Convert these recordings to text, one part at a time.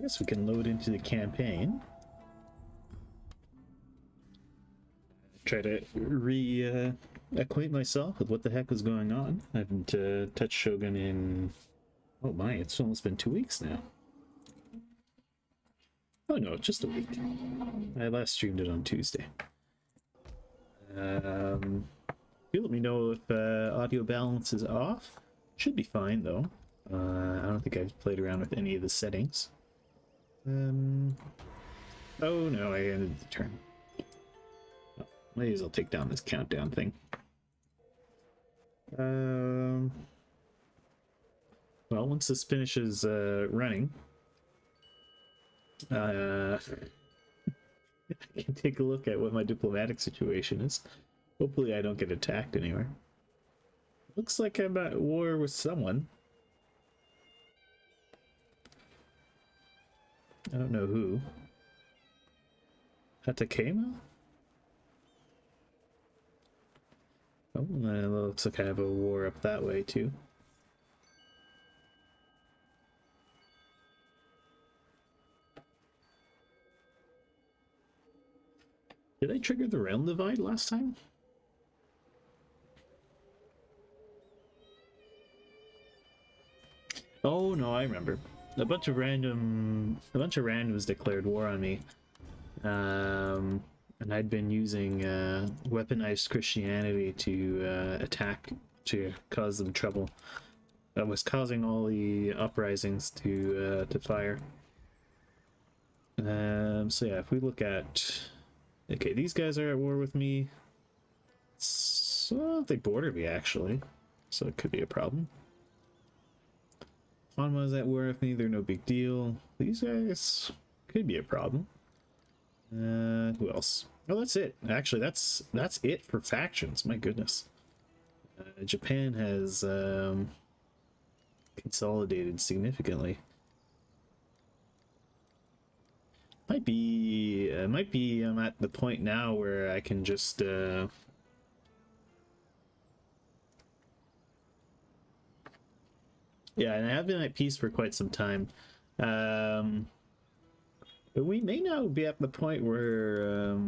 guess we can load into the campaign. Try to acquaint myself with what the heck was going on. I haven't touched Shogun in... Oh my, it's almost been 2 weeks now. Oh no, just a week. I last streamed it on Tuesday. You let me know if audio balance is off. Should be fine though. I don't think I've played around with any of the settings. Oh no, I ended the turn. Oh, may as well take down this countdown thing. Well, once this finishes running, I can take a look at what my diplomatic situation is. Hopefully I don't get attacked anywhere. Looks like I'm at war with someone. I don't know who. Hatakema? Oh, and it looks like I have a war up that way too. Did I trigger the realm divide last time? Oh no, I remember. A bunch of randoms declared war on me. And I'd been using weaponized Christianity to attack, to cause them trouble. That was causing all the uprisings to fire. So yeah, if we look at... Okay, these guys are at war with me. So they border me, actually. So it could be a problem. Hanwha's at war with me, they're no big deal. These guys could be a problem. Who else? Oh, that's it. Actually, that's it for factions. My goodness. Japan has consolidated significantly. Might be I'm at the point now where I can just yeah, and I have been at peace for quite some time. But we may now be at the point where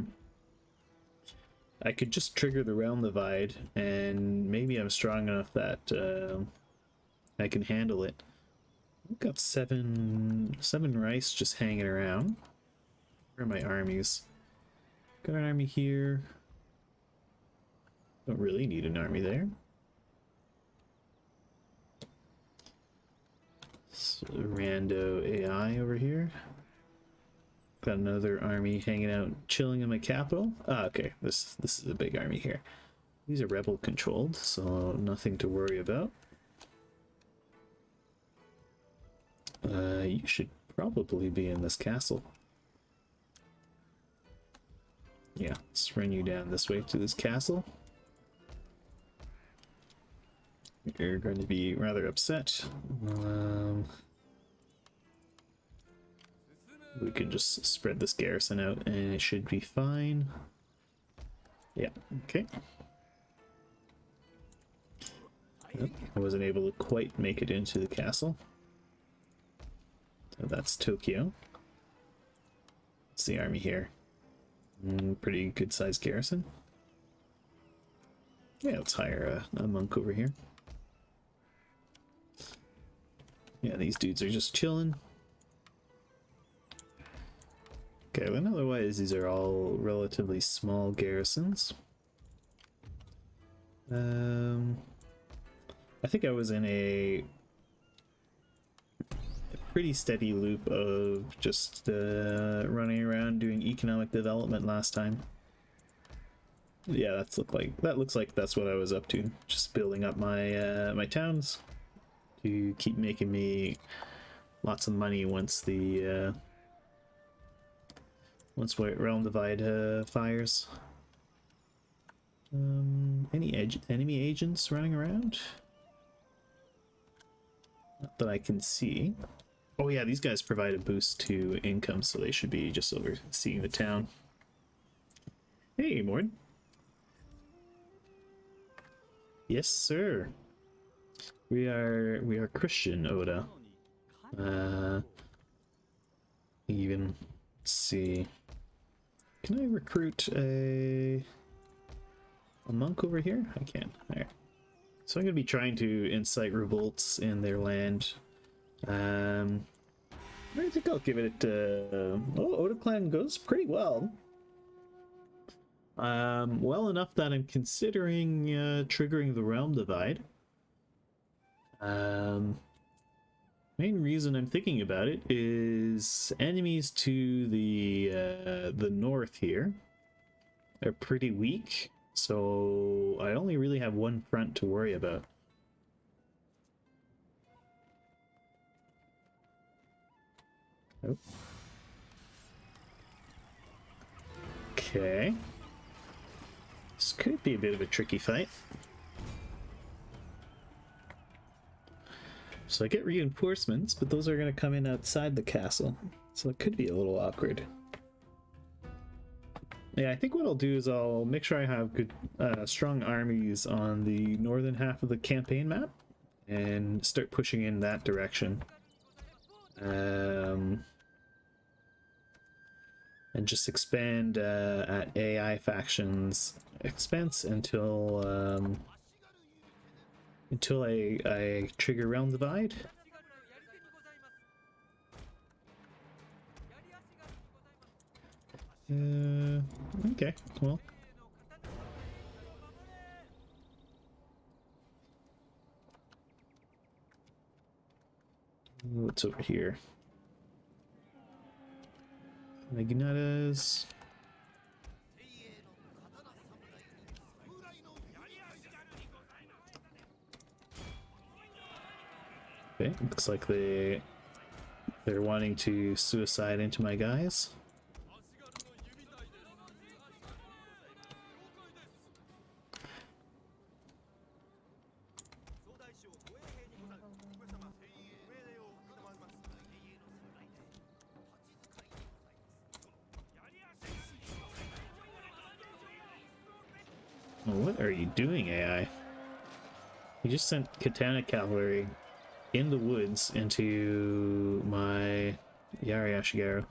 I could just trigger the realm divide, and maybe I'm strong enough that I can handle it. We've got seven rice just hanging around. Where are my armies? Got an army here. Don't really need an army there. So, rando AI over here. Got another army hanging out, chilling in my capital. Ah, okay. This is a big army here. These are rebel controlled, so nothing to worry about. You should probably be in this castle. Yeah, let's run you down this way to this castle. You're going to be rather upset. We can just spread this garrison out and it should be fine. Yeah, okay. Yep, I wasn't able to quite make it into the castle. So that's Tokyo. What's the army here? Pretty good sized garrison. Yeah, let's hire a monk over here. Yeah, these dudes are just chilling. Okay, then otherwise these are all relatively small garrisons. I think I was in a pretty steady loop of just running around doing economic development last time. Yeah, that looks like that's what I was up to. Just building up my my towns to keep making me lots of money once the once Realm Divide fires. Any enemy agents running around? Not that I can see. Oh yeah, these guys provide a boost to income, so they should be just overseeing the town. Hey, Mord. Yes, sir. We are Christian, Oda. even. Let's see. Can I recruit a monk over here? I can. There. So I'm going to be trying to incite revolts in their land. I think I'll give it. Oda clan goes pretty well. Well enough that I'm considering triggering the realm divide. Main reason I'm thinking about it is enemies to the north here are pretty weak, so I only really have one front to worry about. Oh. Okay. This could be a bit of a tricky fight. So I get reinforcements, but those are going to come in outside the castle. So it could be a little awkward. Yeah, I think what I'll do is I'll make sure I have good, strong armies on the northern half of the campaign map and start pushing in that direction. And just expand at AI factions expense until I trigger realm divide. Okay, well. What's over here? Magnetas. Okay, looks like they're wanting to suicide into my guys. What are you doing, AI? You just sent Katana Cavalry in the woods into my Yari Ashigaru.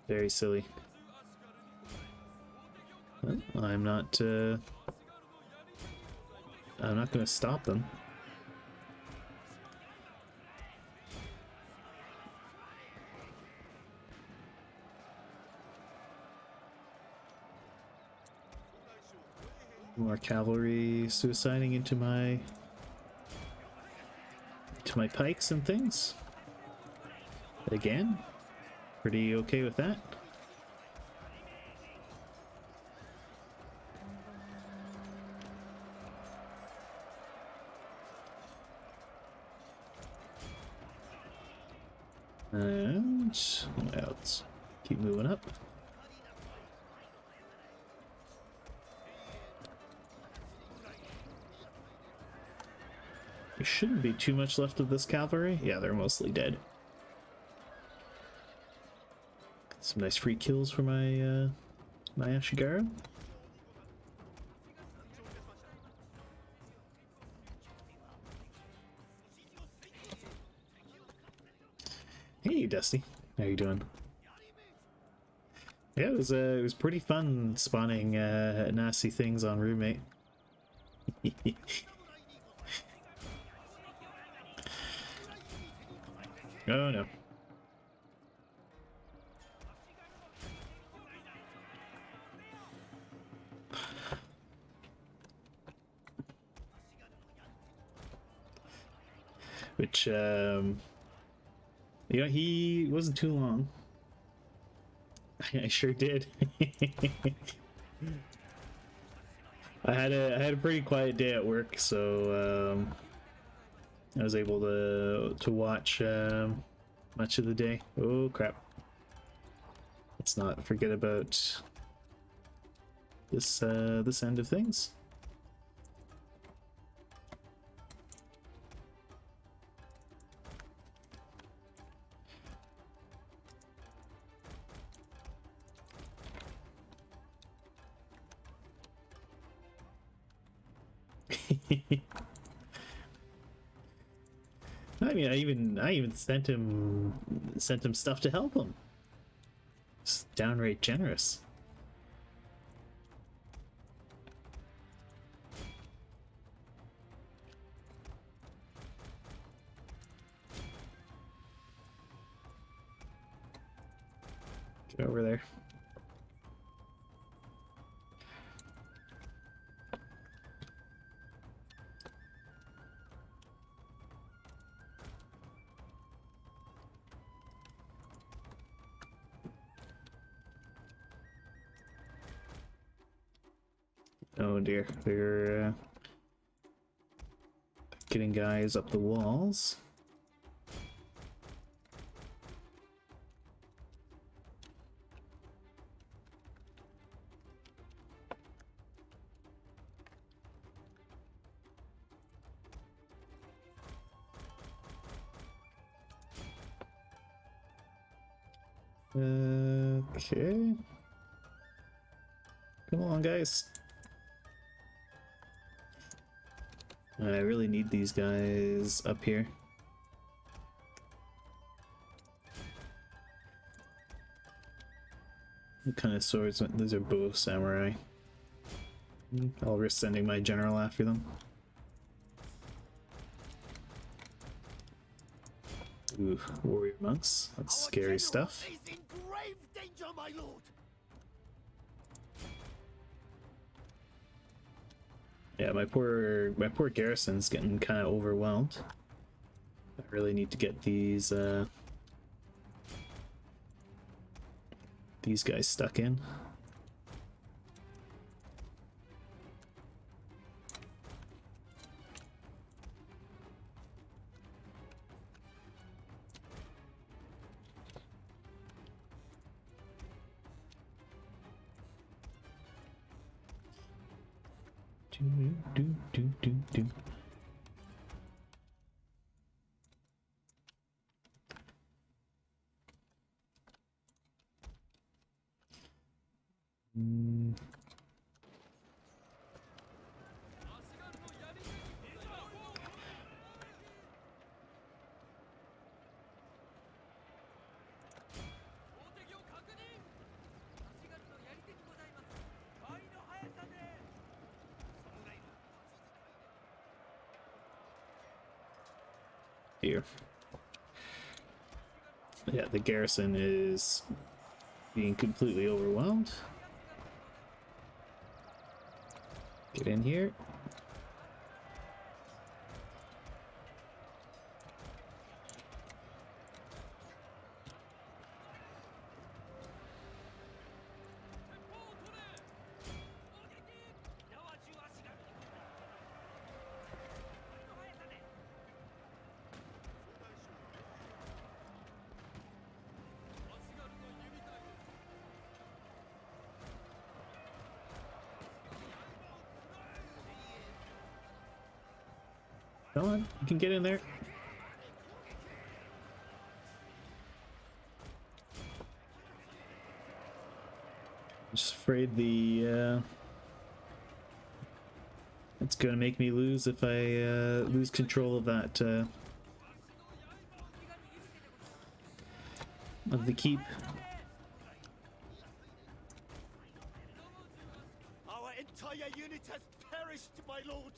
Very silly. Well, I'm not going to stop them. More cavalry suiciding into my pikes and things. Again, pretty okay with that. And let's keep moving up. There shouldn't be too much left of this cavalry. Yeah, they're mostly dead. Some nice free kills for my my Ashigaru. Hey, Dusty, how you doing? Yeah, it was pretty fun spawning nasty things on roommate. Oh no. Which you know, he wasn't too long. I sure did. I had a pretty quiet day at work, so I was able to watch much of the day. Oh crap! Let's not forget about this this end of things. I mean, I even sent him stuff to help him. It's downright generous. Get over there. Oh dear, they're getting guys up the walls. Okay. Come on, guys. I really need these guys up here. What kind of swords? These are both samurai. I'll risk sending my general after them. Ooh, warrior monks. That's scary stuff. Yeah, my poor garrison's getting kind of overwhelmed. I really need to get these guys stuck in. Do. Here. Yeah, the garrison is being completely overwhelmed. Get in here. Come on, you can get in there. Just afraid it's gonna make me lose if I lose control of that of the keep. Our entire unit has perished, my lord.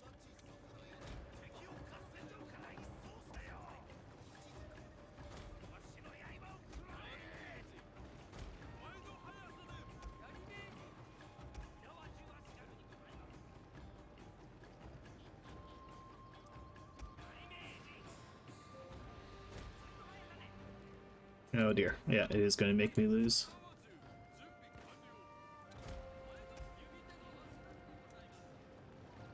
Oh dear. Yeah, it is going to make me lose.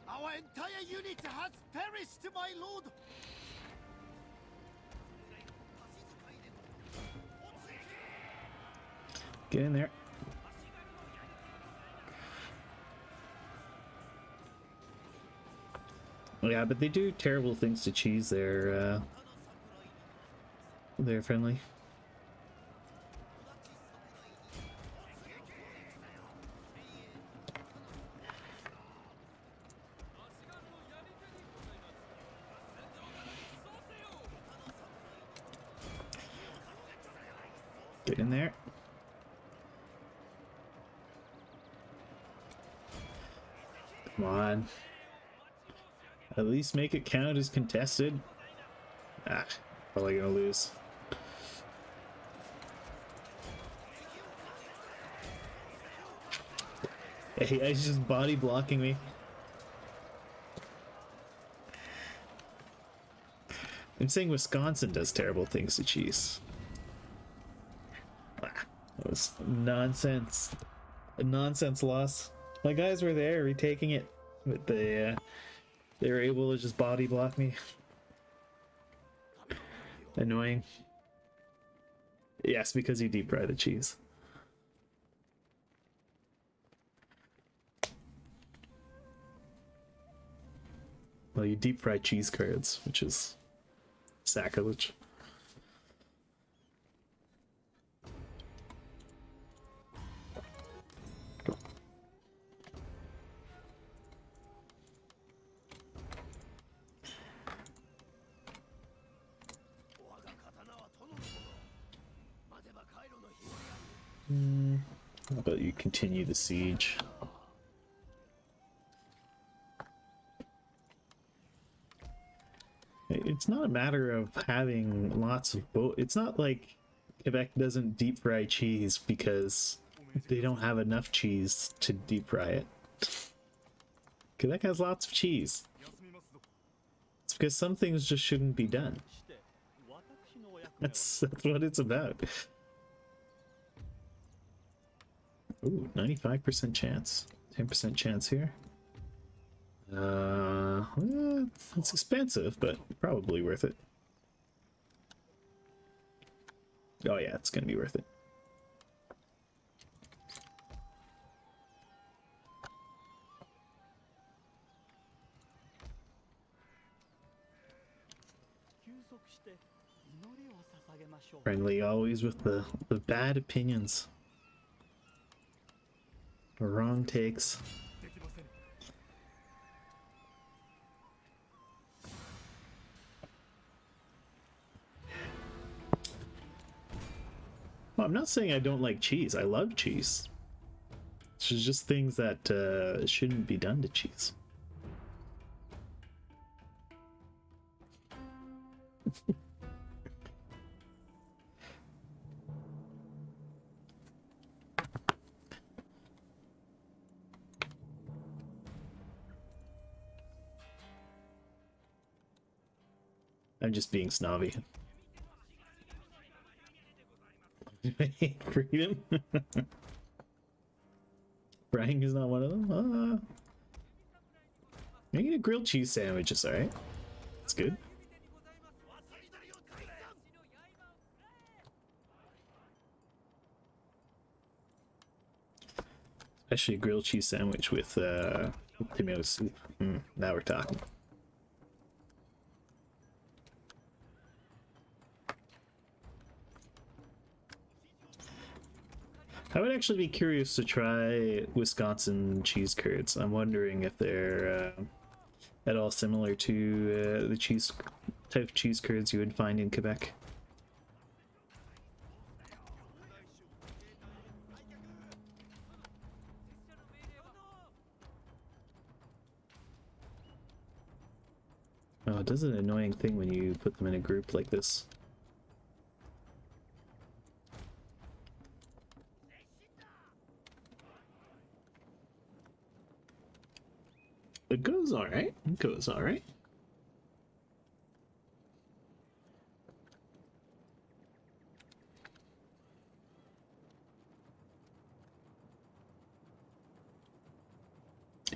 Our entire unit has perished, my lord. Get in there. Yeah, but they do terrible things to cheese. They're friendly. Get in there. Come on. At least make it count as contested. Ah, probably gonna lose. Hey, he's just body blocking me. I'm saying Wisconsin does terrible things to cheese. Ah, that was nonsense. A nonsense loss. My guys were there retaking it, but they were able to just body block me. Annoying. Yes, because you deep fry the cheese. Well, you deep fry cheese curds, which is sacrilege. How about you continue the siege? It's not a matter of having lots of both. It's not like Quebec doesn't deep fry cheese because they don't have enough cheese to deep fry it. Quebec has lots of cheese. It's because some things just shouldn't be done. That's what it's about. Ooh, 95% chance. 10% chance here. It's expensive, but probably worth it. Oh yeah, it's gonna be worth it. Friendly always with the bad opinions. Wrong takes. Well, I'm not saying I don't like cheese. I love cheese. It's just things that shouldn't be done to cheese. I'm just being snobby. Freedom? Frying is not one of them? Making a grilled cheese sandwich is alright. It's good. Especially a grilled cheese sandwich with tomato soup. Now we're talking. I would actually be curious to try Wisconsin cheese curds. I'm wondering if they're at all similar to the cheese type of cheese curds you would find in Quebec. Oh, it does an annoying thing when you put them in a group like this. It goes alright. It goes alright.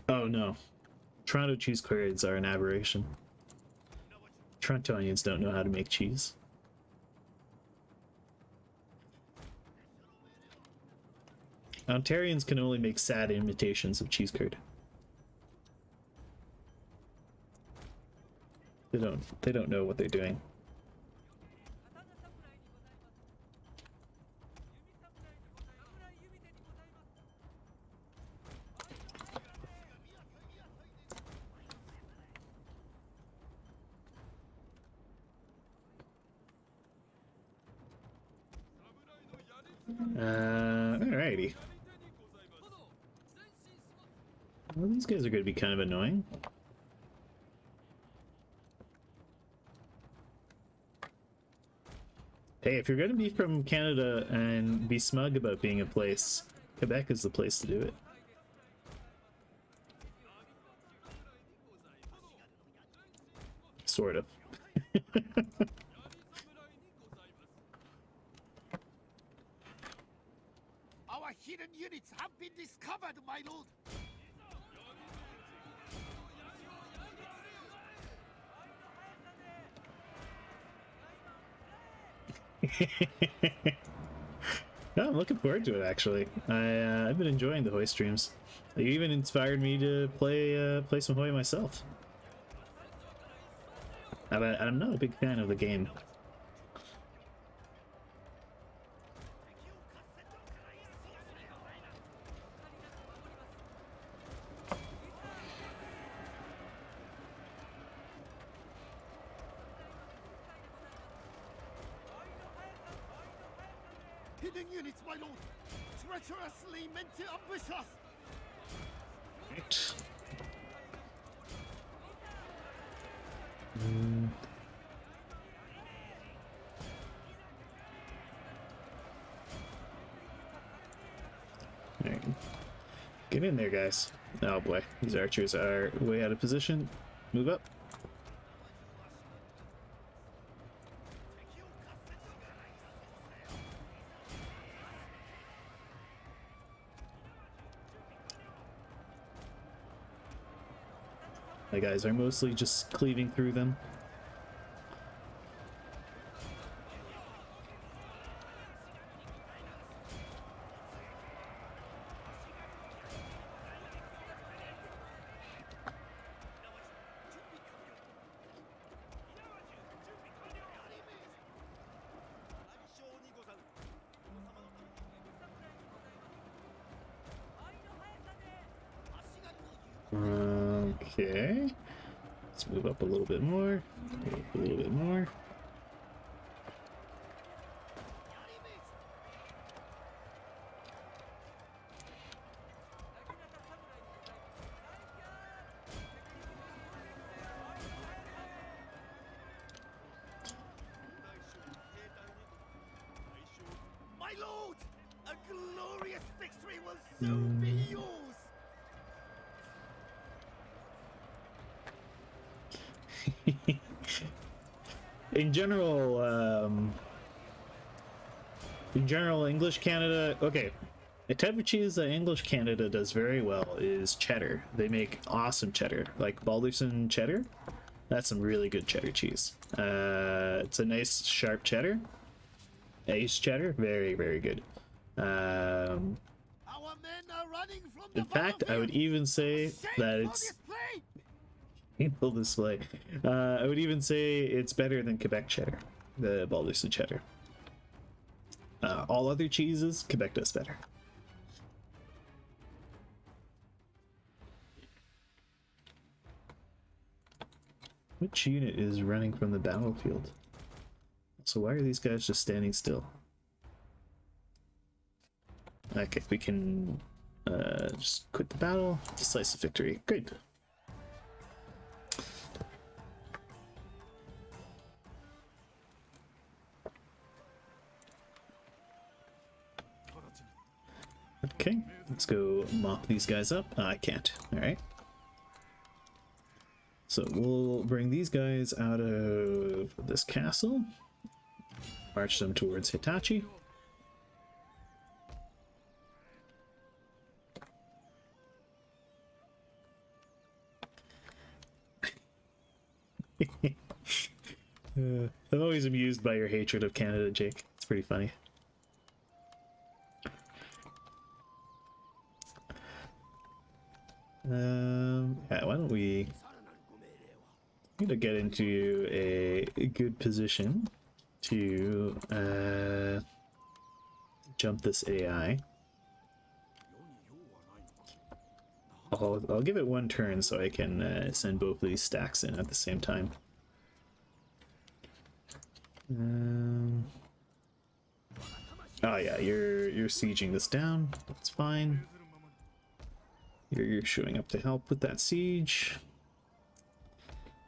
Oh no. Toronto cheese curds are an aberration. Torontonians don't know how to make cheese. Ontarians can only make sad imitations of cheese curd. They don't know what they're doing. Alrighty. Well, these guys are going to be kind of annoying. Hey, if you're going to be from Canada and be smug about being a place, Quebec is the place to do it. Sort of. Our hidden units have been discovered, my lord. No, I'm looking forward to it actually. I've been enjoying the Hoy streams. They even inspired me to play some Hoy myself. I'm not a big fan of the game. Hidden units, my lord. Treacherously meant to ambush us. Right. Alright. Get in there, guys. Oh boy, these archers are way out of position. Move up. My guys are mostly just cleaving through them. Okay. Let's move up a little bit more. Move up a little bit more. My lord, a glorious victory will soon be yours. In general, English Canada. Okay, a type of cheese that English Canada does very well is cheddar. They make awesome cheddar, like Balderson cheddar. That's some really good cheddar cheese. It's a nice sharp cheddar. Ace cheddar, very very good. Our men are running from the In fact, I would even say that it's painful display. I would even say it's better than Quebec cheddar, the Balderson cheddar. All other cheeses, Quebec does better. Which unit is running from the battlefield? So why are these guys just standing still? Okay, we can just quit the battle. Decisive victory. Good. Okay, let's go mop these guys up. I can't. Alright. So we'll bring these guys out of this castle. March them towards Hitachi. I'm always amused by your hatred of Canada, Jake. It's pretty funny. Yeah, why don't we get into a good position to jump this AI. I'll give it one turn so I can send both of these stacks in at the same time. Oh yeah, you're sieging this down. That's fine. You're showing up to help with that siege.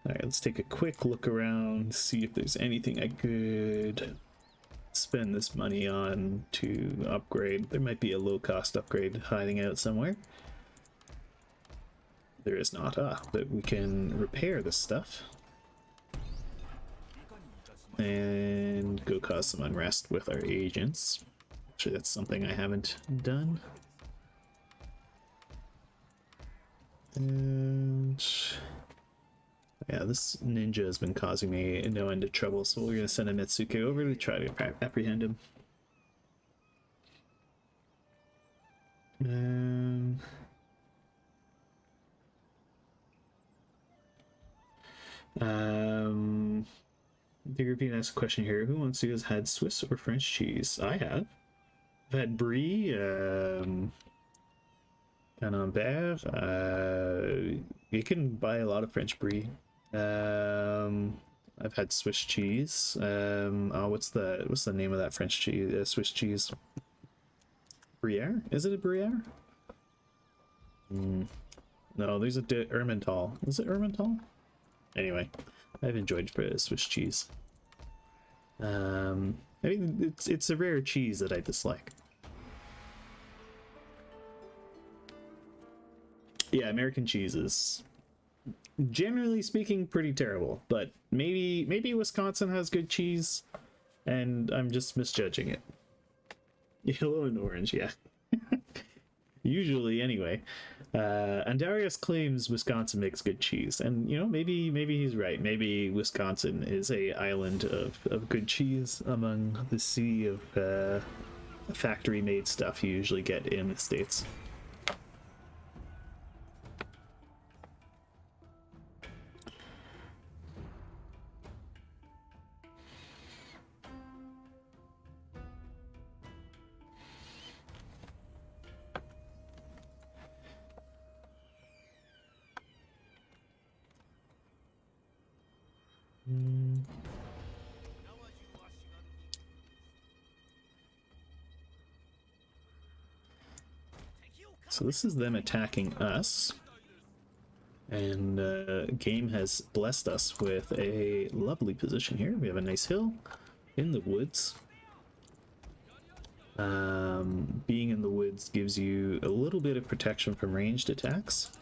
Alright, let's take a quick look around, see if there's anything I could spend this money on to upgrade. There might be a low-cost upgrade hiding out somewhere. There is not. But we can repair this stuff. And go cause some unrest with our agents. Actually, that's something I haven't done. And yeah, this ninja has been causing me no end of trouble, so we're gonna send a Mitsuke over to try to apprehend him. The European asks a question here. Who wants to has had Swiss or French cheese? I have. I've had brie, Camembert. You can buy a lot of French brie. I've had Swiss cheese. Oh, what's the name of that French cheese? Swiss cheese. Gruyere? Is it a Gruyere? No, there's a Emmental. Is it Emmental? Anyway, I've enjoyed Swiss cheese. I mean, it's a rare cheese that I dislike. Yeah, American cheese is, generally speaking, pretty terrible. But maybe Wisconsin has good cheese, and I'm just misjudging it. Yellow and orange, yeah. Usually, anyway. Andarius claims Wisconsin makes good cheese, and you know, maybe he's right. Maybe Wisconsin is a island of good cheese among the sea of factory-made stuff you usually get in the States. So this is them attacking us, and game has blessed us with a lovely position here. We have a nice hill in the woods. Being in the woods gives you a little bit of protection from ranged attacks.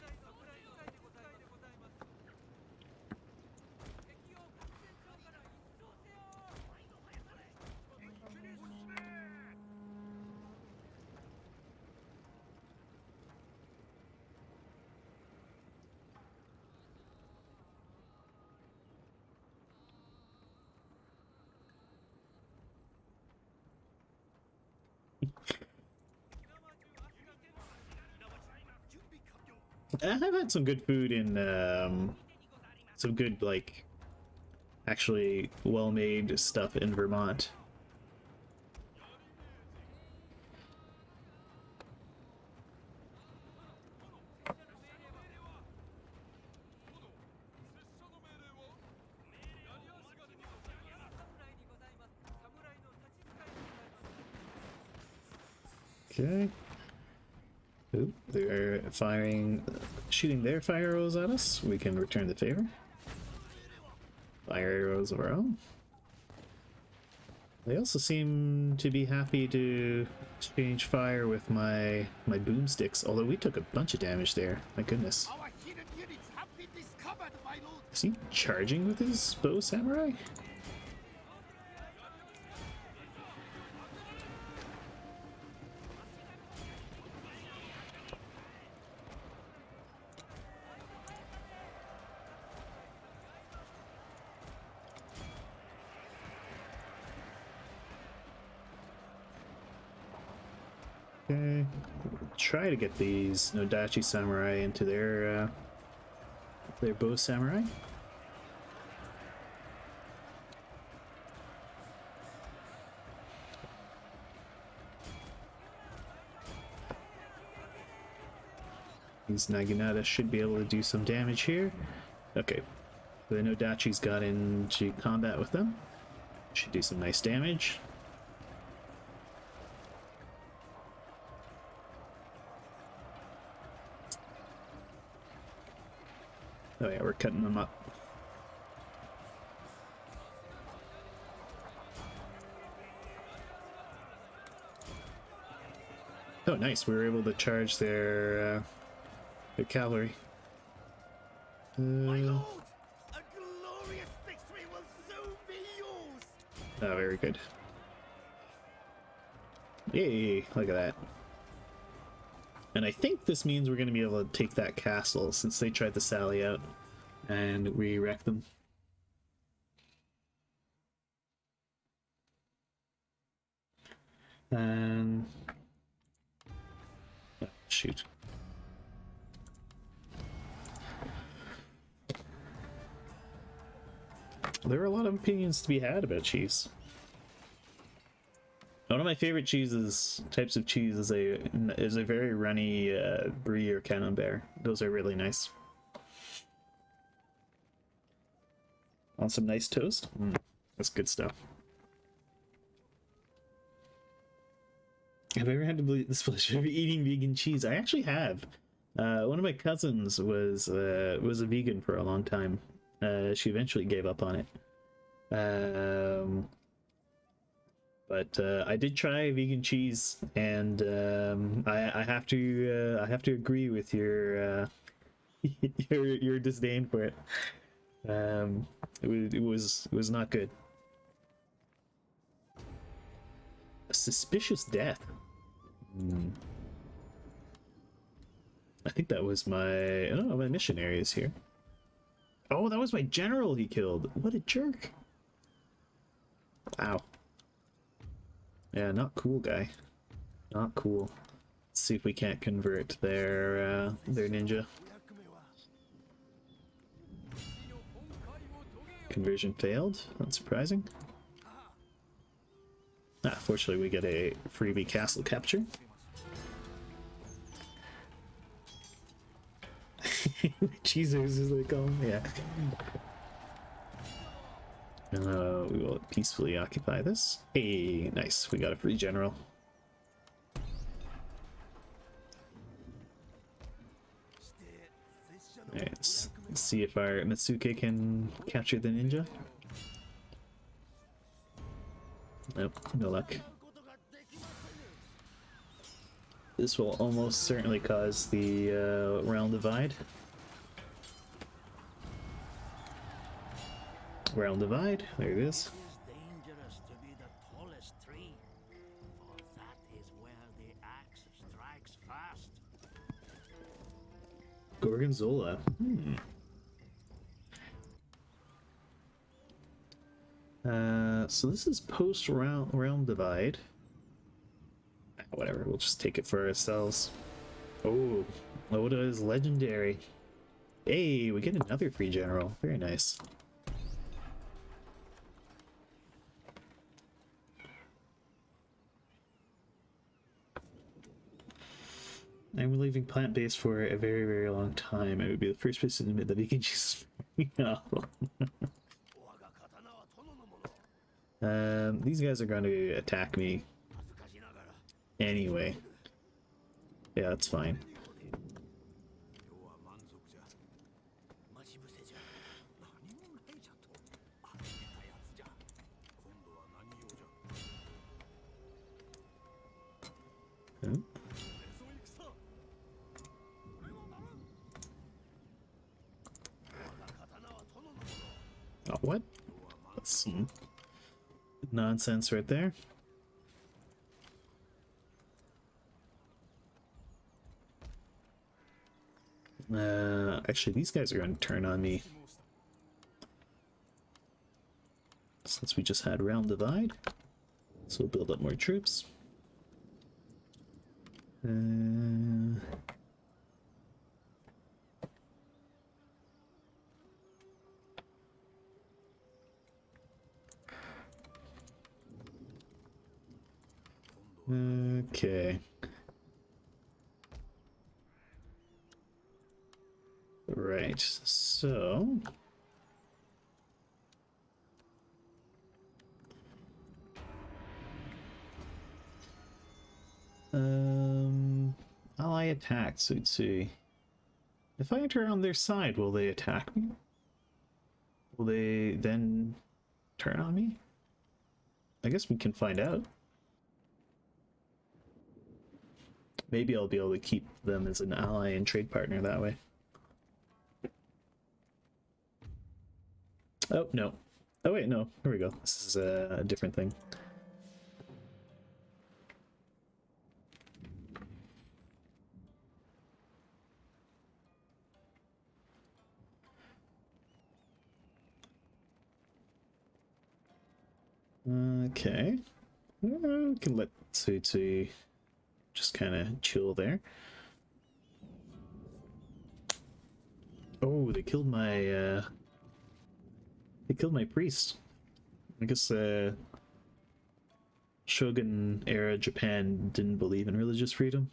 I've had some good food in some good, like, actually well-made stuff in Vermont. Okay. Oop, they're shooting their fire arrows at us. We can return the favor. Fire arrows of our own. They also seem to be happy to exchange fire with my boomsticks, although we took a bunch of damage there. My goodness. Our hidden units have been discovered, my lord. Is he charging with his bow samurai? Okay, try to get these Nodachi samurai into their bow samurai. These Naginata should be able to do some damage here. Okay, the Nodachi's got into combat with them. Should do some nice damage. Oh yeah, we're cutting them up. Oh, nice. We were able to charge their cavalry. My lord, a glorious victory will soon be yours. Oh, very good. Yay, look at that. And I think this means we're going to be able to take that castle since they tried to sally out and we wrecked them. And oh, shoot. There are a lot of opinions to be had about cheese. One of my favorite cheeses, types of cheese, is a very runny brie or camembert. Those are really nice. On some nice toast, that's good stuff. Have I ever had this pleasure of eating vegan cheese? I actually have. One of my cousins was a vegan for a long time. She eventually gave up on it. But I did try vegan cheese, and I have to agree with your your disdain for it. It was not good. A suspicious death. I think that was my my missionary is here. Oh, that was my general he killed. What a jerk. Ow. Yeah, not cool, guy. Not cool. Let's see if we can't convert their ninja. Conversion failed. Unsurprising. Ah, fortunately we get a freebie castle capture. Jesus is like, oh yeah. We will peacefully occupy this. Hey, nice. We got a free general. Alright, let's see if our Mitsuke can capture the ninja. Nope, no luck. This will almost certainly cause the realm divide. Realm divide, there it is. It is dangerous to be the tallest tree, for that is where the axe strikes fast. Gorgonzola. So this is post realm divide. Whatever, we'll just take it for ourselves. Oh, Oda is legendary. Hey, we get another free general. Very nice. I'm leaving plant-based for a very, very long time. I would be the first person to admit that vegan cheese. These guys are going to attack me anyway. Yeah, that's fine. Hmm? Oh, what? That's some nonsense right there. Actually, these guys are going to turn on me. Since we just had round divide. So we'll build up more troops. Okay. Right, so... ally attack, so let's see. If I enter on their side, will they attack me? Will they then turn on me? I guess we can find out. Maybe I'll be able to keep them as an ally and trade partner that way. Oh, no. Oh, wait, no. Here we go. This is a different thing. Okay. We can let Tsui just kind of chill there. Oh, they killed my priest. I guess Shogun era Japan didn't believe in religious freedom.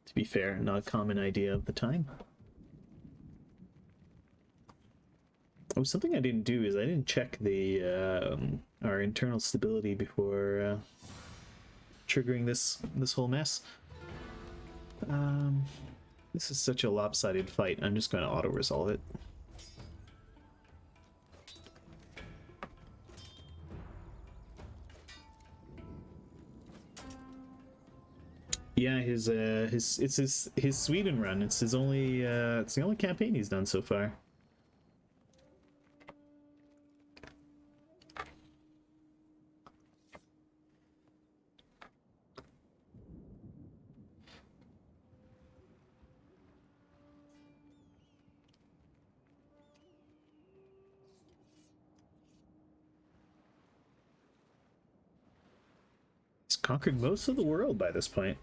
To be fair, not a common idea of the time. Oh, something I didn't do is I didn't check the our internal stability before triggering this whole mess. This is such a lopsided fight. I'm just going to auto-resolve it. Yeah, his Sweden run. It's his only it's the only campaign he's done so far. He's conquered most of the world by this point.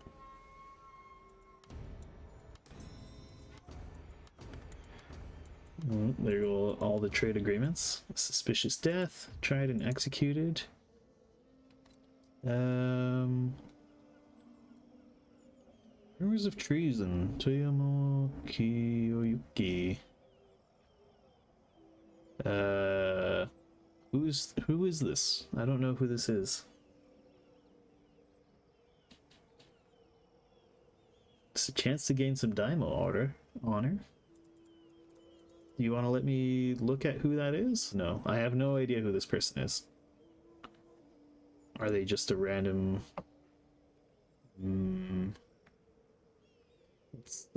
There go all the trade agreements. Suspicious death, tried and executed. Rumors of treason. Toyomo Kiyoyuki. Who is this? I don't know who this is. It's a chance to gain some daimyo honor. Do you want to let me look at who that is? No, I have no idea who this person is. Are they just a random...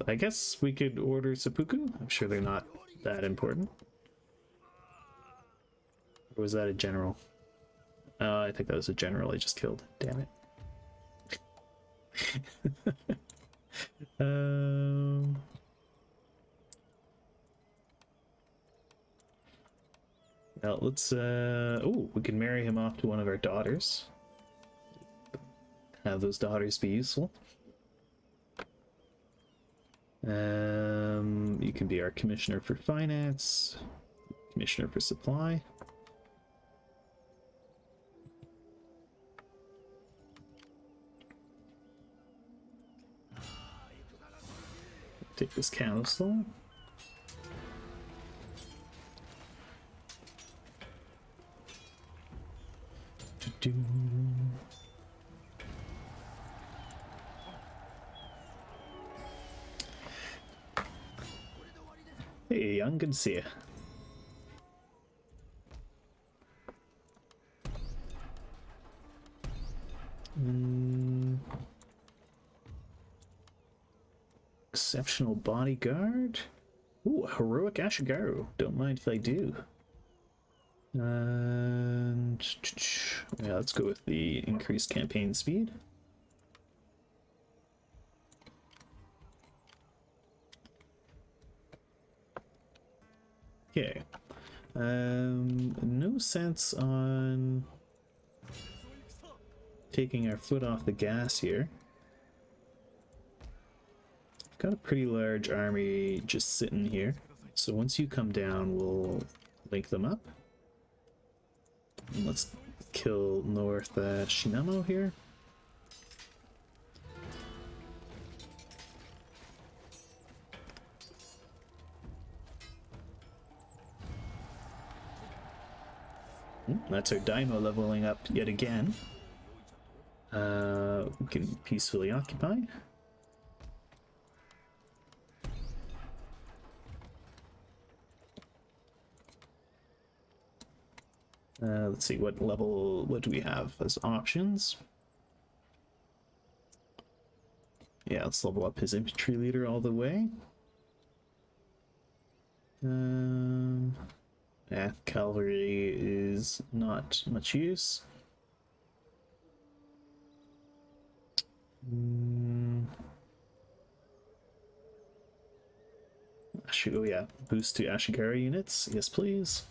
I guess we could order seppuku? I'm sure they're not that important. Or was that a general? I think that was a general I just killed. Damn it. Well, let's oh, we can marry him off to one of our daughters. Have those daughters be useful. You can be our commissioner for finance, commissioner for supply. Take this council. Hey, young, good to see you. Exceptional bodyguard. Ooh, heroic Ashigaru. Don't mind if I do. And yeah, let's go with the increased campaign speed. Okay. No sense on taking our foot off the gas here. I've got a pretty large army just sitting here. So once you come down, we'll link them up. And let's kill North Shinamo here. That's our daimyo leveling up yet again. We can peacefully occupy. Let's see, what do we have as options? Yeah, let's level up his infantry leader all the way. Yeah, cavalry is not much use. Oh yeah, boost to Ashigara units. Yes, please.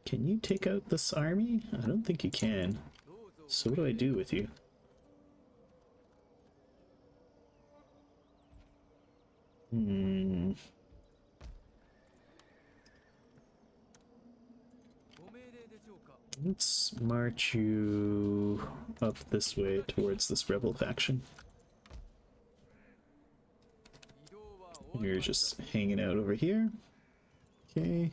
Can you take out this army? I don't think you can. So what do I do with you? Let's march you up this way towards this rebel faction. You're just hanging out over here. Okay.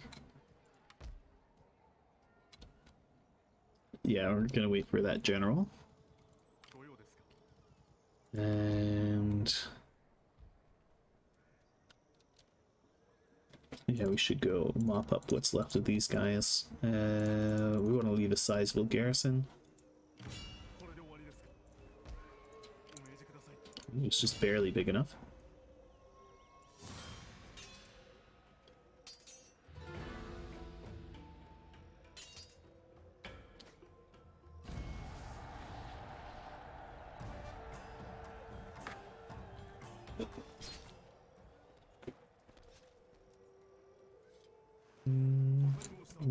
Yeah, we're gonna wait for that general. And yeah, we should go mop up what's left of these guys. We want to leave a sizable garrison. It's just barely big enough.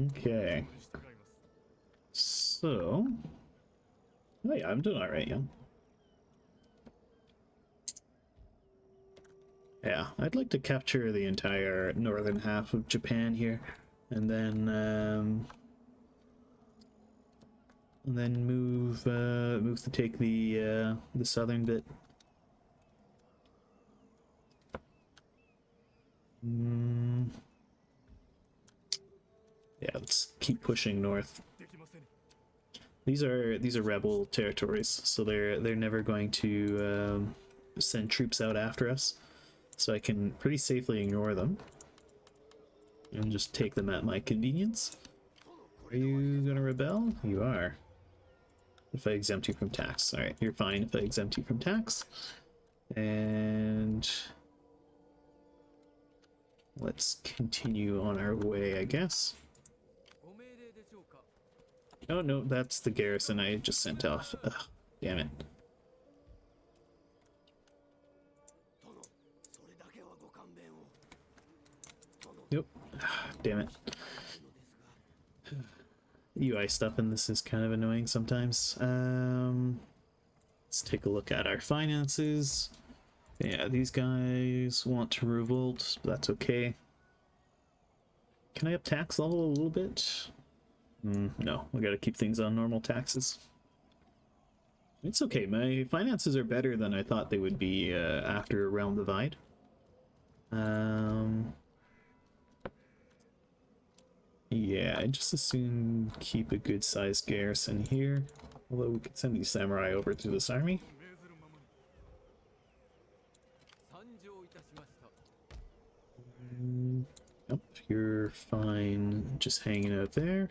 Okay. So, oh yeah, I'm doing all right, yeah. Yeah, I'd like to capture the entire northern half of Japan here, and then move to take the southern bit. Yeah, let's keep pushing north. These are rebel territories, so they're never going to send troops out after us, so I can pretty safely ignore them and just take them at my convenience. Are you gonna rebel? You are. If I exempt you from tax. Alright, you're fine if I exempt you from tax. And let's continue on our way, I guess. Oh no, that's the garrison I just sent off. Ugh, damn it. Nope. Damn it. UI stuff in this is kind of annoying sometimes. Let's take a look at our finances. Yeah, these guys want to revolt, but that's okay. Can I up tax level a little bit? No, we gotta keep things on normal taxes. It's okay, my finances are better than I thought they would be after Realm Divide. Yeah, I just assume keep a good sized garrison here. Although we could send these samurai over to this army. Nope, you're fine just hanging out there.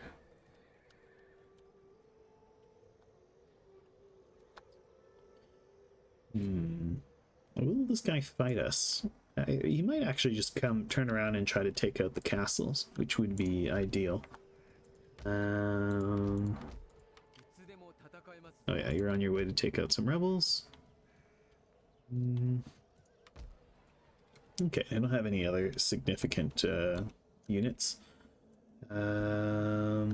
Will this guy fight us? He might actually just turn around and try to take out the castles, which would be ideal. Oh yeah, you're on your way to take out some rebels. Okay, I don't have any other significant units. But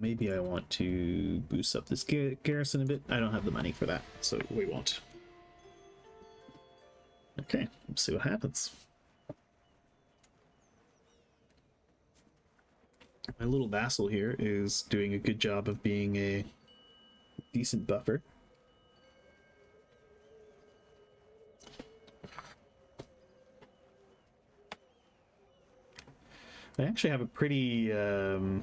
maybe I want to boost up this garrison a bit. I don't have the money for that, so we won't. Okay, let's see what happens. My little vassal here is doing a good job of being a decent buffer. I actually have a pretty kind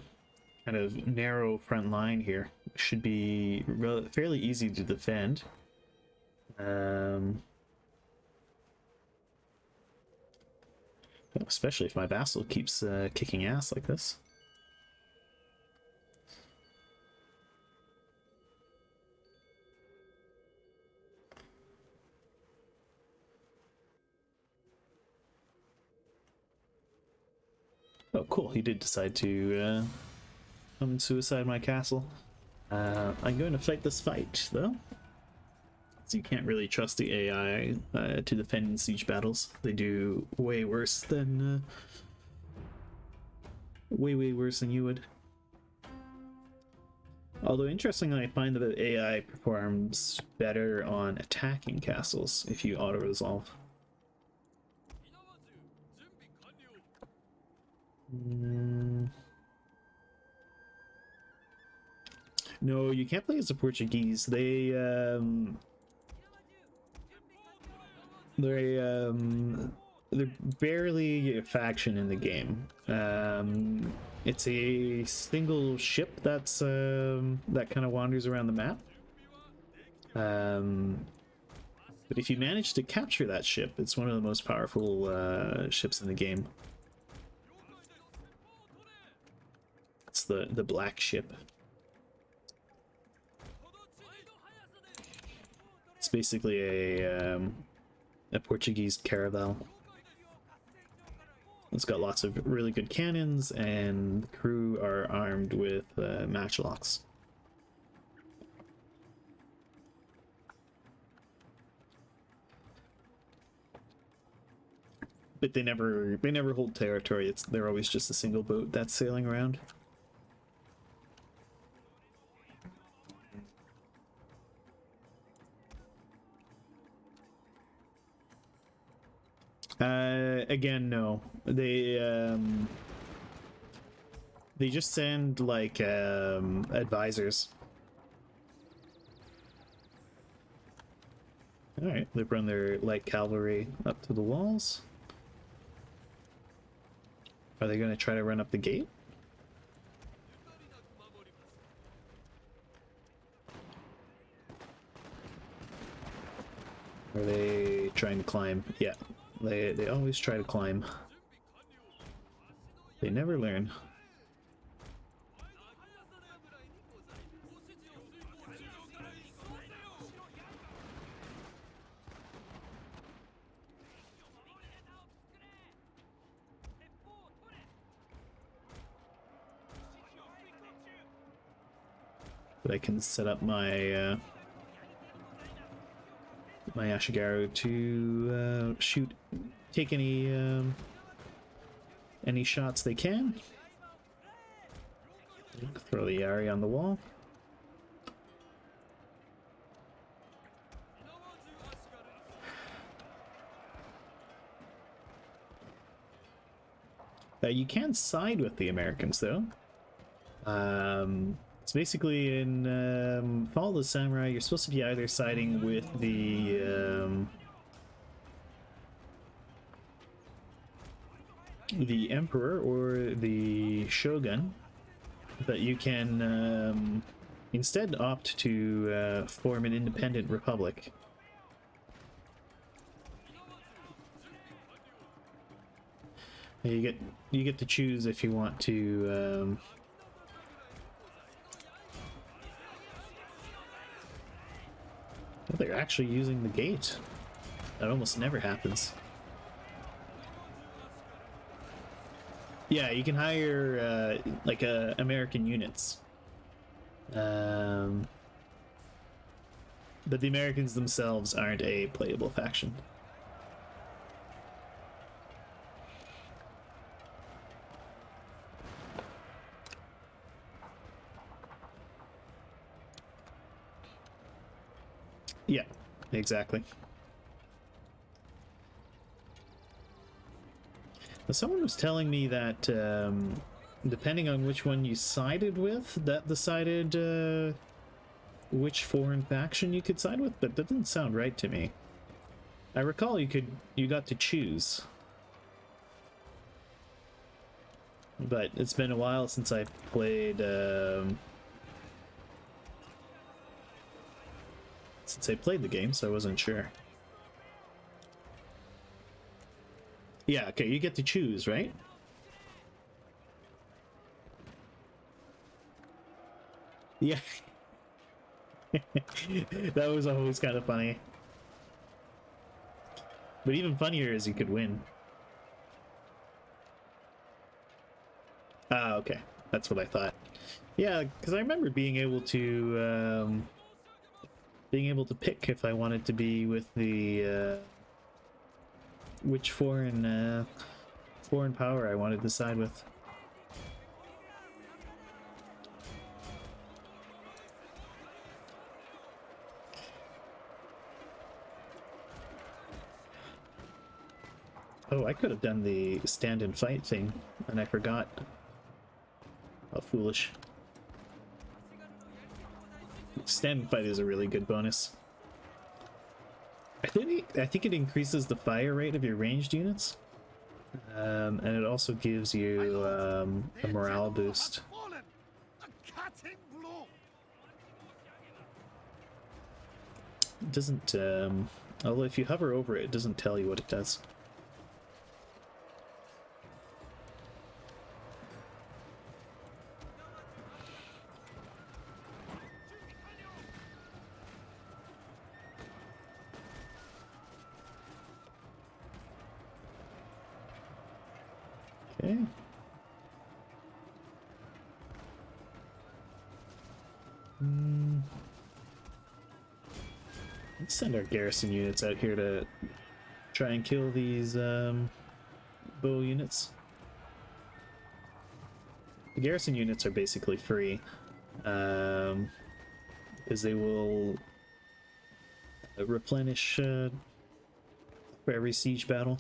of narrow front line here. Should be fairly easy to defend. Especially if my vassal keeps kicking ass like this. Oh, cool. He did decide to come and suicide my castle. I'm going to fight this fight, though. So you can't really trust the AI to defend in siege battles. They do way worse than... way worse than you would. Although, interestingly, I find that the AI performs better on attacking castles if you auto-resolve. No, you can't play as the Portuguese. They're barely a faction in the game. It's a single ship that's that kind of wanders around the map. But if you manage to capture that ship, it's one of the most powerful ships in the game. It's the black ship. It's basically a Portuguese caravel. It's got lots of really good cannons, and the crew are armed with matchlocks. But they never hold territory. They're always just a single boat that's sailing around. Again, no. They just send like advisors. All right, they've run their light cavalry up to the walls. Are they going to try to run up the gate? Are they trying to climb? Yeah. They always try to climb. They never learn. But I can set up my my Ashigaru to take any shots they can. Throw the Yari on the wall. You can side with the Americans, though. It's basically in Fall of the Samurai, you're supposed to be either siding with the Emperor or the Shogun, but you can instead opt to form an independent republic. You get to choose if you want to they're actually using the gate. That almost never happens. Yeah, you can hire like American units. But the Americans themselves aren't a playable faction. Yeah, exactly. Now, someone was telling me that depending on which one you sided with, that decided which foreign faction you could side with, but that didn't sound right to me. I recall you got to choose. But it's been a while since I played the game, so I wasn't sure. Yeah, okay, you get to choose, right? Yeah. That was always kind of funny. But even funnier is you could win. Ah, okay. That's what I thought. Yeah, because I remember being able to pick if I wanted to be with the which foreign power I wanted to side with. Oh, I could have done the stand and fight thing, and I forgot. How foolish. Stand and fight is a really good bonus. I think it increases the fire rate of your ranged units, and it also gives you a morale boost. It doesn't, although if you hover over it, it doesn't tell you what it does. Okay. Let's send our garrison units out here to try and kill these bow units. The garrison units are basically free, because they will replenish for every siege battle.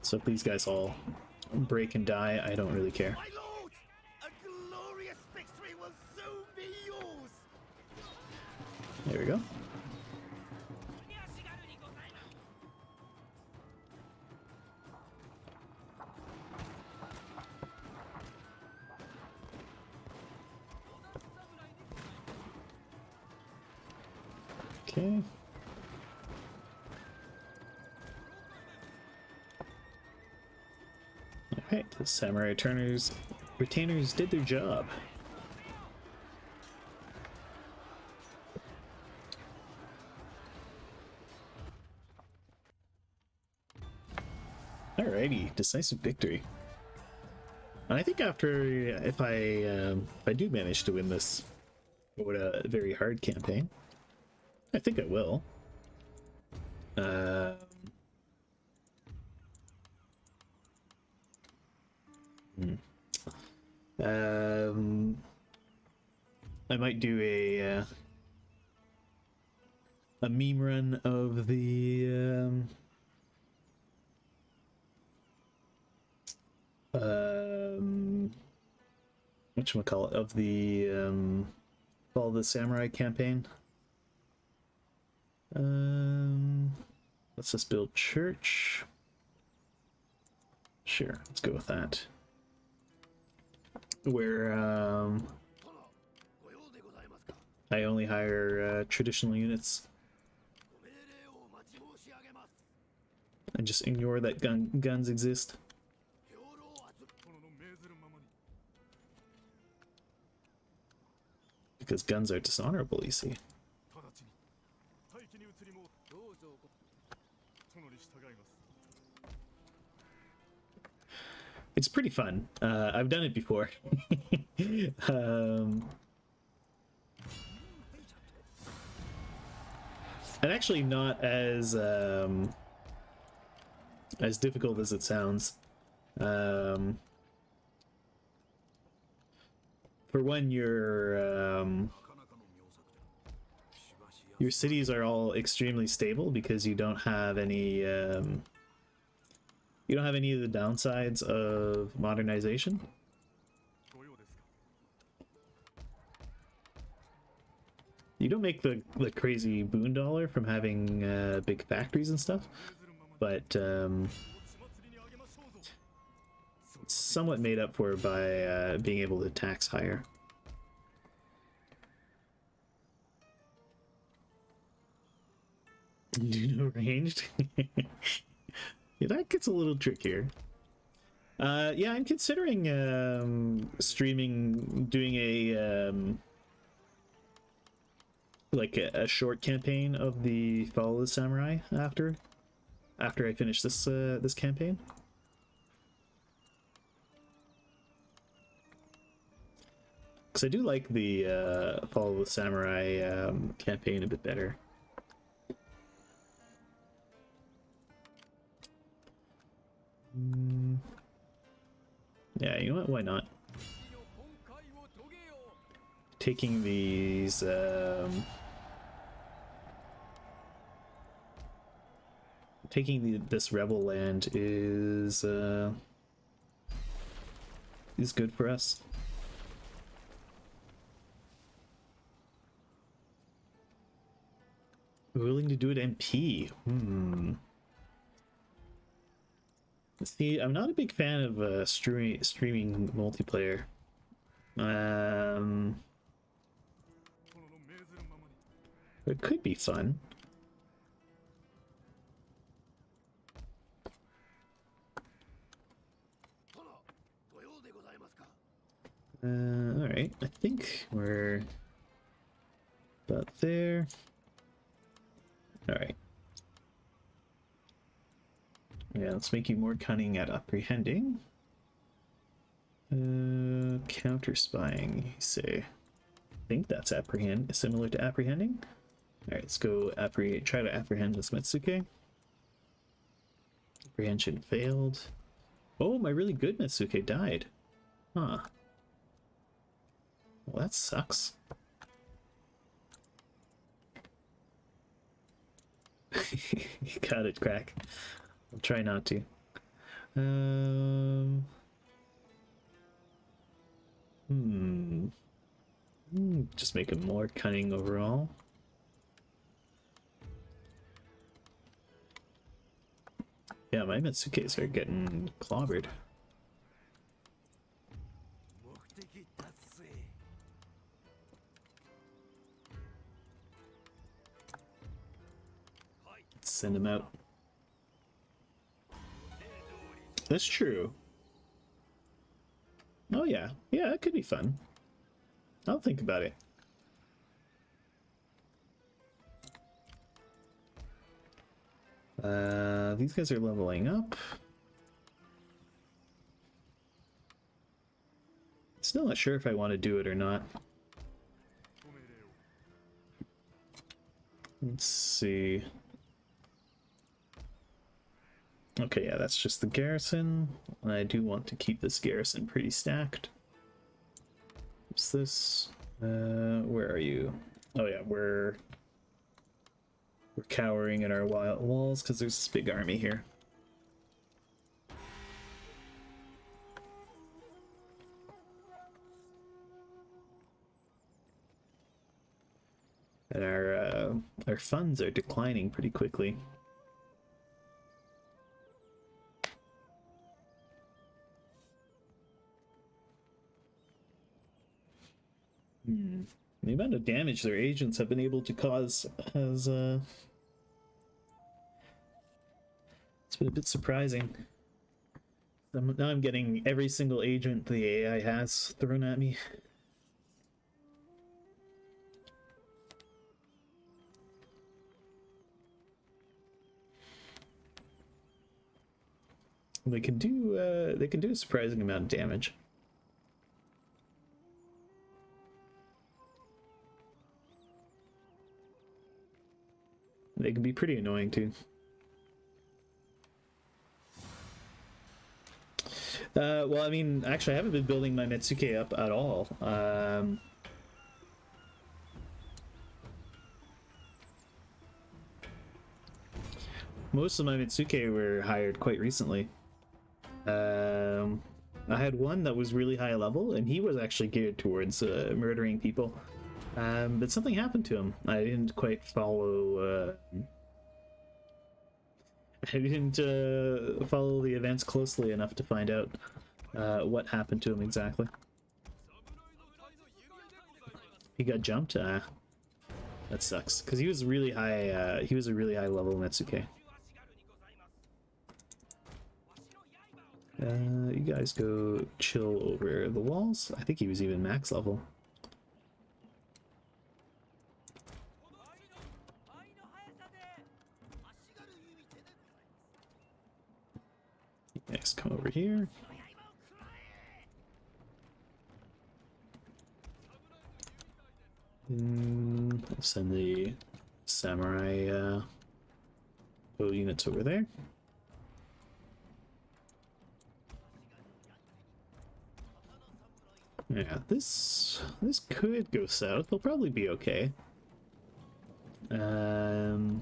So if these guys all break and die, I don't really care. My lord, a glorious victory will soon be yours. There we go. Okay. Alright, the samurai retainers did their job. Alrighty, decisive victory. And I think after, if I do manage to win this, what a very hard campaign, I think I will. I might do a meme run of the whatchamacallit, of the Fall of the Samurai campaign. Let's just build church. Sure, let's go with that. Where I only hire traditional units and just ignore that guns exist. Because guns are dishonorable, you see. It's pretty fun. I've done it before. And actually not as difficult as it sounds. For one, your cities are all extremely stable because you don't have any You don't have any of the downsides of modernization? You don't make the crazy boon dollar from having big factories and stuff, but it's somewhat made up for by being able to tax higher. Do no ranged? Yeah, that gets a little trickier. Yeah, I'm considering streaming, doing a like a short campaign of the Fall of the Samurai after I finish this this campaign. Because I do like the Fall of the Samurai campaign a bit better. Yeah, you know what? Why not? Taking these taking this rebel land is good for us. Willing to do it MP. See, I'm not a big fan of streaming multiplayer. It could be fun. Alright, I think we're about there. Alright. Yeah, let's make you more cunning at apprehending. Counter spying, you say. I think that's similar to apprehending. Alright, let's go try to apprehend this Metsuke. Apprehension failed. Oh, my really good Metsuke died. Huh. Well, that sucks. You got it, Crack. I'll try not to. Just make him more cunning overall. Yeah, my Mitsukes are getting clobbered. Let's send him out. That's true. Oh yeah, yeah, that could be fun. I'll think about it. These guys are leveling up. Still not sure if I want to do it or not. Let's see. Okay, yeah, that's just the garrison. I do want to keep this garrison pretty stacked. What's this? Where are you? Oh yeah, we're cowering in our walls because there's this big army here. And our funds are declining pretty quickly. The amount of damage their agents have been able to cause has it's been a bit surprising. Now I'm getting every single agent the AI has thrown at me. They can do a surprising amount of damage. They can be pretty annoying too. Well, I mean, actually, I haven't been building my Metsuke up at all. Most of my Metsuke were hired quite recently. I had one that was really high level, and he was actually geared towards murdering people. But something happened to him. I didn't quite follow. I didn't follow the events closely enough to find out what happened to him exactly. He got jumped. That sucks because he was really high. He was a really high level Metsuke. You guys go chill over the walls. I think he was even max level. Next, come over here. I'll send the samurai units over there. Yeah, this could go south. They'll probably be okay. But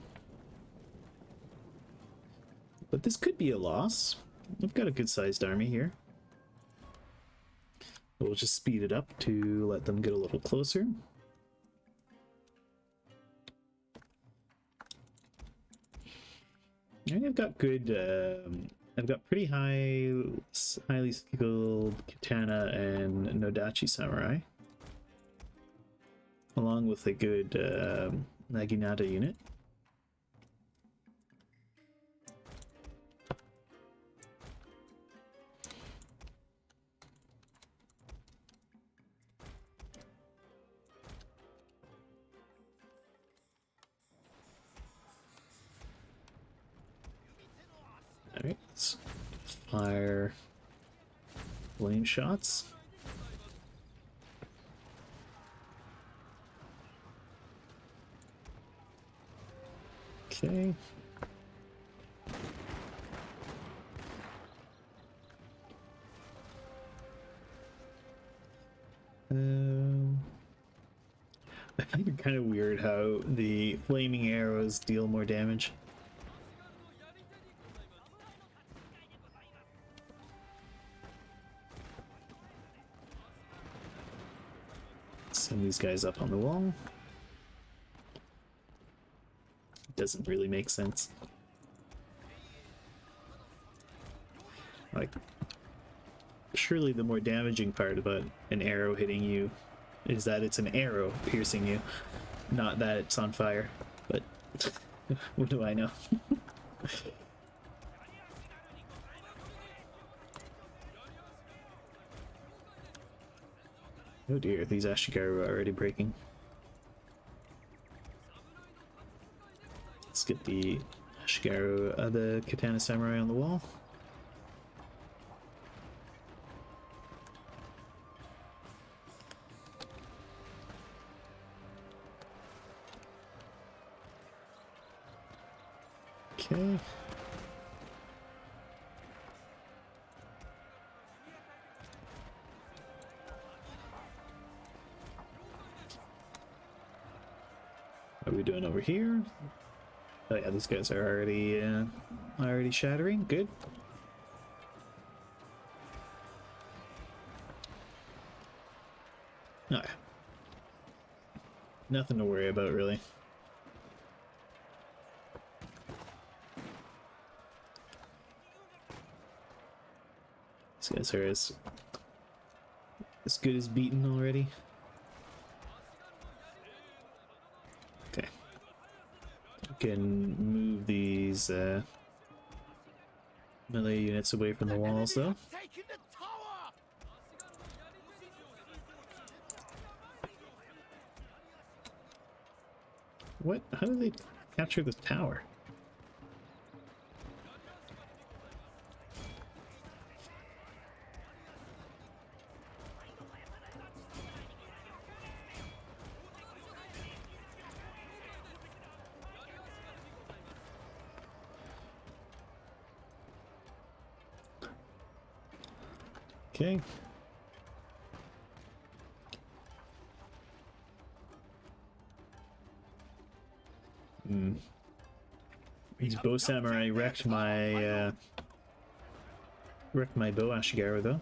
this could be a loss. I've got a good-sized army here. We'll just speed it up to let them get a little closer. And I've got good. I've got pretty highly skilled katana and nodachi samurai, along with a good naginata unit. Alright, let's fire flame shots. Okay. I find it kind of weird how the flaming arrows deal more damage. Send these guys up on the wall. Doesn't really make sense. Like, surely the more damaging part about an arrow hitting you is that it's an arrow piercing you, not that it's on fire. But what do I know? Oh dear, these Ashigaru are already breaking. Let's get the Ashigaru, the Katana Samurai on the wall. Okay. What are we doing over here? Oh yeah, these guys are already shattering. Good. Oh yeah. Nothing to worry about, really. These guys are as good as beaten already. Okay. We can move these melee units away from the walls, though. What? How did they capture the tower? Okay. These bow samurai wrecked my Wrecked my bow Ashigaru though.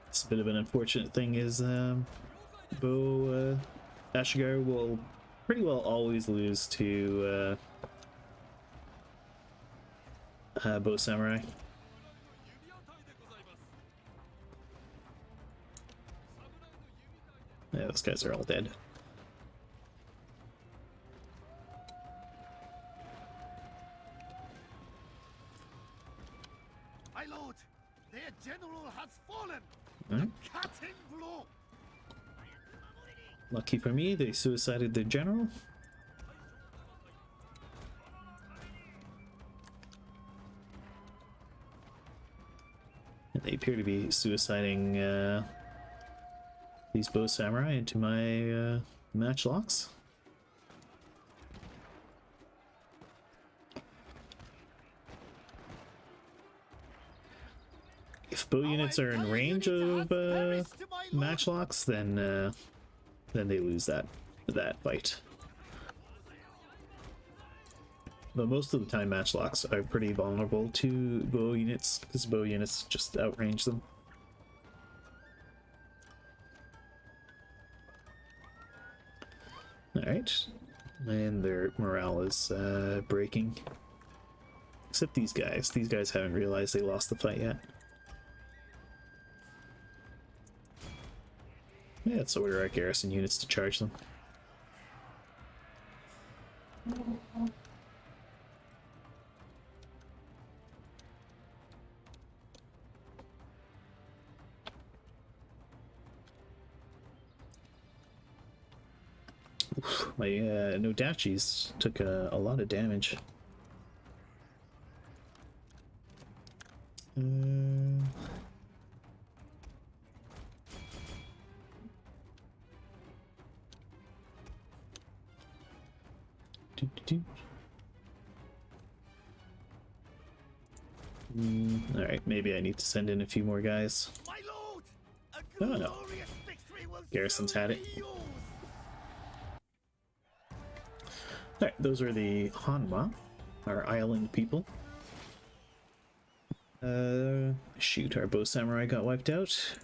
It's a bit of an unfortunate thing is bow Ashigaru will pretty well always lose to bow samurai. Yeah, those guys are all dead. My lord, their general has fallen. Alright. Cutting blow. Lucky for me, they suicided their general. And they appear to be suiciding these bow samurai into my matchlocks. If bow units are in range of matchlocks, then they lose that fight. But most of the time, matchlocks are pretty vulnerable to bow units because bow units just outrange them. Alright, and their morale is breaking. Except these guys. These guys haven't realized they lost the fight yet. Yeah, let's order our garrison units to charge them. Oof, my Nodachis took a lot of damage. Alright, maybe I need to send in a few more guys. My lord, a Oh, no. glorious victory will Garrison's soon had it. be yours. Alright, those are the Hanma, our island people. Shoot, our bow samurai got wiped out.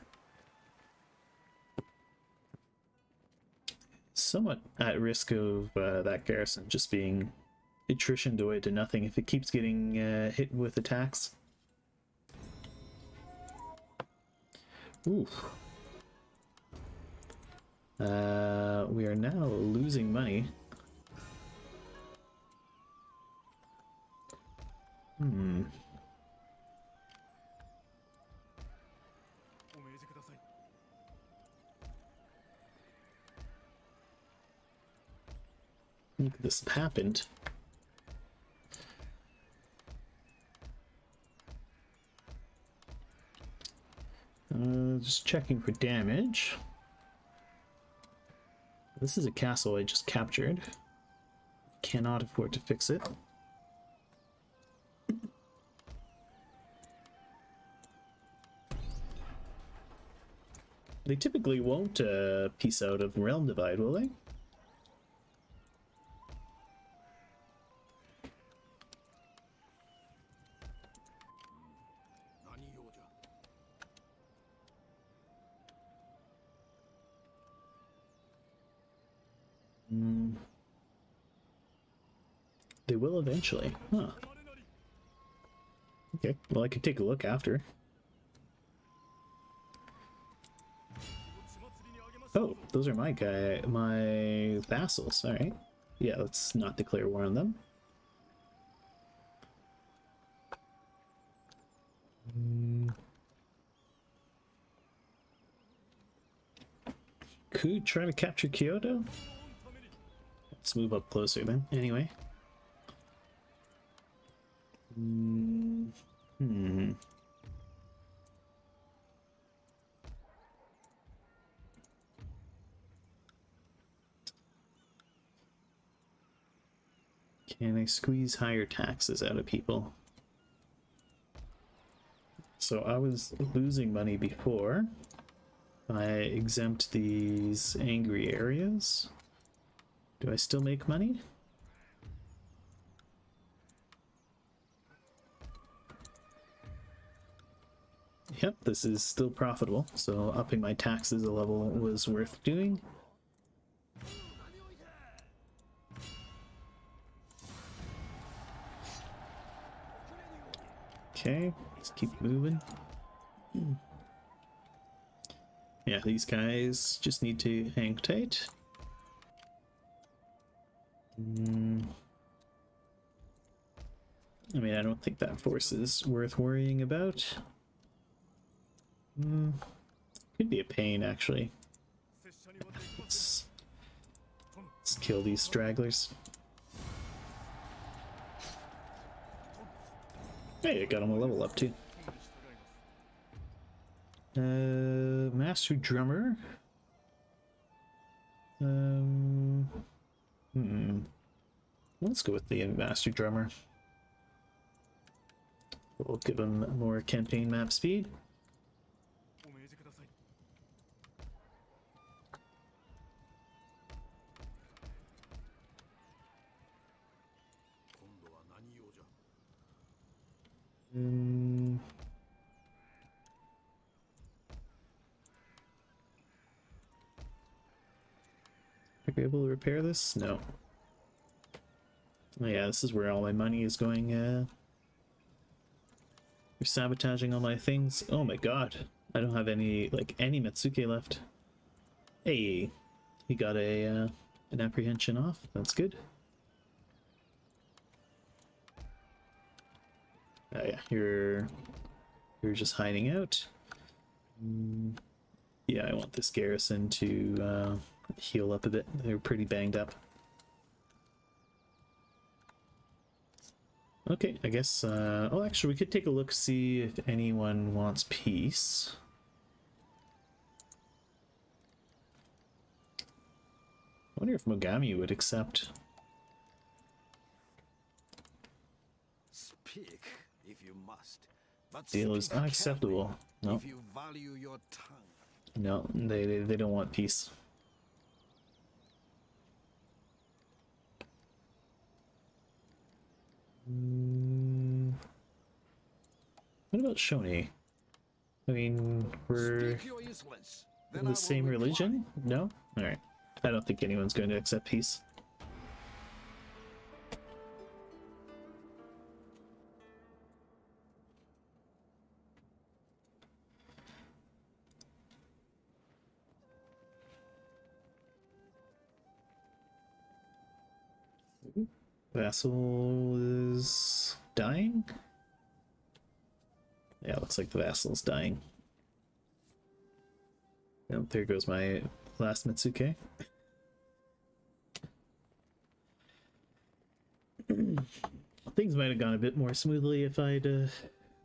Somewhat at risk of that garrison just being attritioned away to nothing if it keeps getting hit with attacks. Oof. We are now losing money. Look, this happened. Just checking for damage. This is a castle I just captured. Cannot afford to fix it. They typically won't peace out of Realm Divide, will they? They will eventually. Huh. Okay, well I could take a look after. Oh, those are my vassals, alright. Yeah, let's not declare war on them. Could try to capture Kyoto? Let's move up closer then, anyway. Can I squeeze higher taxes out of people? So I was losing money before. I exempt these angry areas. Do I still make money? Yep, this is still profitable, so upping my taxes a level was worth doing. Okay, let's keep moving. Yeah, these guys just need to hang tight. I mean, I don't think that force is worth worrying about. Could be a pain, actually. Let's kill these stragglers. Hey, I got him a level up too. Master Drummer. Let's go with the Master Drummer. We'll give him more campaign map speed. Are we able to repair this? No. Oh yeah, this is where all my money is going. You're sabotaging all my things. Oh my god. I don't have any Metsuke left. Hey, he got an apprehension off. That's good. Oh yeah, you're just hiding out. Yeah, I want this garrison to heal up a bit. They're pretty banged up. Okay, I guess, oh, actually, we could take a look, see if anyone wants peace. I wonder if Mogami would accept. Speak if you must, but Deal is unacceptable. No. if you value your tongue. No, they don't want peace. What about Shoni? I mean, we're Speak your insolence, in then I the will same reply. religion? No? Alright. I don't think anyone's going to accept peace. Vassal is dying? Yeah, looks like the vassal is dying. Oh, there goes my last Mitsuke. Things might have gone a bit more smoothly if I'd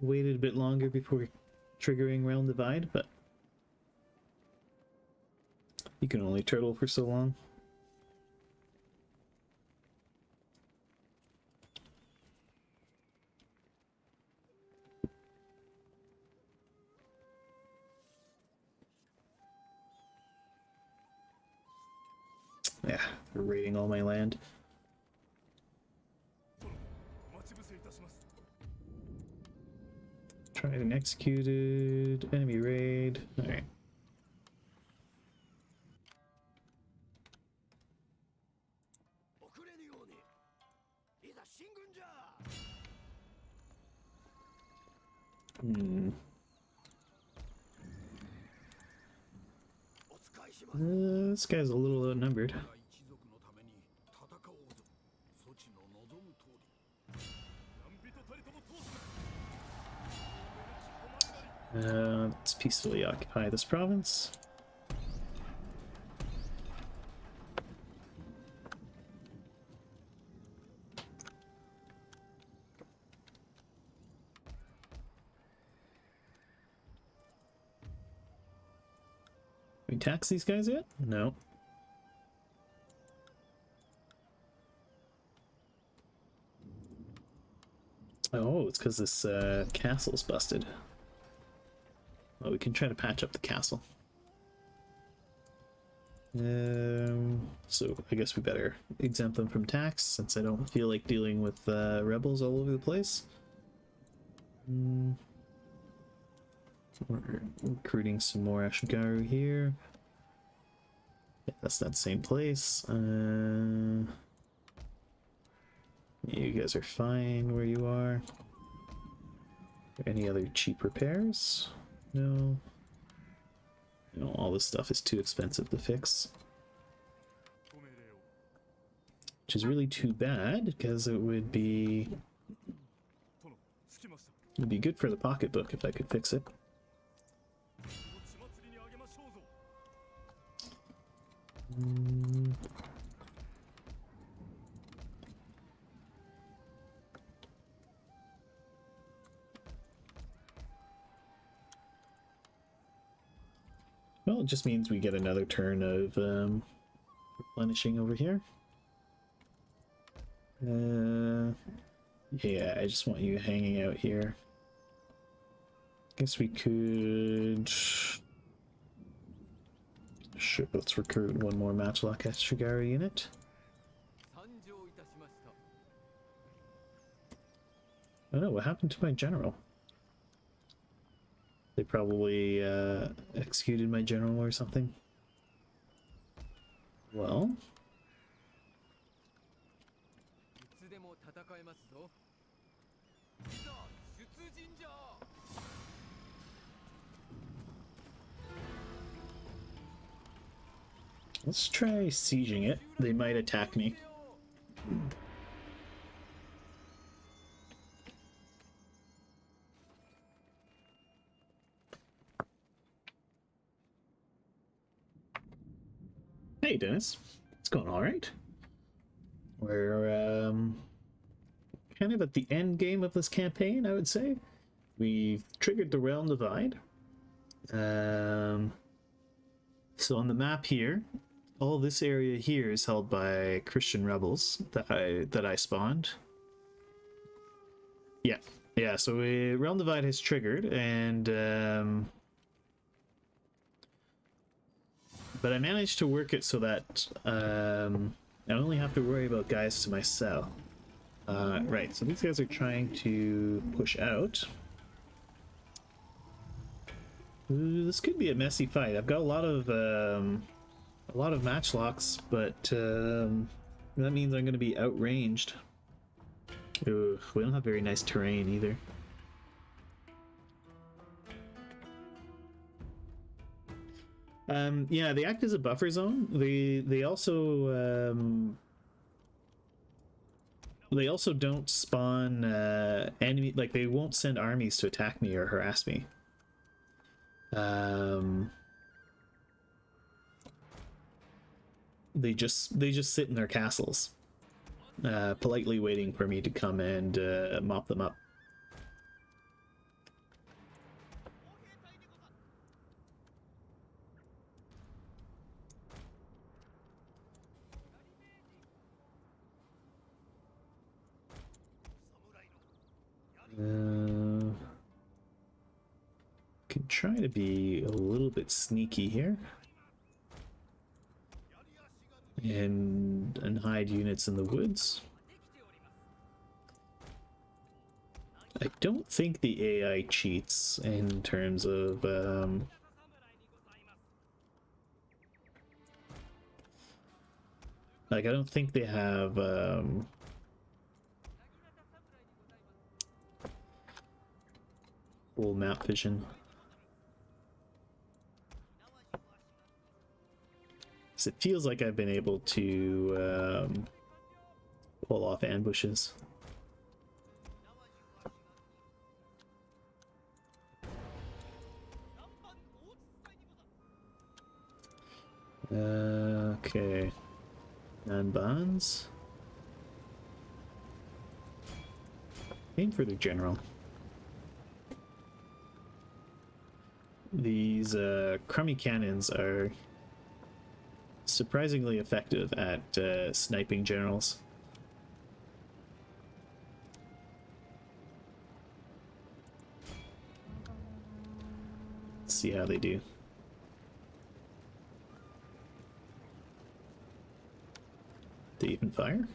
waited a bit longer before triggering Realm Divide, but you can only turtle for so long. Yeah, they're raiding all my land. Tried and executed. Enemy raid. Alright. This guy's a little outnumbered. Let's peacefully occupy this province. We tax these guys yet? No. Oh, it's because this castle's busted. Well, we can try to patch up the castle. So I guess we better exempt them from tax, since I don't feel like dealing with rebels all over the place. We're recruiting some more Ashigaru here. Yeah, that's that same place. You guys are fine where you are. Any other cheap repairs? No. No, all this stuff is too expensive to fix. Which is really too bad, because it would be good for the pocketbook if I could fix it. Well, it just means we get another turn of replenishing over here. Yeah, I just want you hanging out here. Guess we could... Sure, let's recruit one more Matchlock Ashigaru unit. Oh no, what happened to my general? They probably executed my general or something. Well... Let's try sieging it. They might attack me. Hey Dennis, it's going all right. We're kind of at the end game of this campaign, I would say. We've triggered the realm divide. So on the map here, all this area here is held by Christian rebels that I spawned. Yeah. So realm divide has triggered, and but I managed to work it so that I only have to worry about guys to myself. Right. So these guys are trying to push out. Ooh, this could be a messy fight. I've got a lot of matchlocks, but that means I'm going to be outranged. Ooh, we don't have very nice terrain either. Yeah, they act as a buffer zone. They also don't spawn enemy, like they won't send armies to attack me or harass me. They just sit in their castles, politely waiting for me to come and mop them up. Can try to be a little bit sneaky here and hide units in the woods. I don't think the AI cheats in terms of like I don't think they have full map vision. So it feels like I've been able to pull off ambushes. Okay. Non-bonds. Aim for the general. These crummy cannons are surprisingly effective at sniping generals. Let's see how they do. They even fire?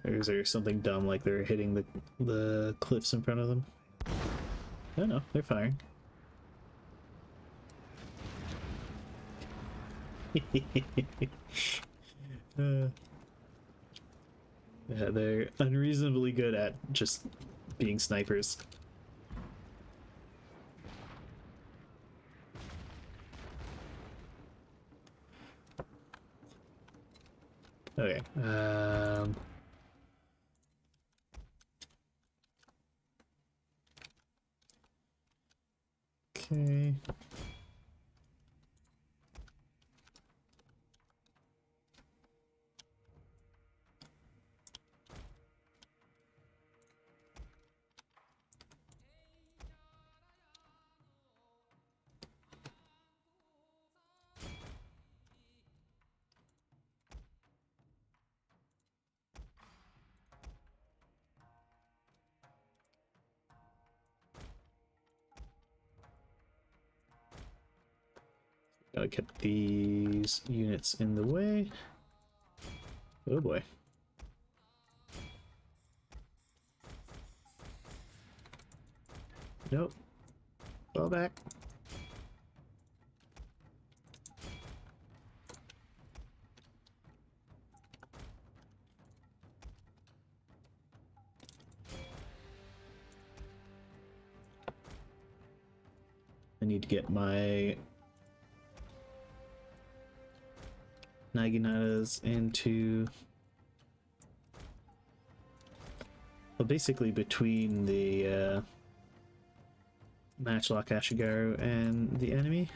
Or is there something dumb like they're hitting the cliffs in front of them? No, no, they're firing. Yeah, they're unreasonably good at just being snipers. Okay. Okay. Gotta get these units in the way. Oh boy. Nope. Fall back. I need to get my Naginatas into, well, basically between the Matchlock Ashigaru and the enemy.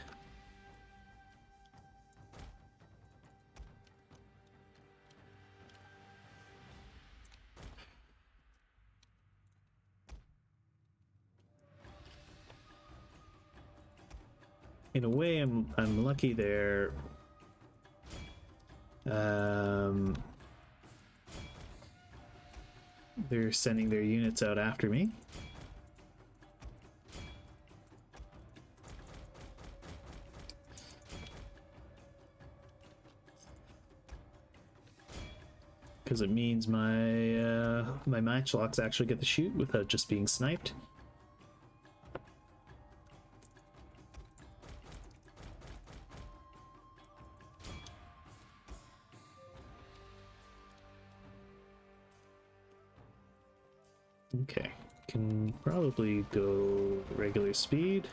In a way, I'm lucky there. They're sending their units out after me. Because it means my my matchlocks actually get to shoot without just being sniped. Okay, can probably go regular speed.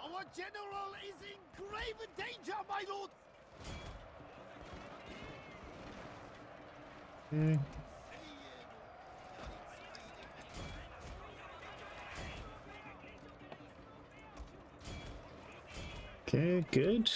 Our general is in grave danger, my lord! Okay. Okay, good.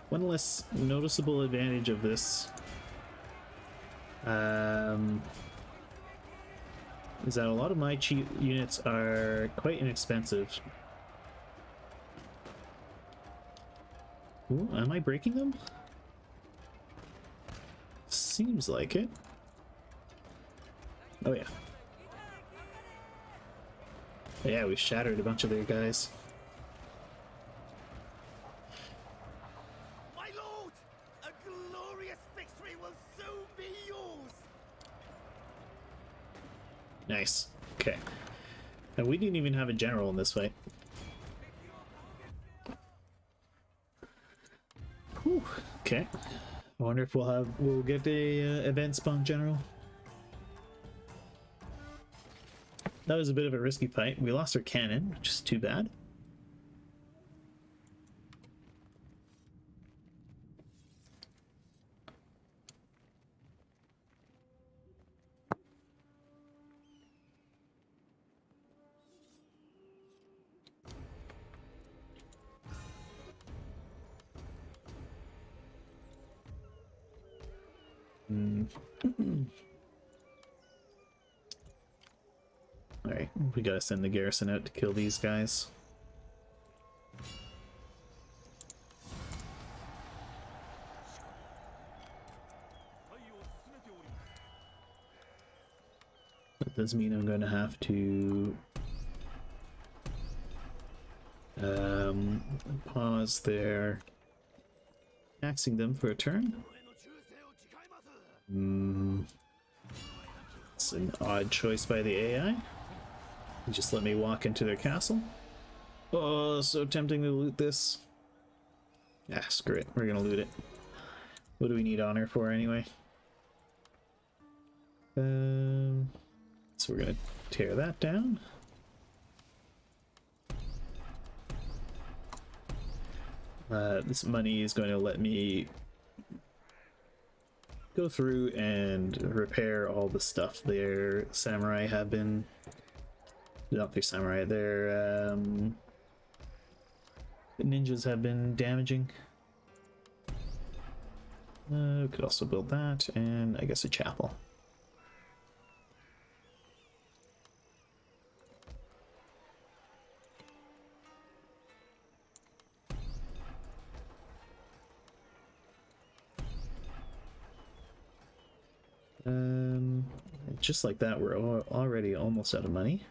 One less noticeable advantage of this is that a lot of my cheap units are quite inexpensive. Ooh, am I breaking them? Seems like it. Oh yeah. Yeah, we shattered a bunch of their guys. My lord! A glorious victory will soon be yours! Nice. Okay. And we didn't even have a general in this fight. Whew. Okay. I wonder if we'll get a event spawn general. That was a bit of a risky fight. We lost our cannon, which is too bad. Alright, we gotta send the garrison out to kill these guys. That does mean I'm going to have to pause there, axing them for a turn. It's an odd choice by the AI. Just let me walk into their castle. Oh, so tempting to loot this. Ah, screw it. We're gonna loot it. What do we need honor for anyway? So we're gonna tear that down. This money is going to let me go through and repair all the stuff their samurai have been... Not their samurai, their ninjas have been damaging. We could also build that, and I guess a chapel. Just like that, we're already almost out of money.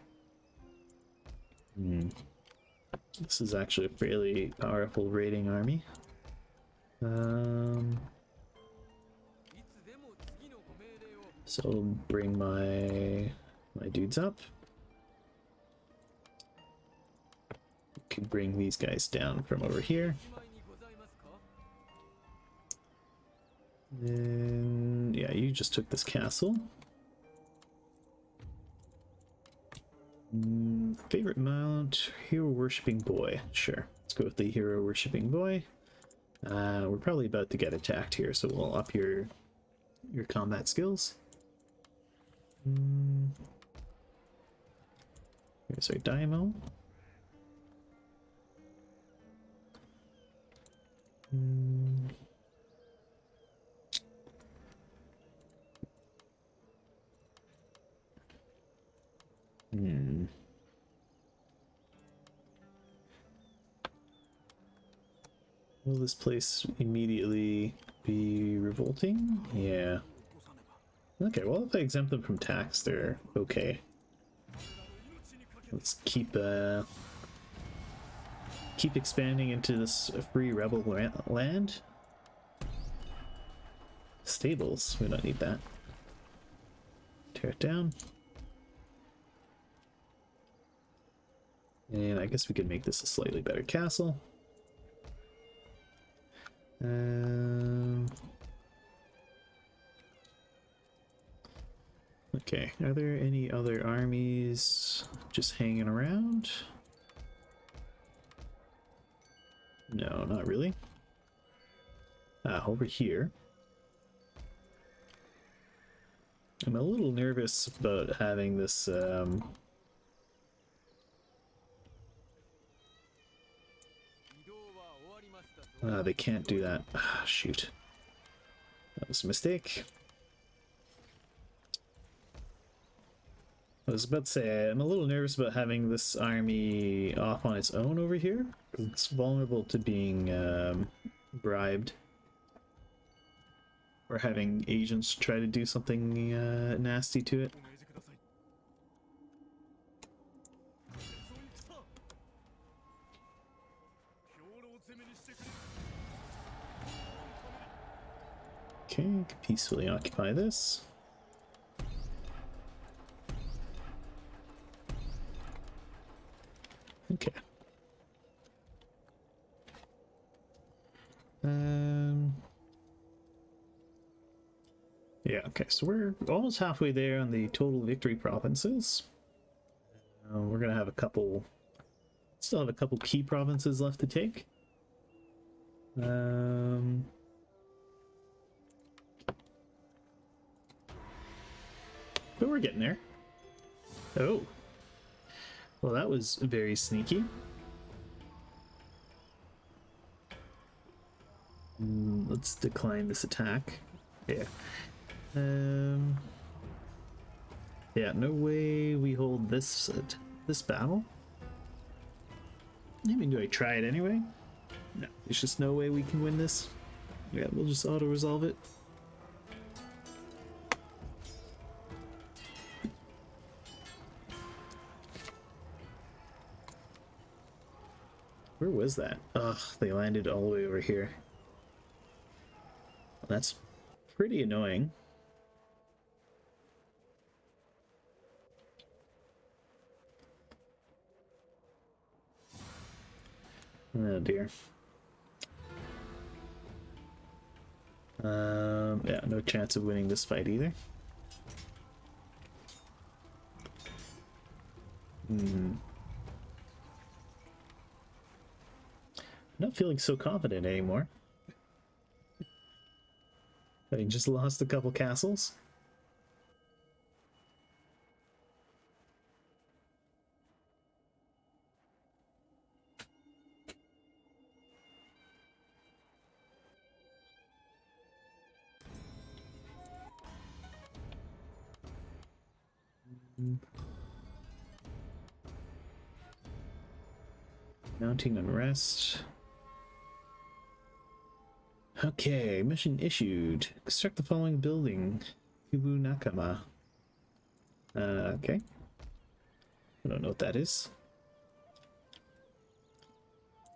This is actually a fairly powerful raiding army. So I'll bring my dudes up. Could bring these guys down from over here. Then yeah, you just took this castle. Favorite mount, hero worshipping boy. Sure, let's go with the hero worshipping boy. We're probably about to get attacked here, so we'll up your combat skills. Here's our Daimyo. Will this place immediately be revolting? Yeah. Okay, well if I exempt them from tax, they're okay. Let's keep expanding into this free rebel land. Stables, we don't need that. Tear it down. And I guess we could make this a slightly better castle. Okay, are there any other armies just hanging around? No, not really. Over here. I'm a little nervous about having this they can't do that. Ah, shoot. That was a mistake. I was about to say, I'm a little nervous about having this army off on its own over here. It's vulnerable to being bribed. Or having agents try to do something nasty to it. Okay, peacefully occupy this. Okay. Yeah, okay, so we're almost halfway there on the total victory provinces. We're gonna have a couple, still have a couple key provinces left to take. But we're getting there. Oh. Well, that was very sneaky. Let's decline this attack. Yeah. Yeah, no way we hold this battle. I mean, do I try it anyway? No, there's just no way we can win this. Yeah, we'll just auto-resolve it. Where was that? Ugh, they landed all the way over here. That's pretty annoying. Oh dear. Yeah, no chance of winning this fight either. Not feeling so confident anymore. I just lost a couple castles. Mounting unrest. Okay, mission issued. Construct the following building. Kubu Nakama. Okay. I don't know what that is.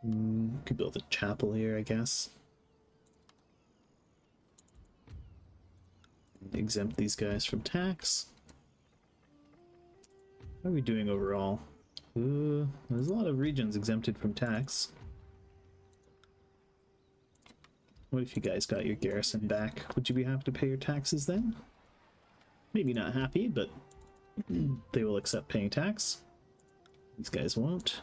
Could build a chapel here, I guess. Exempt these guys from tax. How are we doing overall? There's a lot of regions exempted from tax. What if you guys got your garrison back? Would you be happy to pay your taxes then? Maybe not happy, but they will accept paying tax. These guys won't.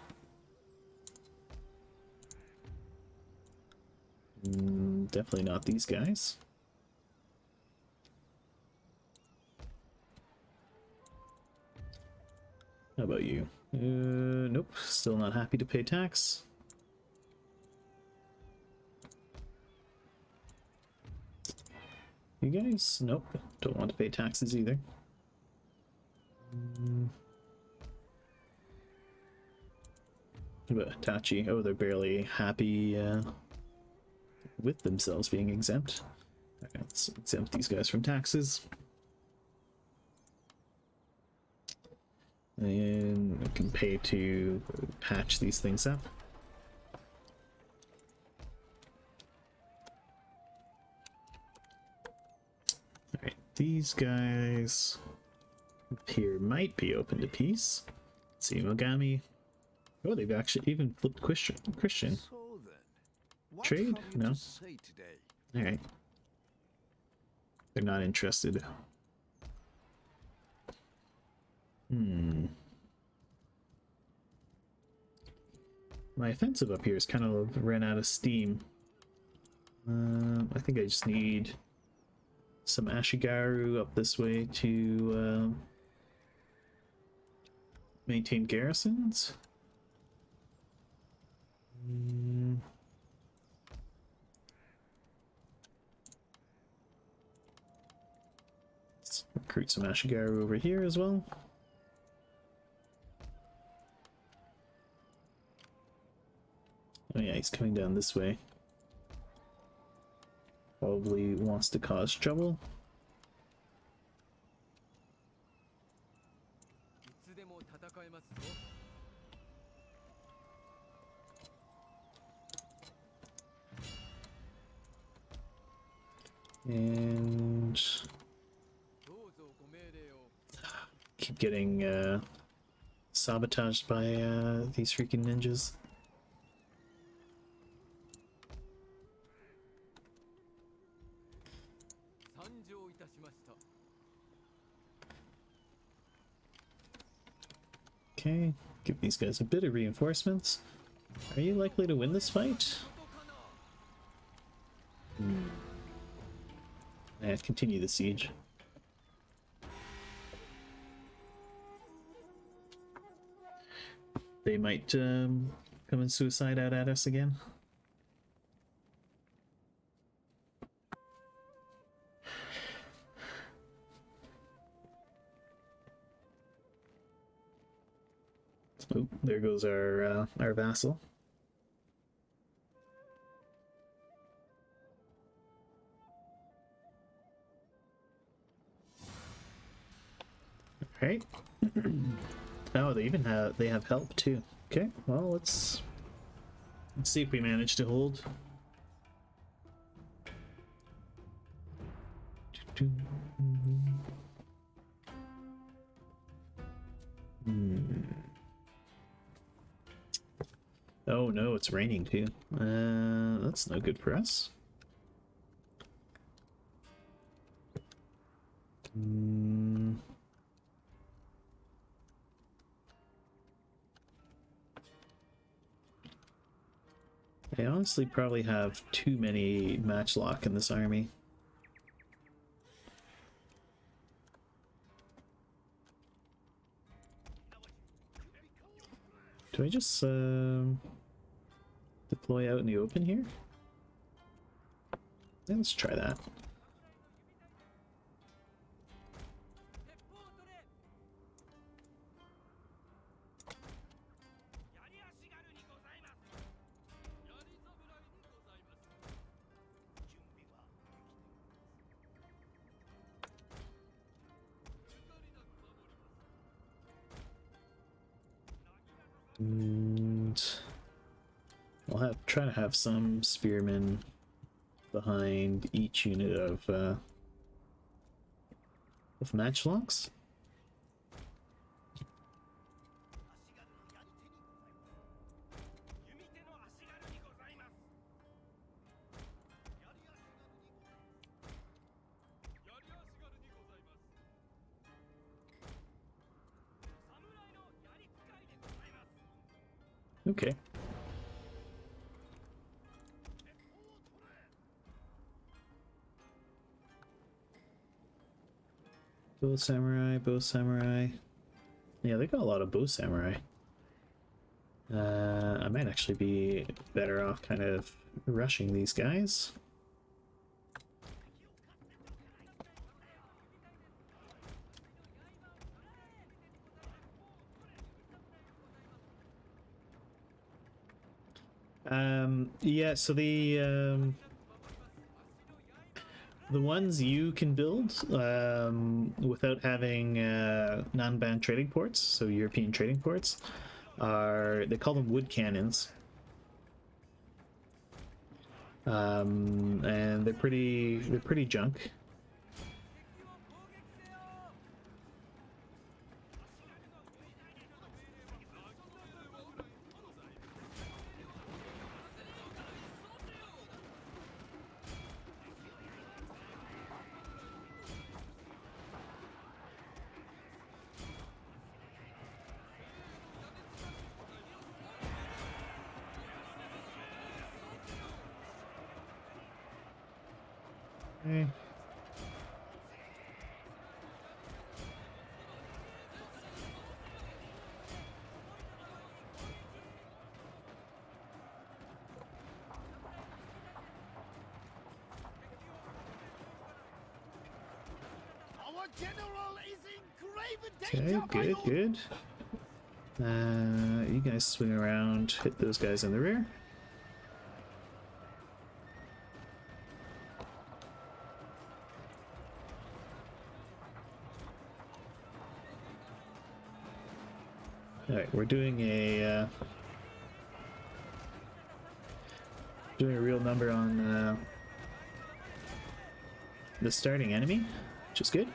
Definitely not these guys. How about you? Nope, still not happy to pay tax. You guys? Nope, don't want to pay taxes either. What about Itachi? Oh, they're barely happy with themselves being exempt. Okay, let's exempt these guys from taxes. And we can pay to patch these things up. Alright, these guys up here might be open to peace. Let's see, Mogami. Oh, they've actually even flipped Christian. So then, what Trade? have you No. to say today? Alright. They're not interested. My offensive up here is kind of ran out of steam. I think I just need some Ashigaru up this way to maintain garrisons. Let's recruit some Ashigaru over here as well. Oh yeah, he's coming down this way. Probably wants to cause trouble. And keep getting sabotaged by these freaking ninjas. Okay, give these guys a bit of reinforcements. Are you likely to win this fight? Yeah, continue the siege. They might come and suicide out at us again. Oh, there goes our vassal. All right. Oh, they have help too. Okay, well let's see if we manage to hold. Oh no, it's raining too. That's no good for us. I honestly probably have too many matchlock in this army. Do I just deploy out in the open here? Yeah, let's try that. And I'll try to have some spearmen behind each unit of matchlocks. Okay. Bow samurai, bow samurai. Yeah, they got a lot of bow samurai. I might actually be better off kind of rushing these guys. Yeah, so the ones you can build without having non-banned trading ports, so European trading ports, they call them wood cannons. And they're pretty junk. Okay. Our general is in grave Okay, danger, my good, lord. good. You guys swing around, hit those guys in the rear. Alright, we're doing a real number on the starting enemy, which is good.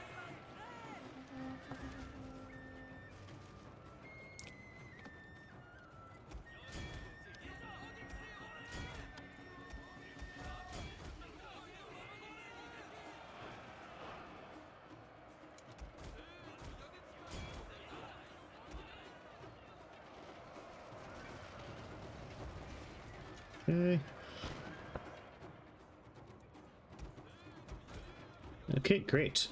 Okay. Okay, great.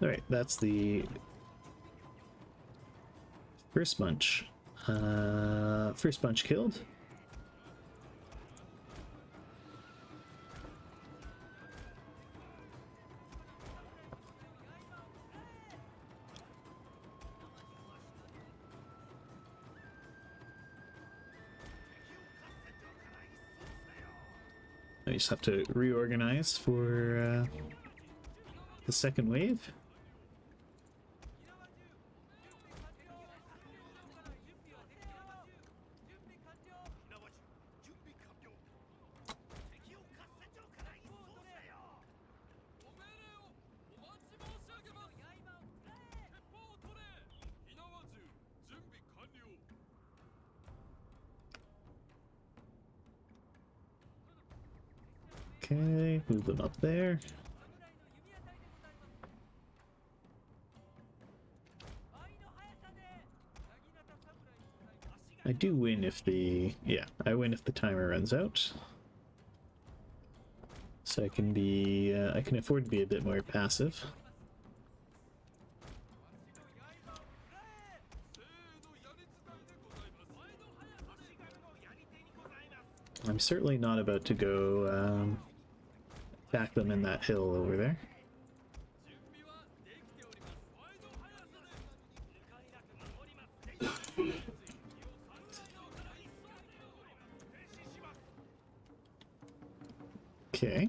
Alright, that's the first bunch. First bunch killed. I just have to reorganize for the second wave. Okay, move them up there. I do win if the... yeah, I win if the timer runs out. So I can be... I can afford to be a bit more passive. I'm certainly not about to go attack them in that hill over there. Okay.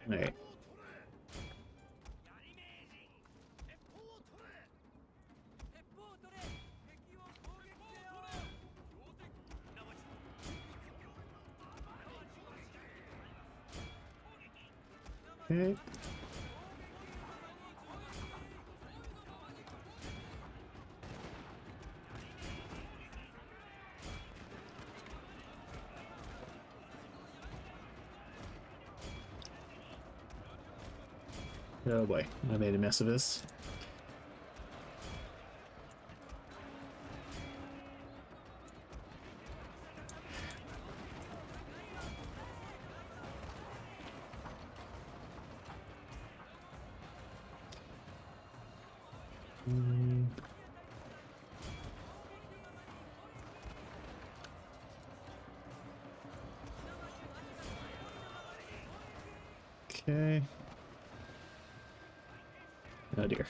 All right. Okay. Oh boy, I made a mess of this. Okay. Oh dear.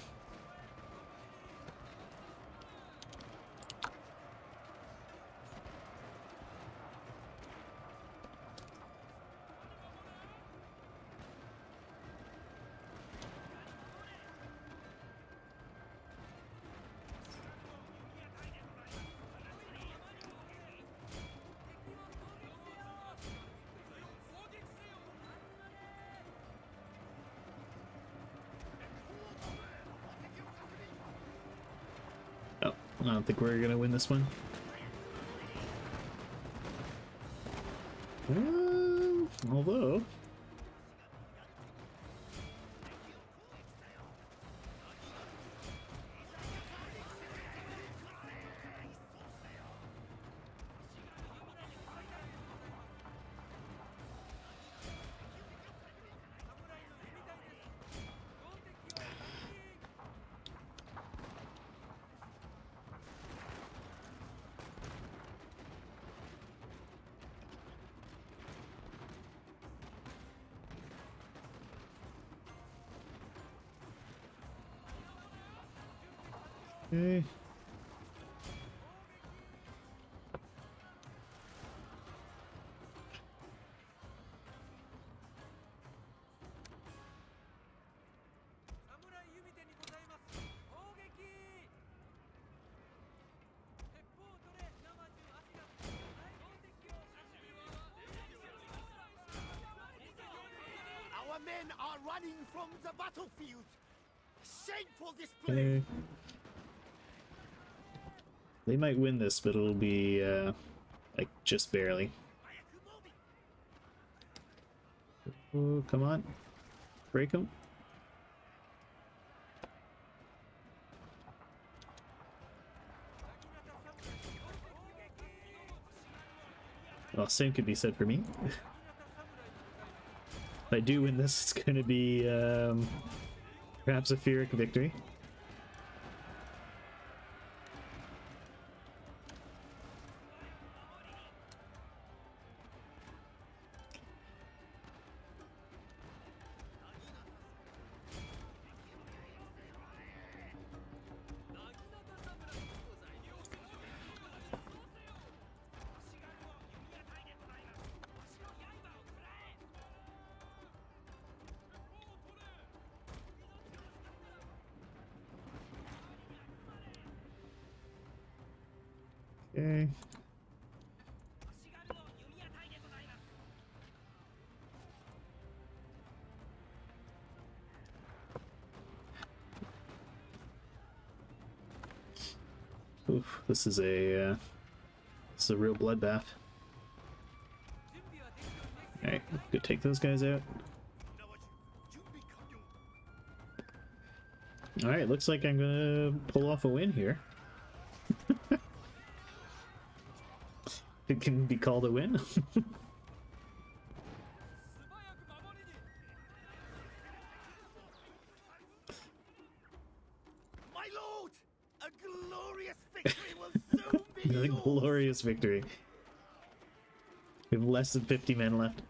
Oh, I don't think we're gonna win this one. Although... Okay. men are running from the battlefield. Shameful display. Okay. They might win this, but it'll be like just barely. Oh, come on. Break them. Well, same could be said for me. If I do win this, it's going to be perhaps a Pyrrhic victory. Okay. Oof, this is a real bloodbath. Alright, go take those guys out. Alright, looks like I'm gonna pull off a win here. It can be called a win. My lord, a glorious victory will soon be A yours. glorious victory. We have less than 50 men left.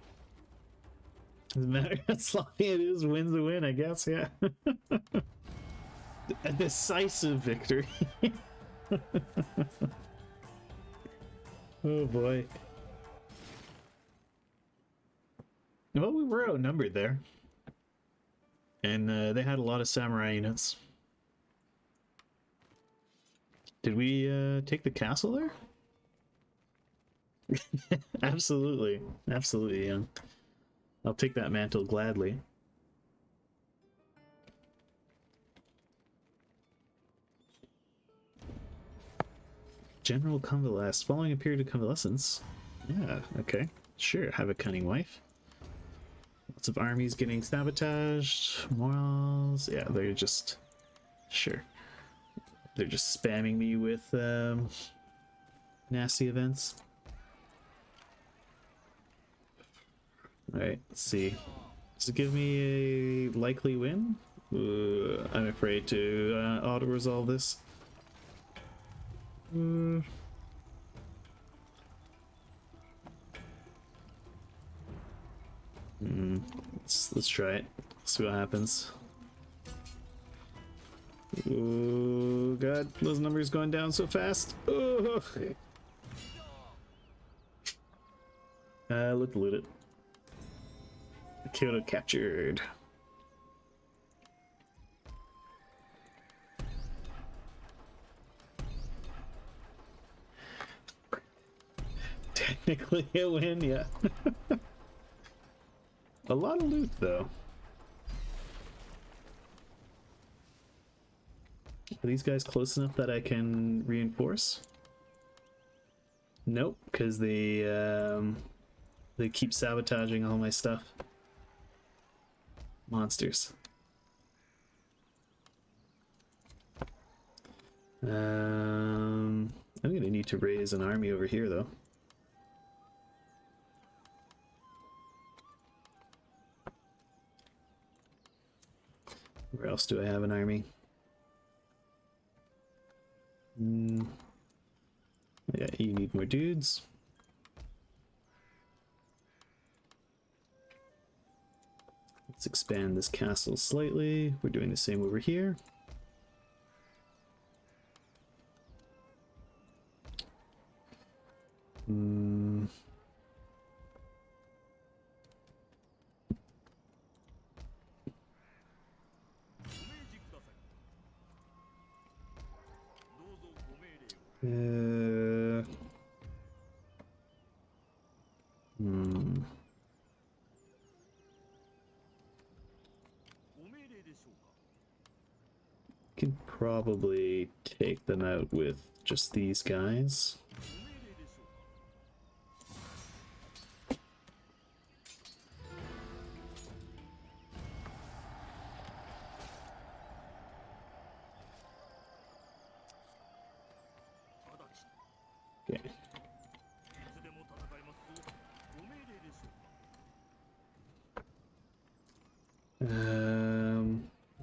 Doesn't matter how sloppy it is, win's a win, I guess, yeah. A decisive victory. Oh boy. Well, we were outnumbered there. And they had a lot of samurai units. Did we take the castle there? Absolutely. Absolutely, yeah. I'll take that mantle gladly. General convalesce. Following a period of convalescence. Yeah, okay. Sure, have a cunning wife. Lots of armies getting sabotaged. Morals. Yeah, they're just... Sure. They're just spamming me with nasty events. Alright, let's see. Does it give me a likely win? I'm afraid to auto-resolve this. Let's try it. See what happens. Oh god, those numbers going down so fast. Oh. Loot it. Kyoto captured. Technically a win, yeah. A lot of loot, though. Are these guys close enough that I can reinforce? Nope, because they keep sabotaging all my stuff. Monsters. I'm gonna need to raise an army over here, though. Where else do I have an army? Yeah, you need more dudes. Let's expand this castle slightly. We're doing the same over here. Can probably take them out with just these guys. Okay.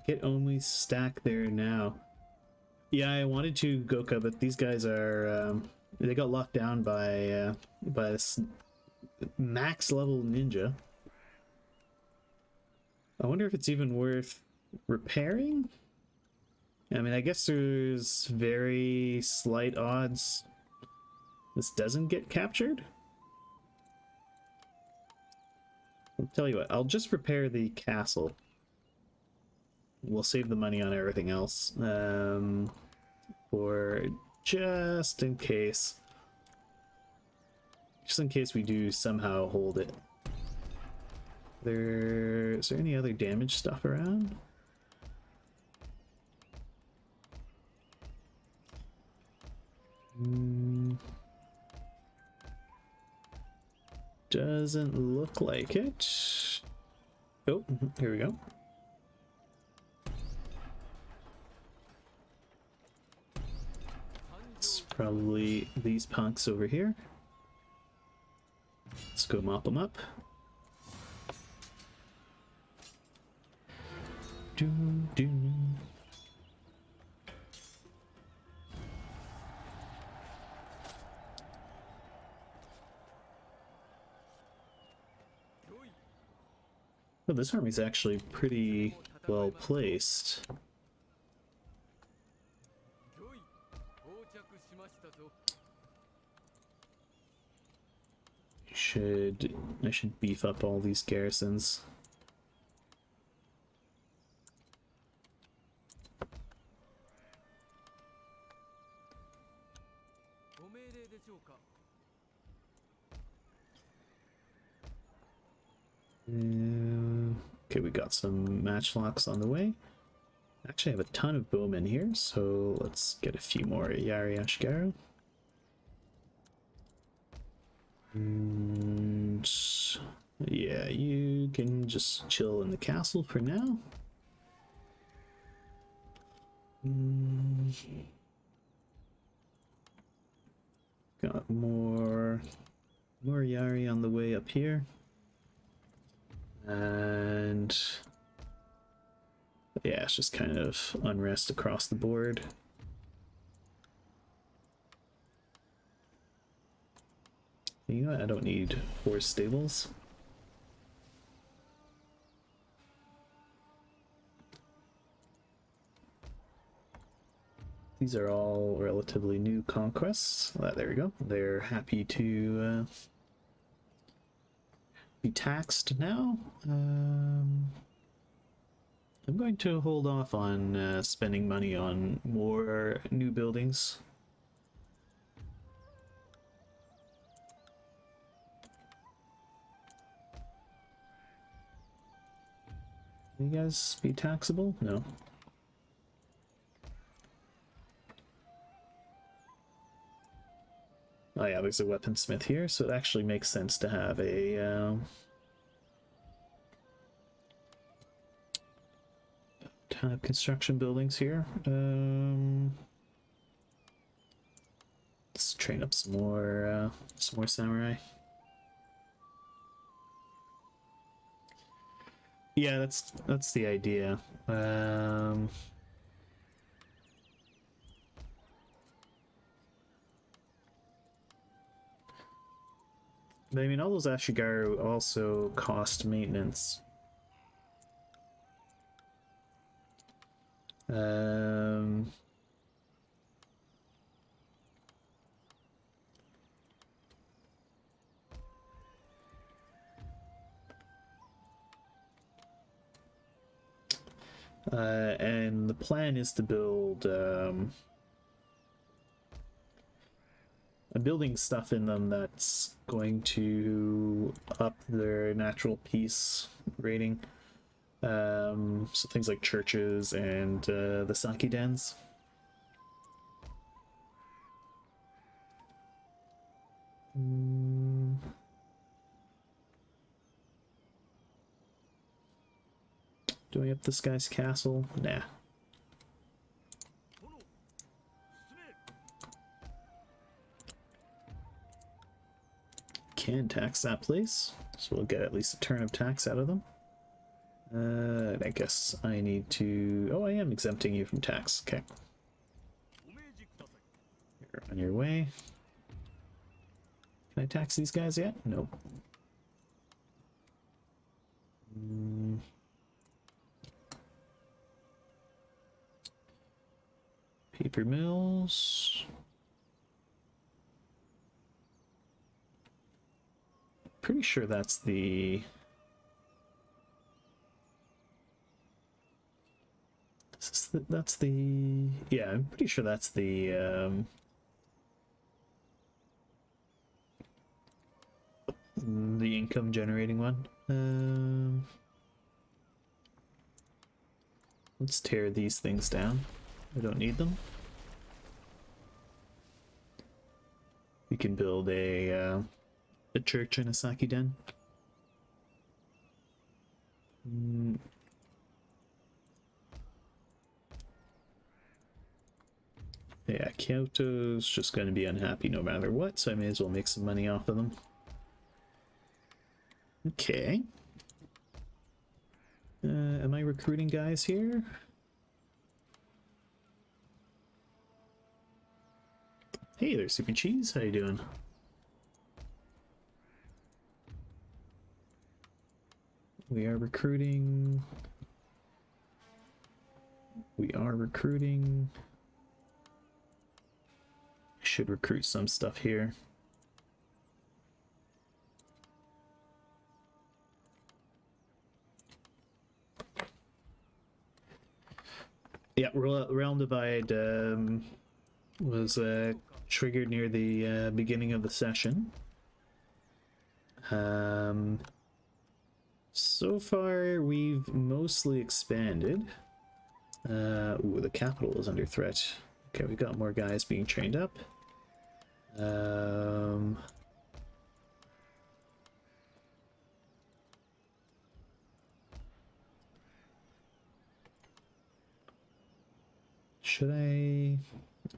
Get only stack there now. Yeah, I wanted to Goka, but these guys are they got locked down by this max level ninja. I wonder if it's even worth repairing. I mean, I guess there's very slight odds this doesn't get captured. I'll tell you what, I'll just repair the castle. We'll save the money on everything else. For just in case. Just in case we do somehow hold it. Is there any other damage stuff around? Doesn't look like it. Oh, here we go. It's probably these punks over here. Let's go mop them up. Doom, doom. Well, this army's actually pretty well placed. I should beef up all these garrisons. Okay, we got some matchlocks on the way. Actually, I have a ton of bowmen here, so let's get a few more Yari Ashgaru. And yeah, you can just chill in the castle for now. Got more Yari on the way up here. And yeah, it's just kind of unrest across the board. You know what? I don't need horse stables. These are all relatively new conquests. There we go. They're happy to be taxed now. I'm going to hold off on spending money on more new buildings. You guys be taxable? No. Oh yeah, there's a weaponsmith here, so it actually makes sense to have a ton of construction buildings here. Let's train up some more samurai. Yeah, that's the idea. But I mean, all those Ashigaru also cost maintenance. And the plan is to build building stuff in them that's going to up their natural peace rating. So things like churches and the sake dens. Doing up this guy's castle? Nah. Can tax that place, so we'll get at least a turn of tax out of them. I guess I need to... Oh, I am exempting you from tax. Okay. You're on your way. Can I tax these guys yet? No. Paper mills. Pretty sure that's the... That's the... Yeah, I'm pretty sure that's the income generating one. Let's tear these things down. I don't need them. We can build a church and a sake den. Yeah, Kyoto's just going to be unhappy no matter what, so I may as well make some money off of them. Okay. Am I recruiting guys here? Hey there, Super Cheese. How you doing? We are recruiting. I should recruit some stuff here. Yeah, Realm Divide was triggered near the beginning of the session. So far, we've mostly expanded. Ooh, the capital is under threat. Okay, we got more guys being trained up. Should I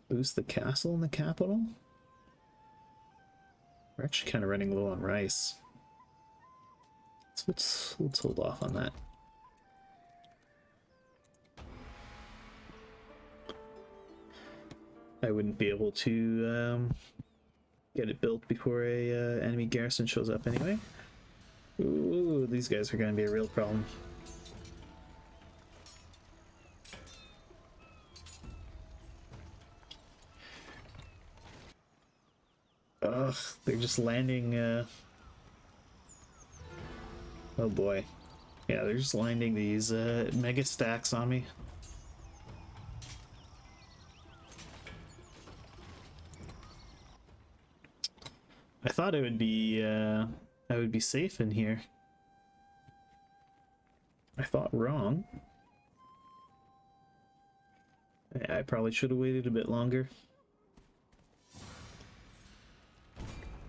boost the castle in the capital? We're actually kind of running low on rice. So let's hold off on that. I wouldn't be able to get it built before a enemy garrison shows up anyway. Ooh, these guys are going to be a real problem. Ugh, they're just landing... Oh boy. Yeah, they're just landing these mega stacks on me. I thought I would be safe in here. I thought wrong. I probably should have waited a bit longer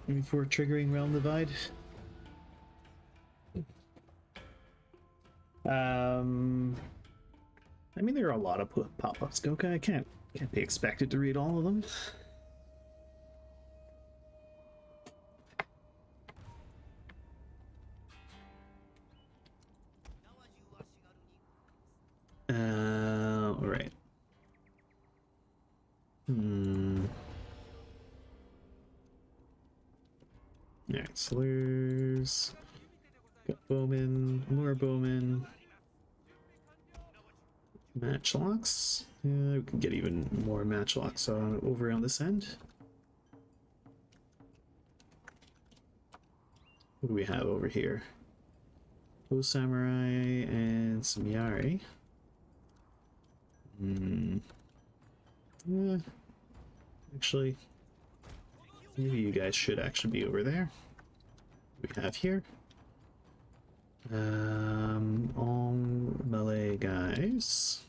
before triggering Realm Divide. I mean, there are a lot of pop-ups, Goka. I can't be expected to read all of them. All right. Alright, slurs. Got bowmen, more bowmen. Matchlocks. Yeah, we can get even more matchlocks over on this end. What do we have over here? Bow samurai and some yari. Yeah. Actually, maybe you guys should actually be over there. What do we have here? All melee guys.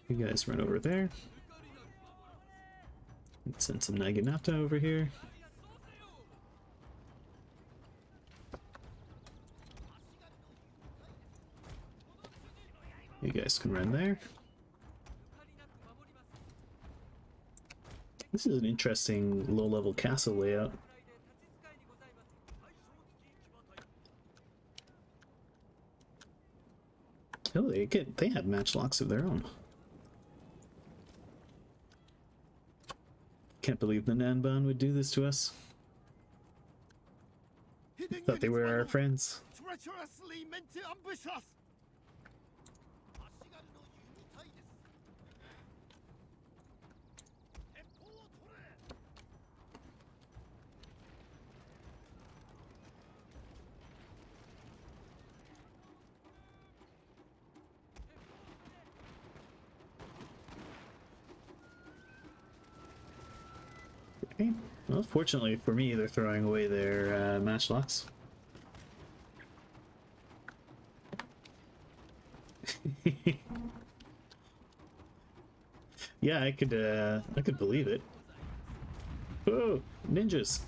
You guys run over there. Let's send some Naginata over here. You guys can run there. This is an interesting low-level castle layout. Oh, they have matchlocks of their own. Can't believe the Nanban would do this to us. Thought they were our friends. Treacherously meant to ambush us. Okay. Well, fortunately for me, they're throwing away their matchlocks. Yeah, I could believe it. Oh, ninjas!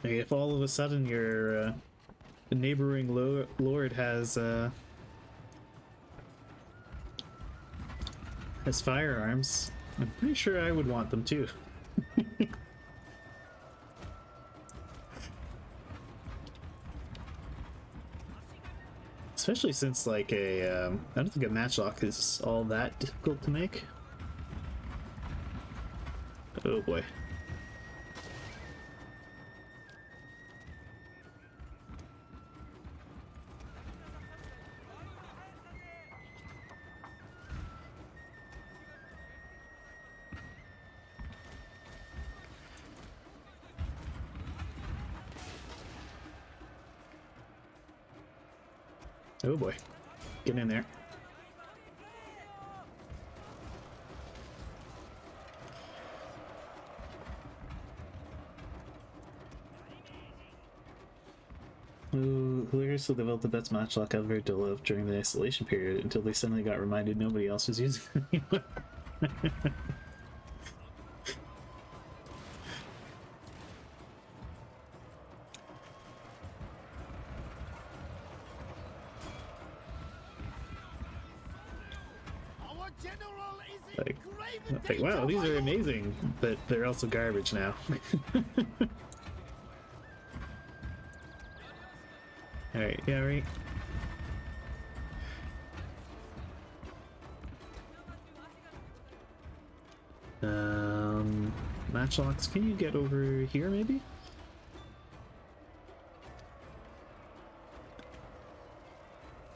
Like if all of a sudden your neighboring lord has firearms, I'm pretty sure I would want them too. Especially since like I don't think a matchlock is all that difficult to make. Oh boy. Oh boy. Get in there. Who also developed the best matchlock ever developed during the isolation period until they suddenly got reminded nobody else was using it anymore. Our general is in Like, grave like, wow, danger, these my are lord. amazing, but they're also garbage now. Alright, yeah, right. Matchlocks, can you get over here maybe?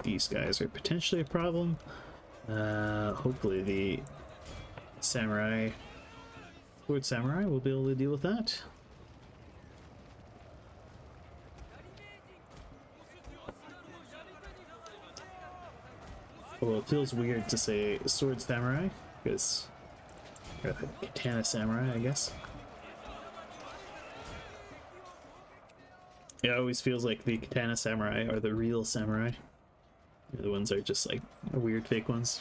These guys are potentially a problem. Hopefully the Lord Samurai will be able to deal with that. Although it feels weird to say Sword Samurai, because Katana Samurai, I guess. It always feels like the Katana Samurai are the real samurai. The other ones are just like weird fake ones.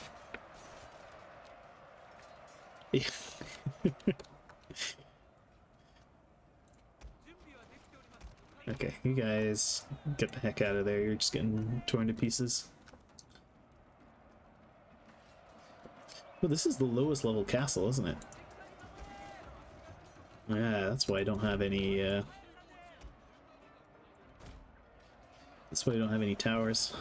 Okay, you guys get the heck out of there. You're just getting torn to pieces. Well, this is the lowest level castle, isn't it? Yeah, that's why I don't have any, that's why I don't have any towers.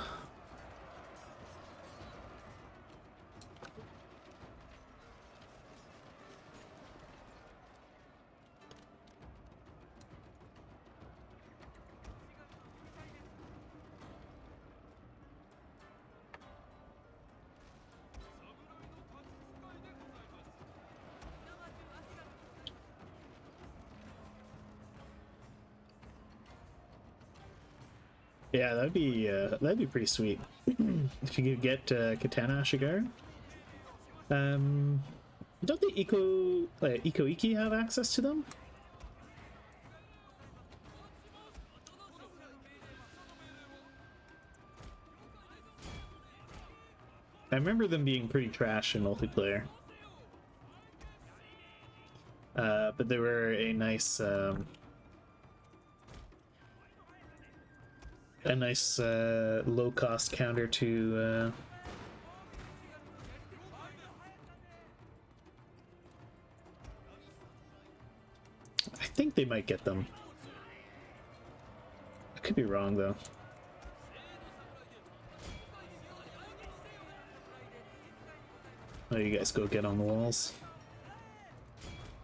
Yeah, that'd be pretty sweet if you could get Katana Ashigaru. Don't the Iko Iki have access to them? I remember them being pretty trash in multiplayer. But they were a nice low cost counter to I think they might get them. I could be wrong though. Oh, you guys go get on the walls.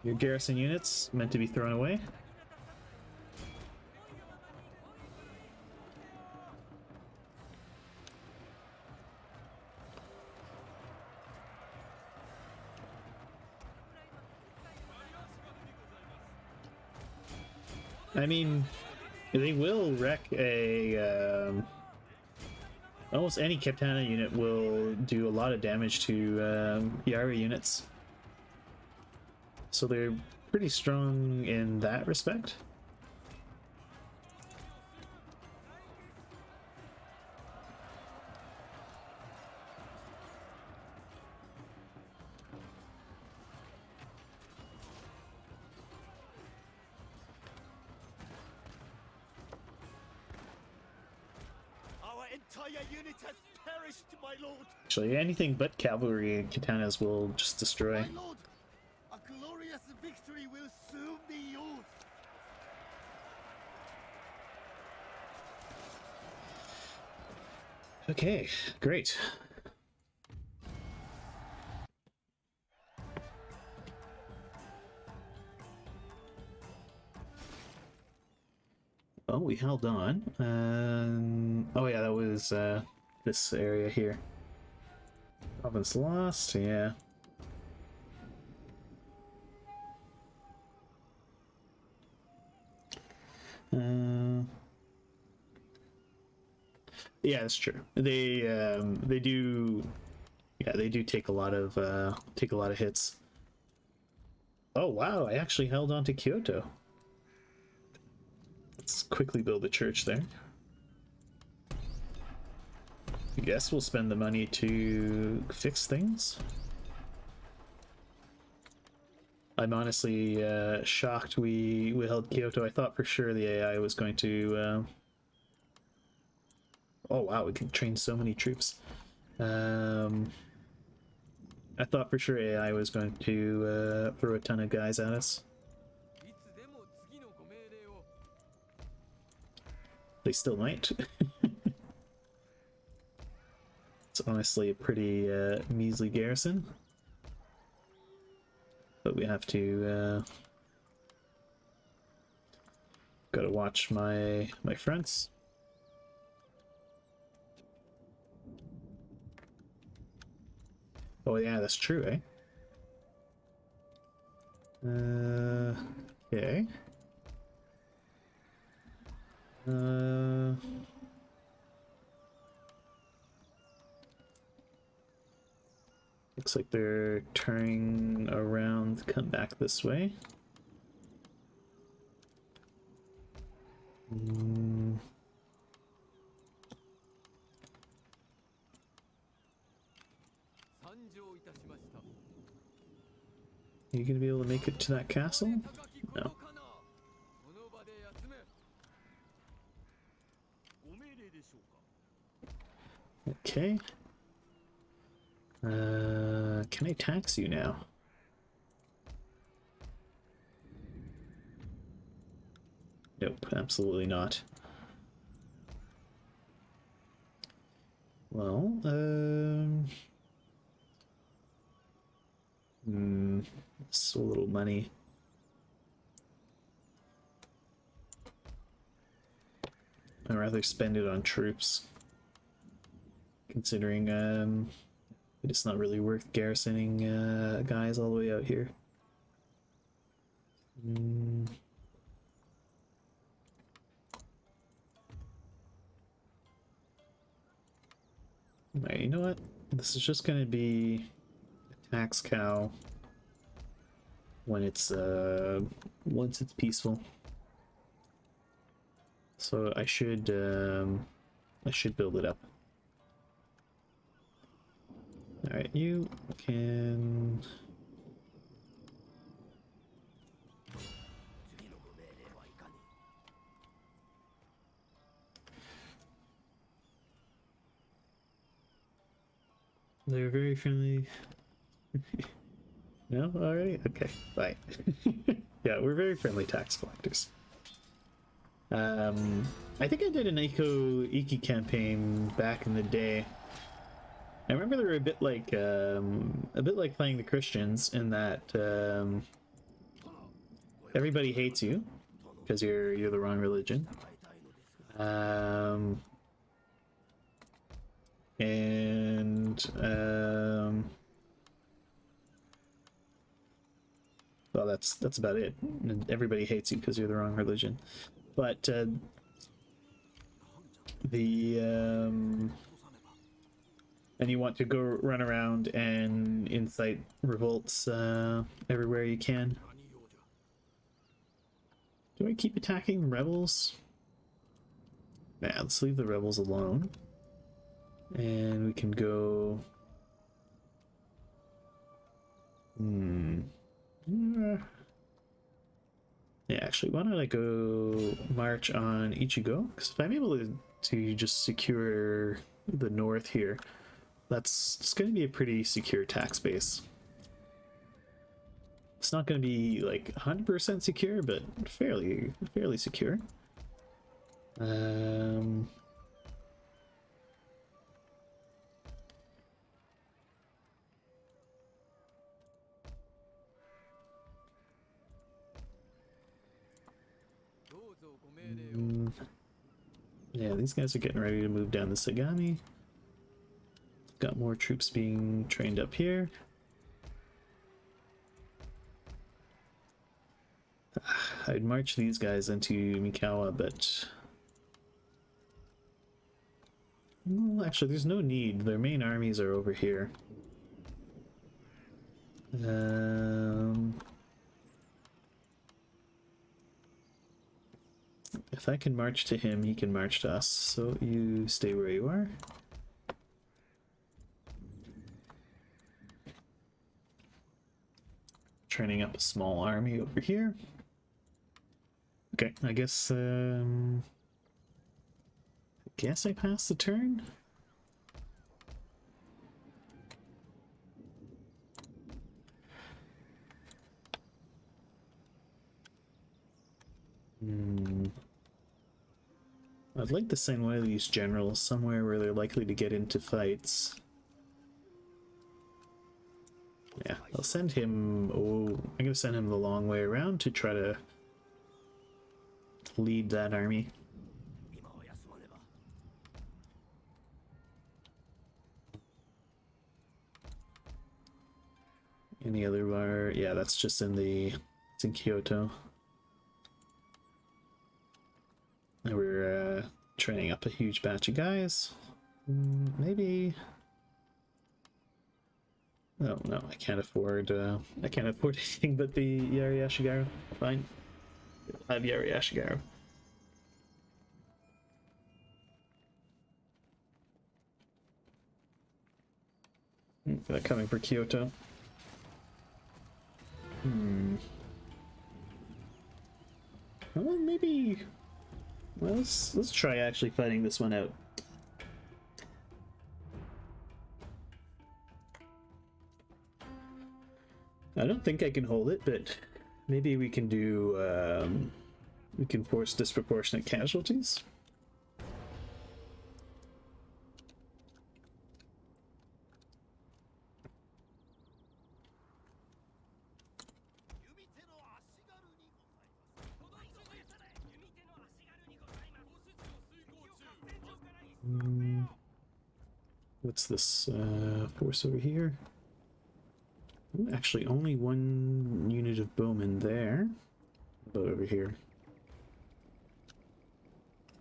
Your garrison units meant to be thrown away. I mean, they will wreck a almost any Katana unit will do a lot of damage to Yara units. So they're pretty strong in that respect. Our entire unit has perished, my lord. Actually, anything but cavalry and katanas will just destroy. My lord, a glorious victory will soon be yours. Okay, great. Oh, we held on. Oh yeah, that was this area here. Province lost, yeah. Yeah, that's true. They do, yeah, they do take a lot of hits. Oh wow, I actually held on to Kyoto. Let's quickly build a church there. I guess we'll spend the money to fix things. I'm honestly shocked we held Kyoto. I thought for sure the AI was going to... Oh wow, we can train so many troops. I thought for sure AI was going to throw a ton of guys at us. They still might. It's honestly a pretty measly garrison. But we have to gotta watch my fronts. Oh yeah, that's true, eh? Okay. Looks like they're turning around, come back this way. Are you gonna be able to make it to that castle? No. Okay. Can I tax you now? Nope, absolutely not. Well, so little money. I'd rather spend it on troops. Considering it's not really worth garrisoning guys all the way out here. Alright, you know what? This is just gonna be a tax cow when it's once it's peaceful. So I should build it up. Alright, you can... They're very friendly. No? Alright? Okay, bye. Yeah, we're very friendly tax collectors. I think I did an Iki campaign back in the day. I remember they were a bit like playing the Christians in that everybody hates you because you're the wrong religion. Well, that's about it. Everybody hates you because you're the wrong religion. But and you want to go run around and incite revolts everywhere you can. Do I keep attacking the rebels? Yeah, let's leave the rebels alone. And we can go... Yeah, actually, why don't I go march on Ichigo? Because if I'm able to just secure the north here, it's going to be a pretty secure tax base. It's not going to be like 100% secure, but fairly secure. Yeah, these guys are getting ready to move down the Sagami. Got more troops being trained up here. I'd march these guys into Mikawa, but... Well, actually, there's no need. Their main armies are over here. If I can march to him, he can march to us. So you stay where you are. Training up a small army over here. Okay, I guess I passed the turn. I'd like to send one of these generals somewhere where they're likely to get into fights. Yeah, I'll send him... Oh, I'm gonna send him the long way around to try to lead that army. Any other bar? Yeah, that's just in the... It's in Kyoto. And we're training up a huge batch of guys. Maybe... Oh no, I can't afford anything but the Yari Ashigaru. Fine. I have Yari Ashigaru. They're coming for Kyoto. Well, maybe... Well, let's try actually fighting this one out. I don't think I can hold it, but maybe we can do, we can force disproportionate casualties. What's this force over here? Ooh, actually, only one unit of bowmen there. How about over here?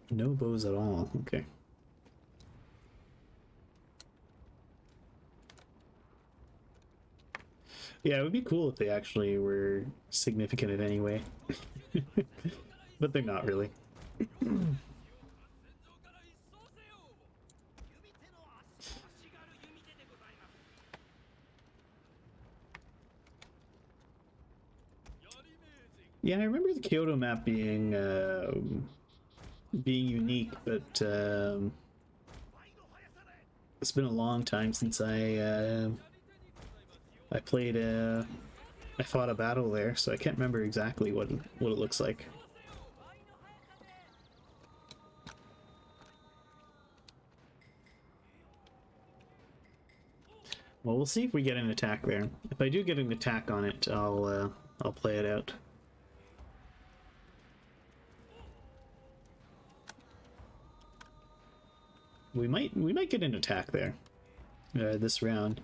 No bows at all. Okay. Yeah, it would be cool if they actually were significant in any way. But they're not really. Yeah, I remember the Kyoto map being unique, but it's been a long time since I played I fought a battle there, so I can't remember exactly what it looks like. Well, we'll see if we get an attack there. If I do get an attack on it, I'll play it out. We might get an attack there this round.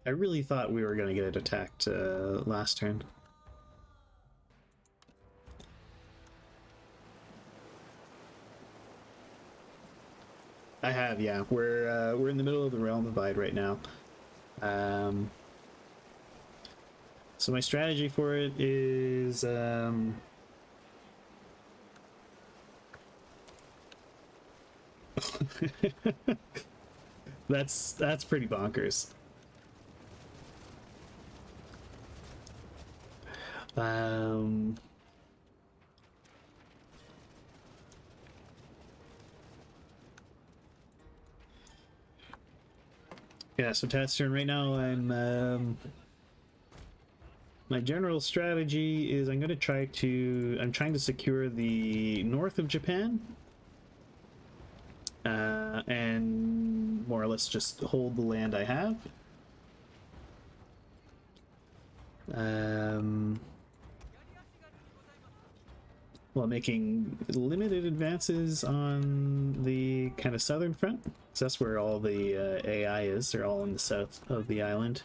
I really thought we were gonna get it attacked last turn. I have, yeah. We're in the middle of the realm divide right now. So my strategy for it is that's pretty bonkers. Yeah, so test turn right now. My general strategy is I'm trying to secure the north of Japan, and more or less just hold the land I have. While making limited advances on the kind of southern front. So that's where all the AI is. They're all in the south of the island.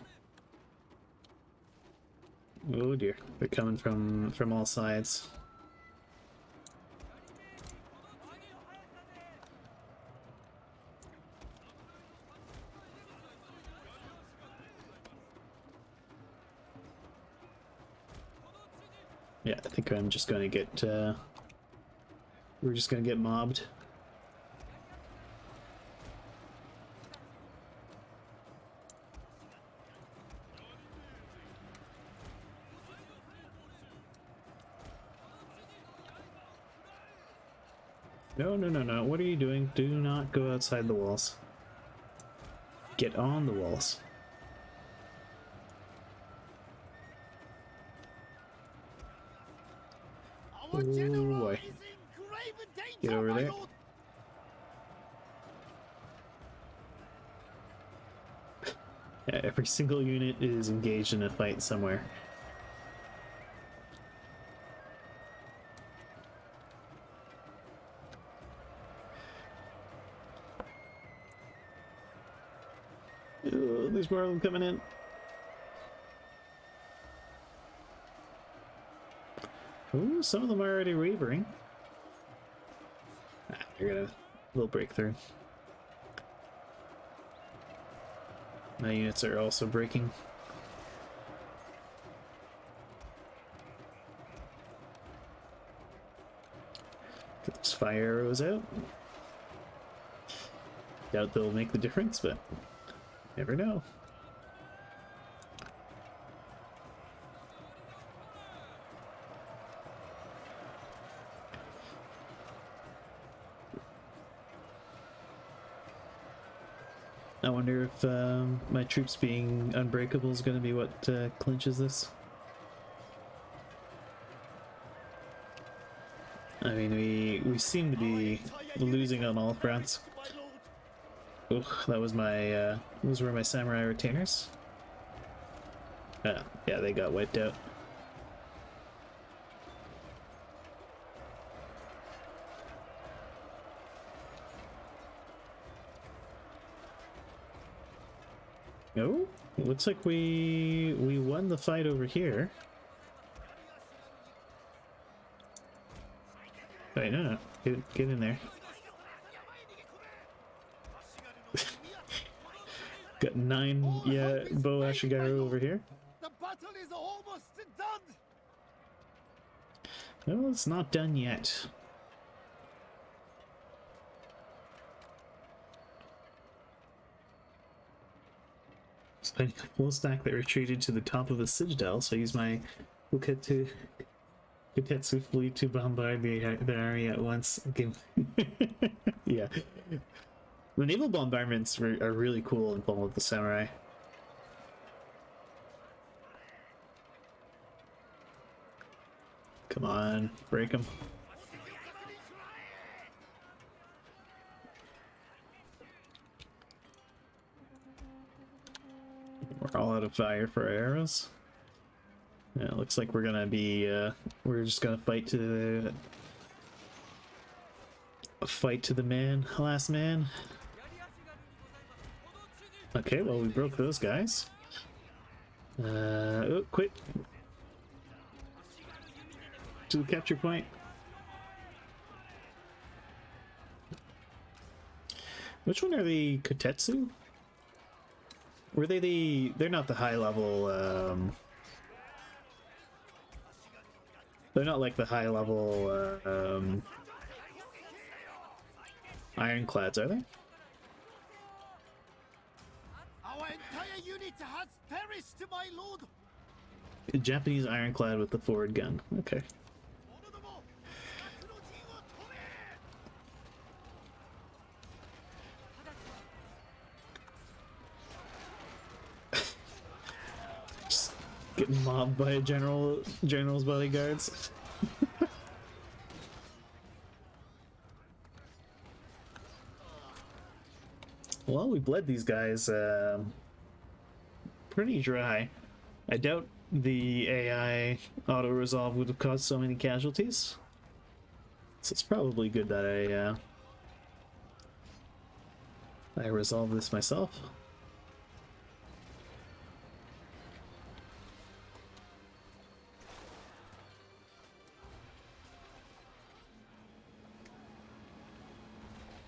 Oh dear, they're coming from all sides. Yeah, I think I'm just gonna get we're just gonna get mobbed. No, no, no, no. What are you doing? Do not go outside the walls. Get on the walls. Our general boy. is in grave danger, Get over my there. lord. Yeah, every single unit is engaged in a fight somewhere. Ooh, there's more of them coming in. Ooh, some of them are already wavering. Ah, they're gonna little breakthrough. My units are also breaking. Get those fire arrows out. Doubt they'll make the difference, but never know. I wonder if my troops being unbreakable is going to be what clinches this. I mean, we seem to be losing on all fronts. Ugh, that was my those were my samurai retainers. Yeah, they got wiped out. Oh, looks like we won the fight over here. Wait, no, get in there. Got 9, yeah, Bo Ashigaru over here. The battle is almost done. No, it's not done yet. Spending a full stack that retreated to the top of the citadel, so I use my Kutetsu fleet to bombard the army at once. Okay. Yeah. The naval bombardments are really cool in Fall of the Samurai. Come on, break them. We're all out of fire for our arrows. Yeah, it looks like we're gonna be, we're just gonna fight to the man, last man. Okay, well, we broke those guys. Oh, quit. To the capture point. Which one are the Kotetsu? Were they the... They're not the high level, they're not like the high level, ironclads, are they? Our entire unit has perished, my lord. A Japanese ironclad with the forward gun. Okay. Just getting mobbed by a general's bodyguards. Well, we bled these guys pretty dry. I doubt the AI auto-resolve would have caused so many casualties. So it's probably good that I resolved this myself.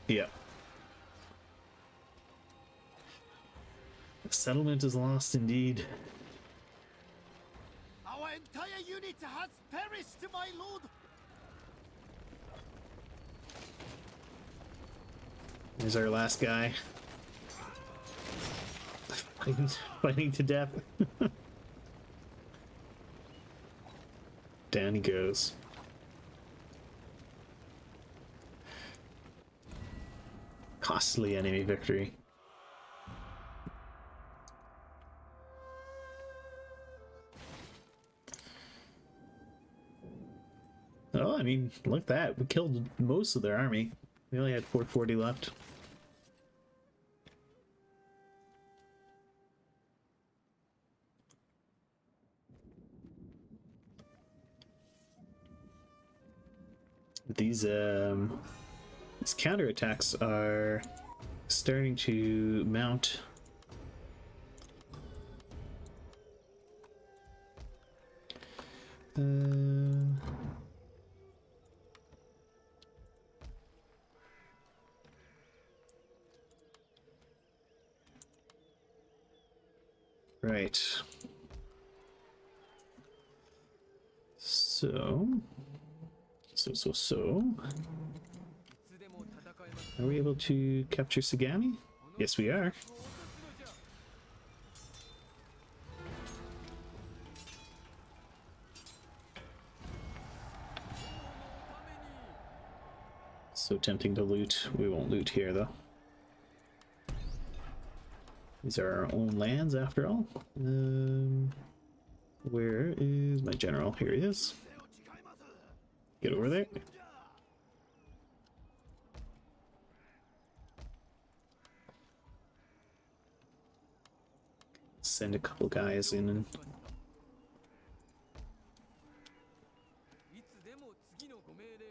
Yeah. The settlement is lost indeed. Our entire unit has perished, my lord. Here's our last guy. Fighting to death. Down he goes. Costly enemy victory. Oh, I mean, look at that. We killed most of their army. We only had 440 left. These counterattacks are starting to mount. Right. So. Are we able to capture Sagami? Yes, we are. So tempting to loot. We won't loot here, though. These are our own lands, after all. Where is my general? Here he is. Get over there. Send a couple guys in and...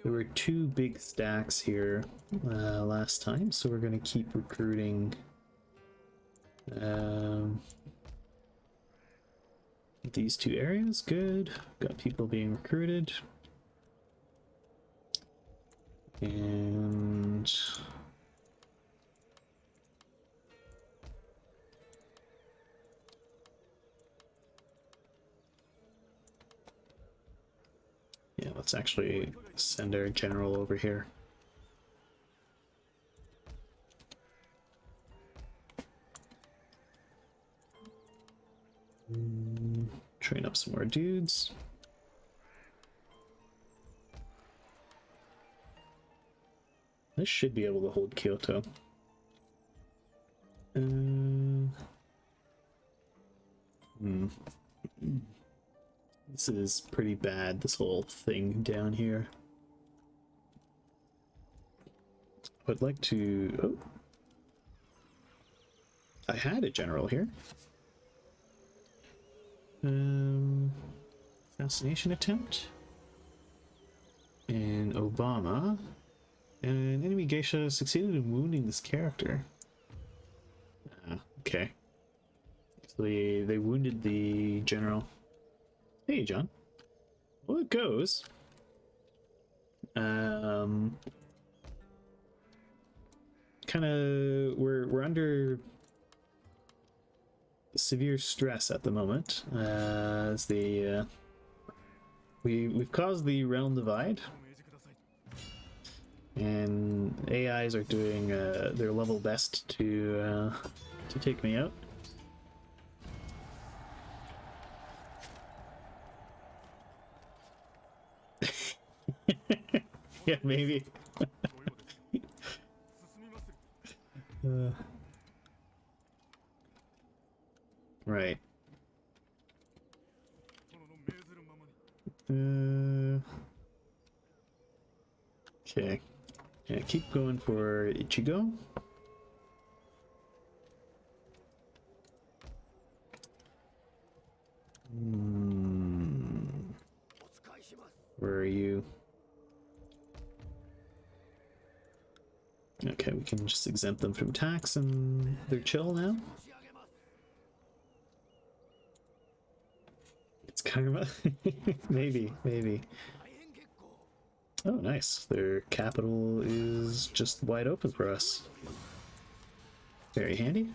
There were 2 big stacks here last time, so we're going to keep recruiting these 2 areas. Good. Got people being recruited. And Let's actually send our general over here. Train up some more dudes. This should be able to hold Kyoto. This is pretty bad, this whole thing down here. I'd like to... Oh. I had a general here. Assassination attempt. And Obama. An enemy geisha succeeded in wounding this character. Okay. So they wounded the general. Hey, John. Well, it goes. Kind of, we're under severe stress at the moment. As the we've caused the realm divide, and AIs are doing their level best to take me out. Yeah, maybe. Right. Okay. Yeah, keep going for Ichigo. Where are you? Okay, we can just exempt them from tax and they're chill now. It's karma. Maybe. Oh, nice. Their capital is just wide open for us. Very handy.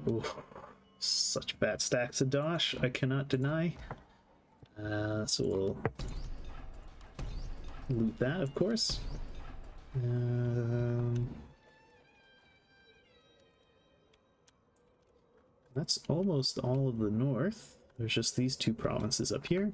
Ooh, such bad stacks of dosh, I cannot deny. So we'll loot that, of course. That's almost all of the north. There's just these two provinces up here.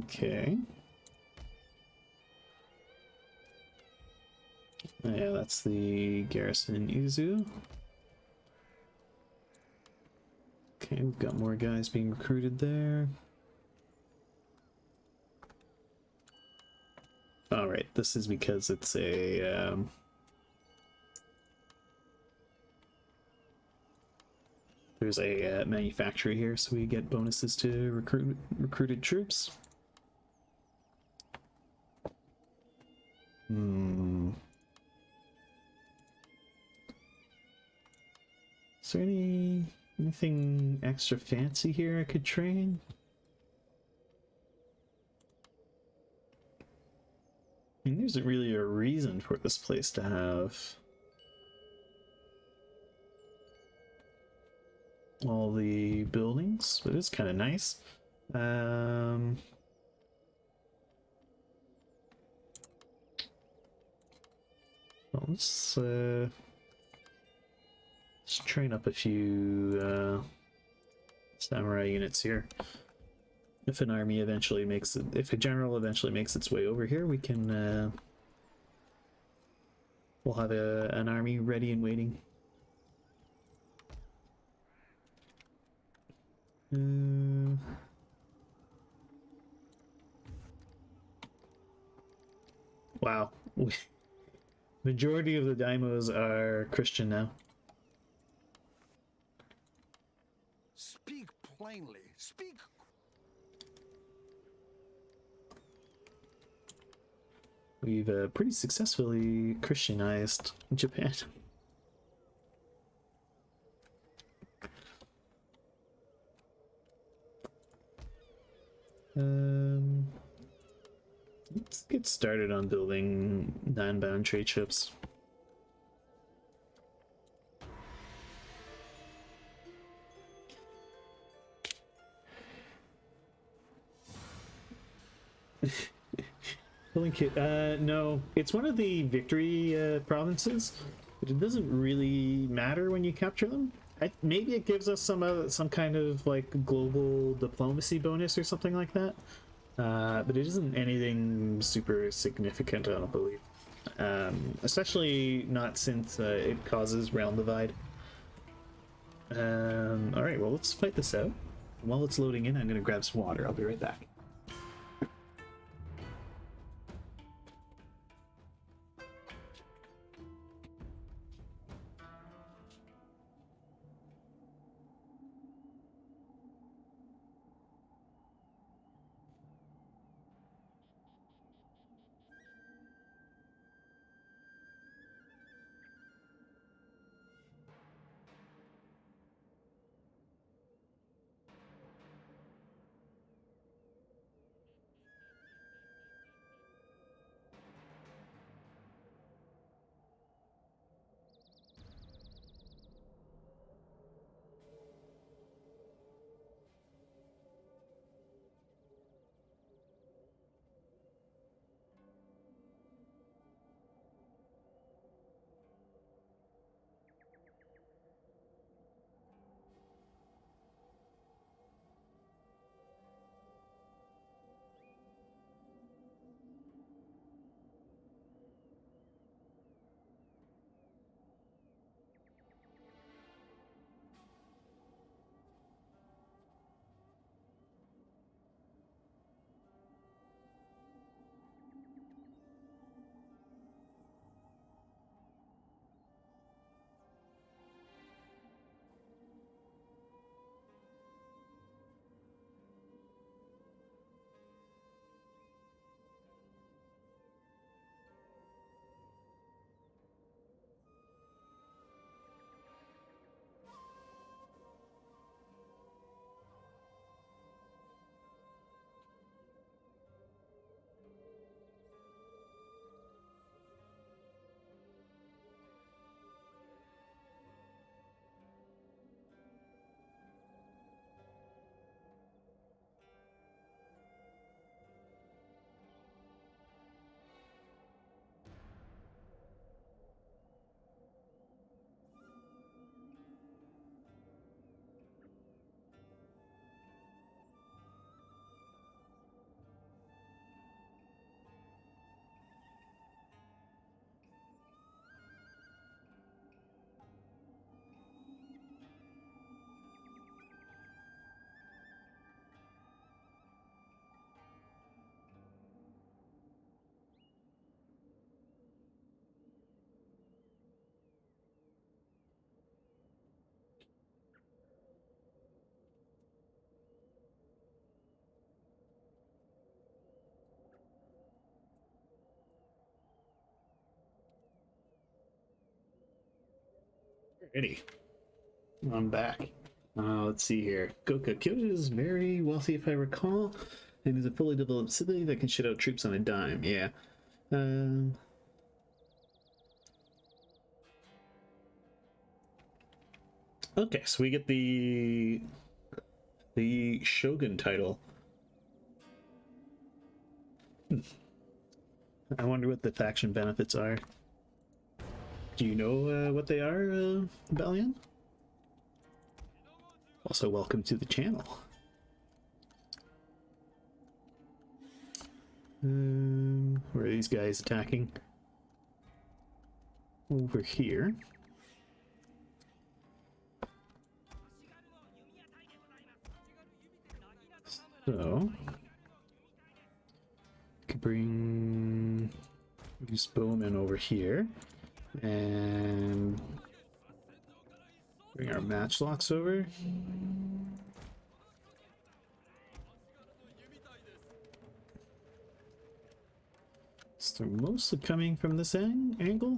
Okay. Yeah, that's the garrison in Izu. Okay, we've got more guys being recruited there. Alright, this is because it's a... there's a manufacturer here, so we get bonuses to recruited troops. Is there anything extra fancy here I could train? I mean, there's really a reason for this place to have all the buildings, but it's kind of nice. Well, let's train up a few samurai units here. If an army eventually makes it, if a general eventually makes its way over here, we can we'll have an army ready and waiting. Wow. Majority of the daimos are Christian now. Speak plainly. Speak. We've pretty successfully Christianized Japan. Let's get started on building non-bound trade ships. Link it. No, it's one of the victory provinces, but it doesn't really matter when you capture them. Maybe it gives us some kind of like global diplomacy bonus or something like that, but it isn't anything super significant, I don't believe. Especially not since it causes realm divide. All right, well, let's fight this out. While it's loading in, I'm gonna grab some water. I'll be right back. Alrighty, I'm back. Let's see here. Kyoto is very wealthy, if I recall, and is a fully developed city that can shit out troops on a dime. Yeah. Okay, so we get the Shogun title. I wonder what the faction benefits are. Do you know what they are, Balian? Also, welcome to the channel. Where are these guys attacking? Over here. So, could bring these bowmen over here and bring our matchlocks over. So they're mostly coming from this angle.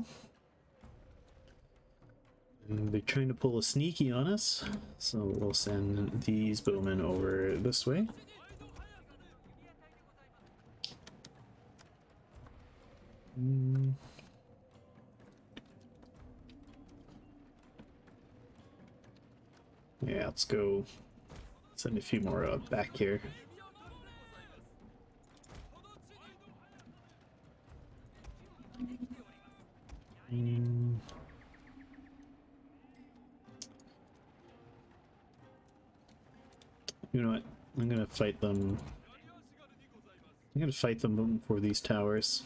And they're trying to pull a sneaky on us. So we'll send these bowmen over this way. Yeah, let's go send a few more back here. You know what? I'm gonna fight them. I'm gonna fight them for these towers.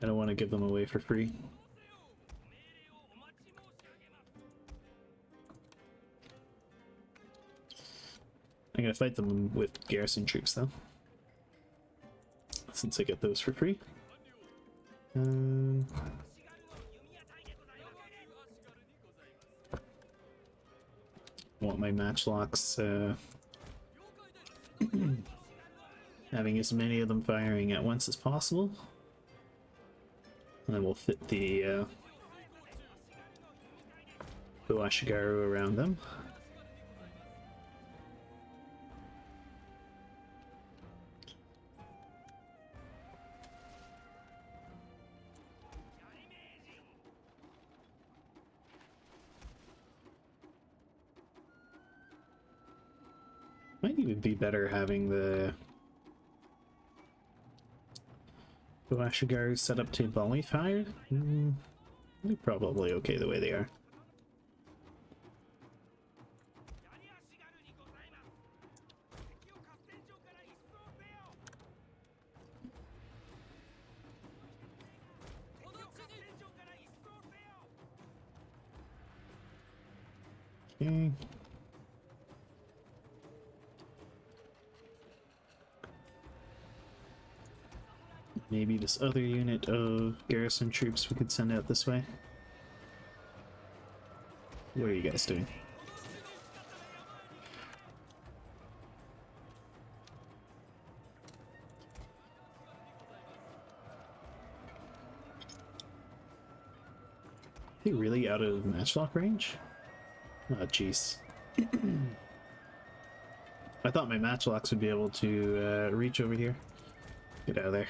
I don't want to give them away for free. I'm gonna fight them with garrison troops though, since I get those for free. Want my matchlocks having as many of them firing at once as possible. And then we'll fit the Ashigaru around them. Might even be better having the Ashigaru set up to volley fire. They're probably okay the way they are. Okay. Maybe this other unit of garrison troops we could send out this way. What are you guys doing? Are they really out of matchlock range? Oh, jeez. I thought my matchlocks would be able to reach over here. Get out of there.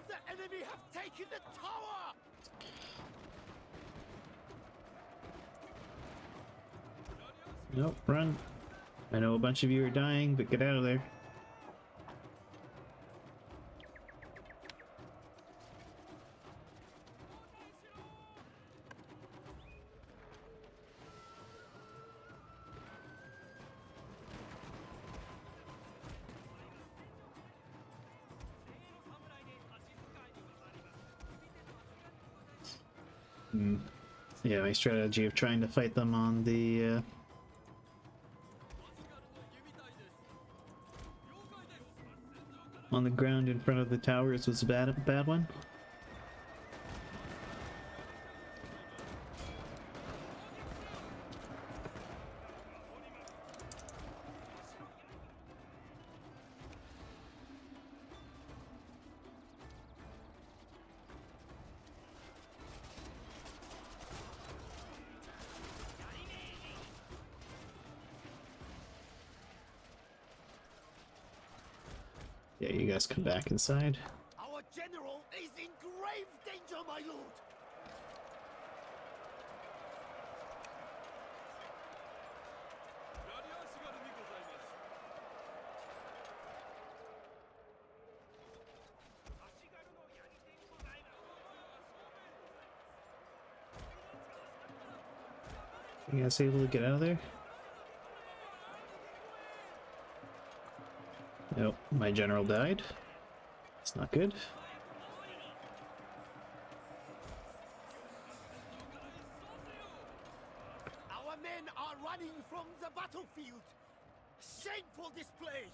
The enemy have taken the tower! Nope, run. I know a bunch of you are dying, but get out of there. Yeah, my strategy of trying to fight them on the ground in front of the towers was a bad one. Yeah, you guys come back inside. Our general is in grave danger, my lord! You guys able to get out of there? Nope, my general died. It's not good. Our men are running from the battlefield! Shameful display!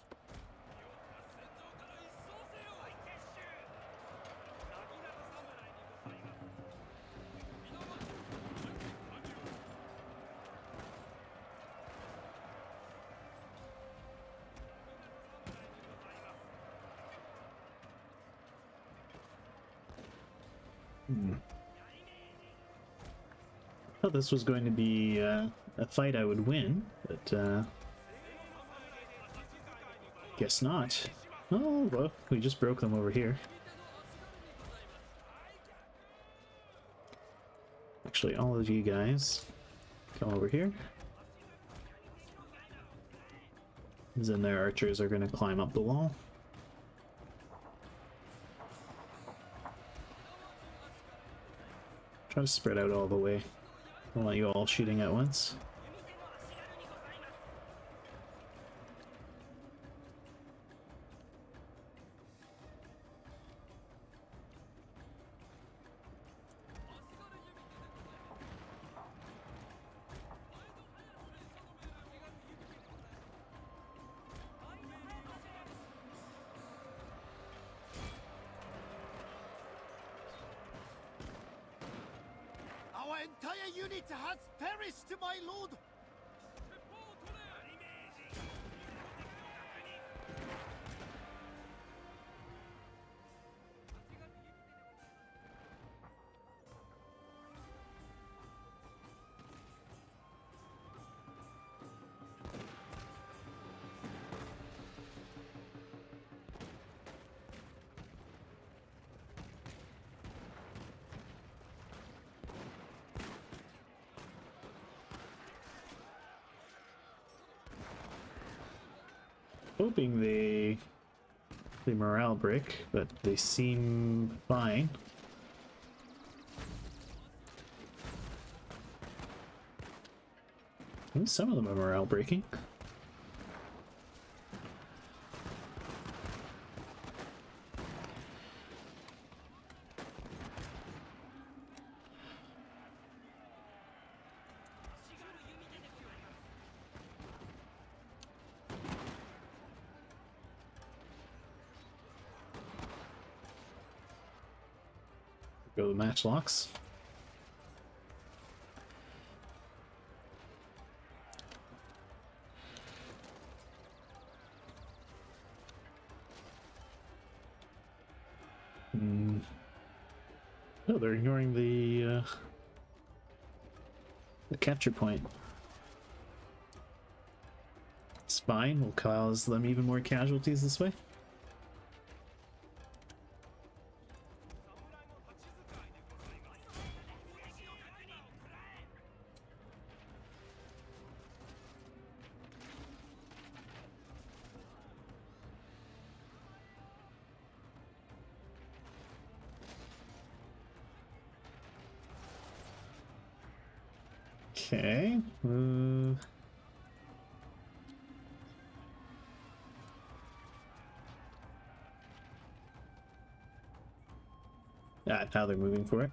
Thought this was going to be a fight I would win, but guess not. Oh, well, we just broke them over here. Actually, all of you guys, come over here. Then their archers are going to climb up the wall. Try to spread out all the way. I don't want you all shooting at once. Our entire unit has perished, my lord! Hoping they morale break, but they seem fine. I think some of them are morale breaking. Go the matchlocks. Oh, they're ignoring the capture point. It's fine. We'll cause them even more casualties this way. Okay. Now they're moving for it.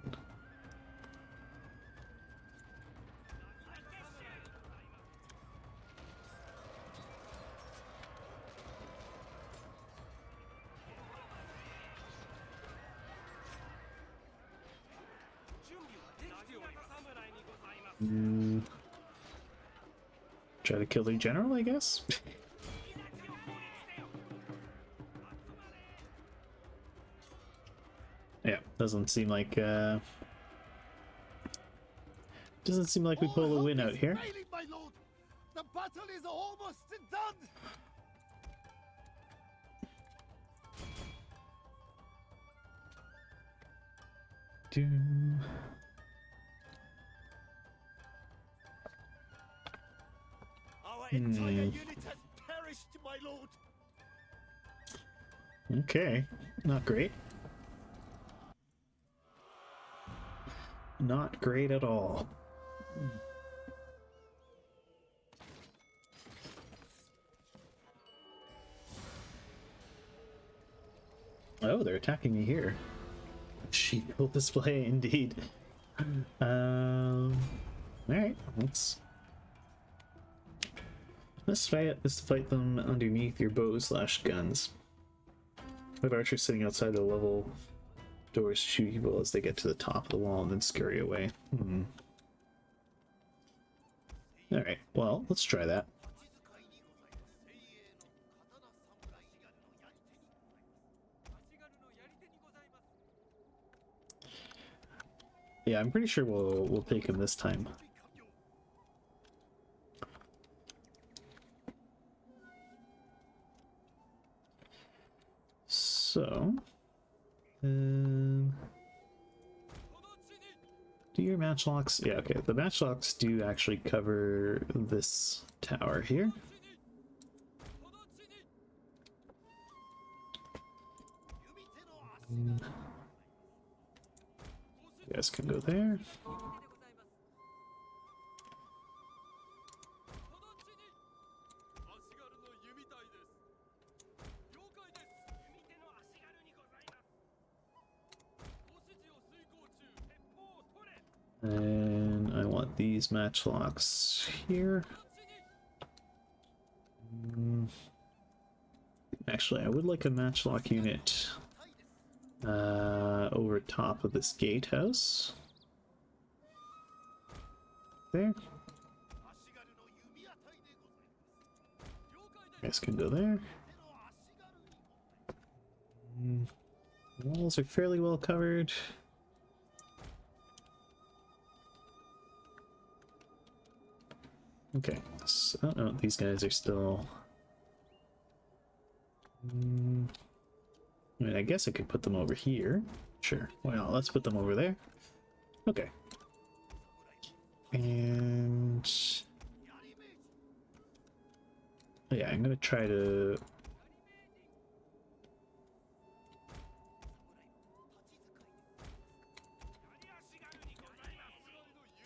Try to kill their general, I guess. Yeah, doesn't seem like we pull a win out here. Failing, my lord. The battle is almost done. Our entire unit has perished, my lord. Okay, not great. Not great at all. Oh, they're attacking me here. Sheeple display indeed. Alright, let's fight them underneath your bow/guns. We have archers sitting outside the level doors to shoot people as they get to the top of the wall and then scurry away. Alright, well, let's try that. Yeah, I'm pretty sure we'll take him this time. So, do your matchlocks? Yeah, okay. The matchlocks do actually cover this tower here. You guys can go there. And I want these matchlocks here. Actually, I would like a matchlock unit over top of this gatehouse. There. You guys can go there. Walls are fairly well covered. Okay, so, oh no, these guys are still... I mean, I guess I could put them over here. Sure, why not? Let's put them over there. Okay. And... yeah, I'm gonna try to...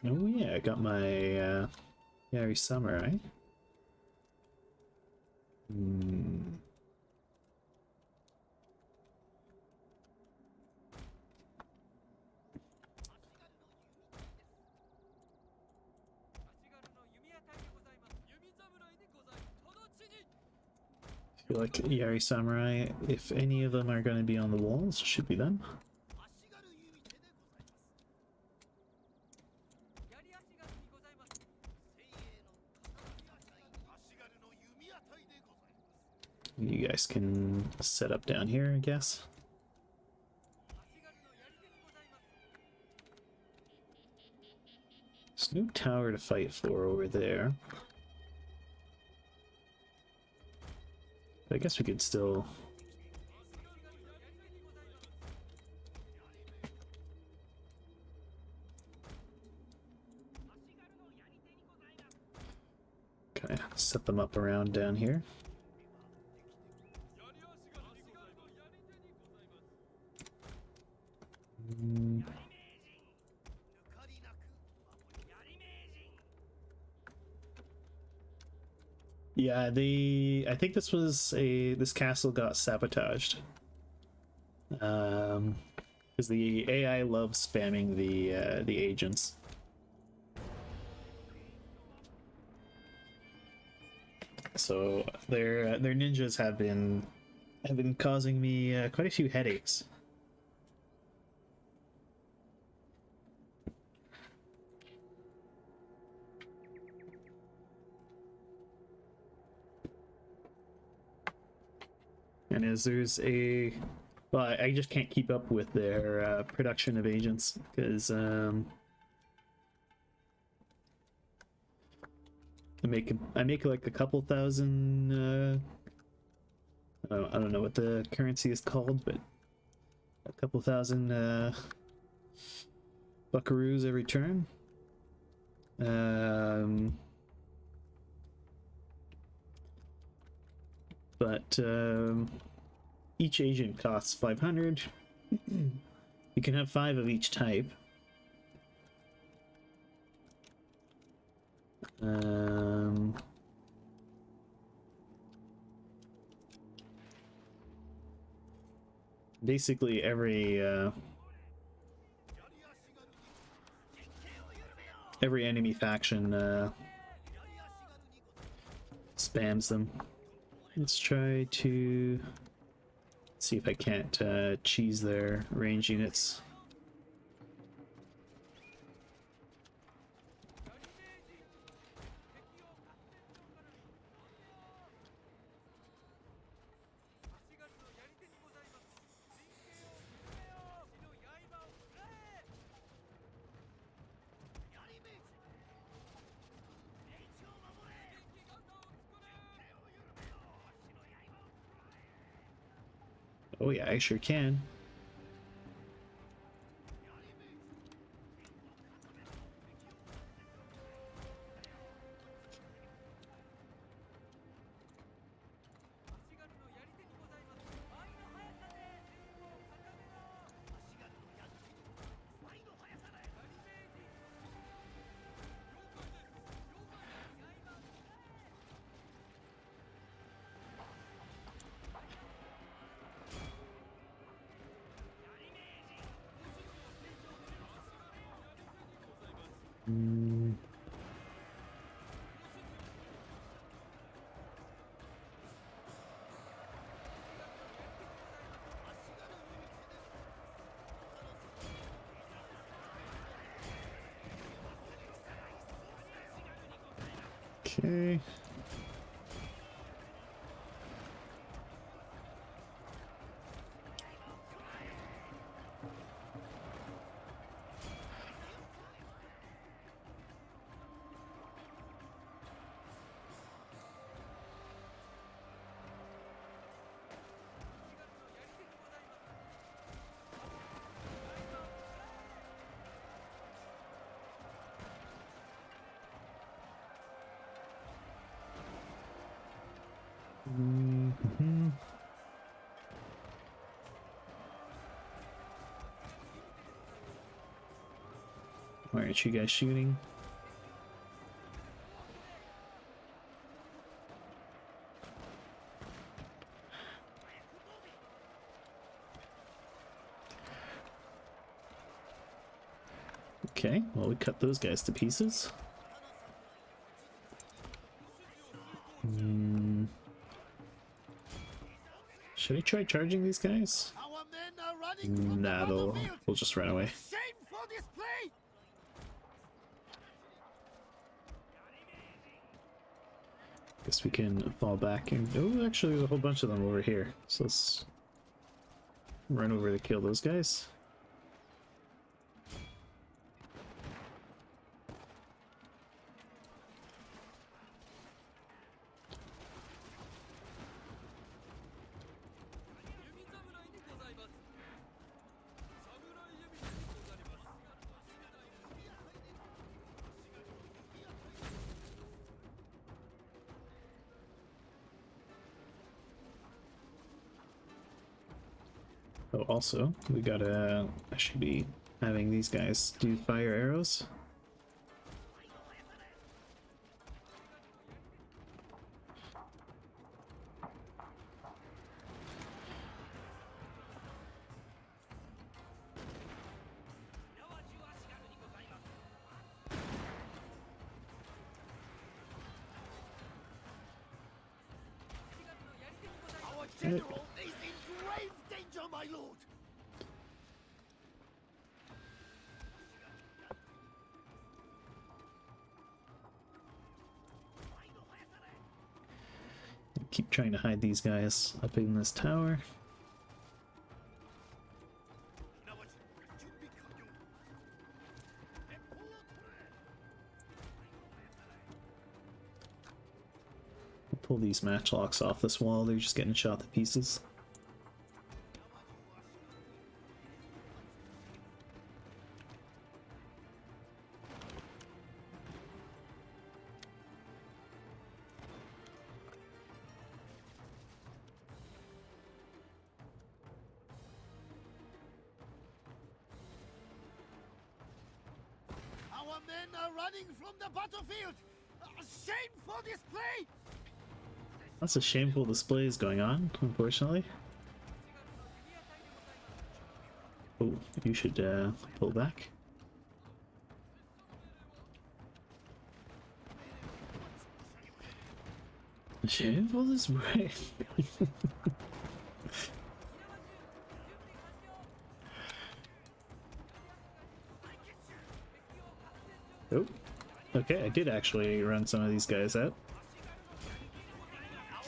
oh yeah, I got my Yari Samurai. I feel like Yari Samurai, if any of them are going to be on the walls, should be them. You guys can set up down here, I guess. There's no tower to fight for over there. But I guess we could still... kind of set them up around down here. Yeah, I think this castle got sabotaged. Because the AI loves spamming the agents. So their ninjas have been causing me quite a few headaches. And as there's a... well, I just can't keep up with their production of agents, because I make like a couple thousand... I don't know what the currency is called, but a couple thousand buckaroos every turn. But each agent costs 500. You can have 5 of each type. Basically every enemy faction spams them. Let's try to see if I can't cheese their range units. Oh yeah, I sure can. Mm. Okay. Mhm. Why aren't you guys shooting? Okay, well, we cut those guys to pieces. Hmm. Should I try charging these guys? Our men are running from Nah, the they'll battlefield. just run away. Shameful display! Guess we can fall back and... Oh, actually, there's a whole bunch of them over here. So let's run over to kill those guys. Oh, also, we gotta... I should be having these guys do fire arrows. Our general is in grave danger, my lord! Keep trying to hide these guys up in this tower. I'll pull these matchlocks off this wall, they're just getting shot to pieces. Our men are running from the battlefield! Shameful display! Lots of shameful displays going on, unfortunately. Oh, you should pull back. Shameful display. Oh, okay, I did actually run some of these guys out.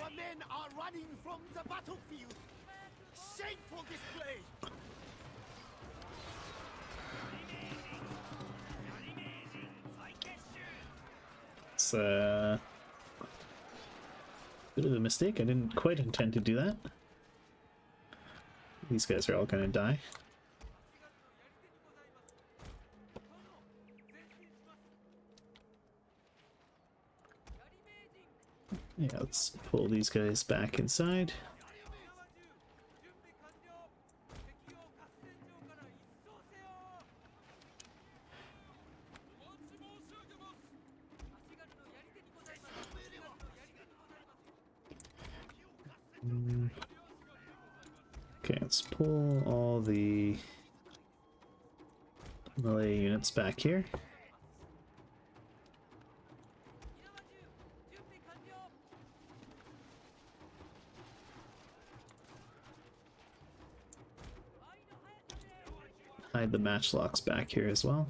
Our men are running from the battlefield! Shameful display! It's a bit of a mistake. I didn't quite intend to do that. These guys are all gonna die. Yeah, let's pull these guys back inside. Okay, let's pull all the melee units back here. Hide the matchlocks back here as well.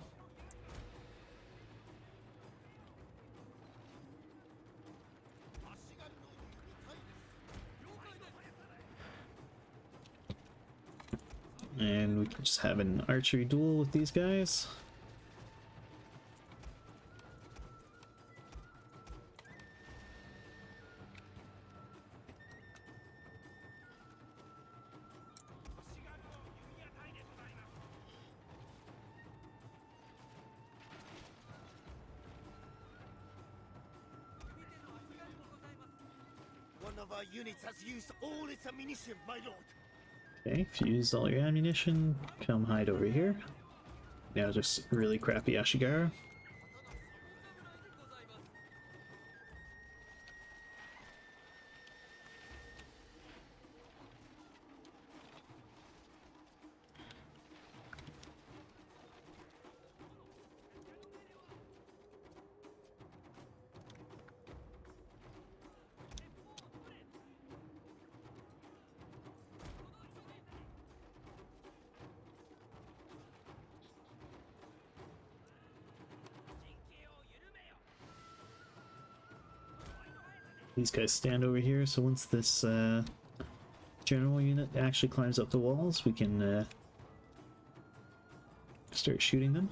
And we can just have an archery duel with these guys. One of our units has used all its ammunition, my lord. Okay, if you used all your ammunition, come hide over here. Now just really crappy Ashigara. These guys stand over here, so once this general unit actually climbs up the walls, we can start shooting them.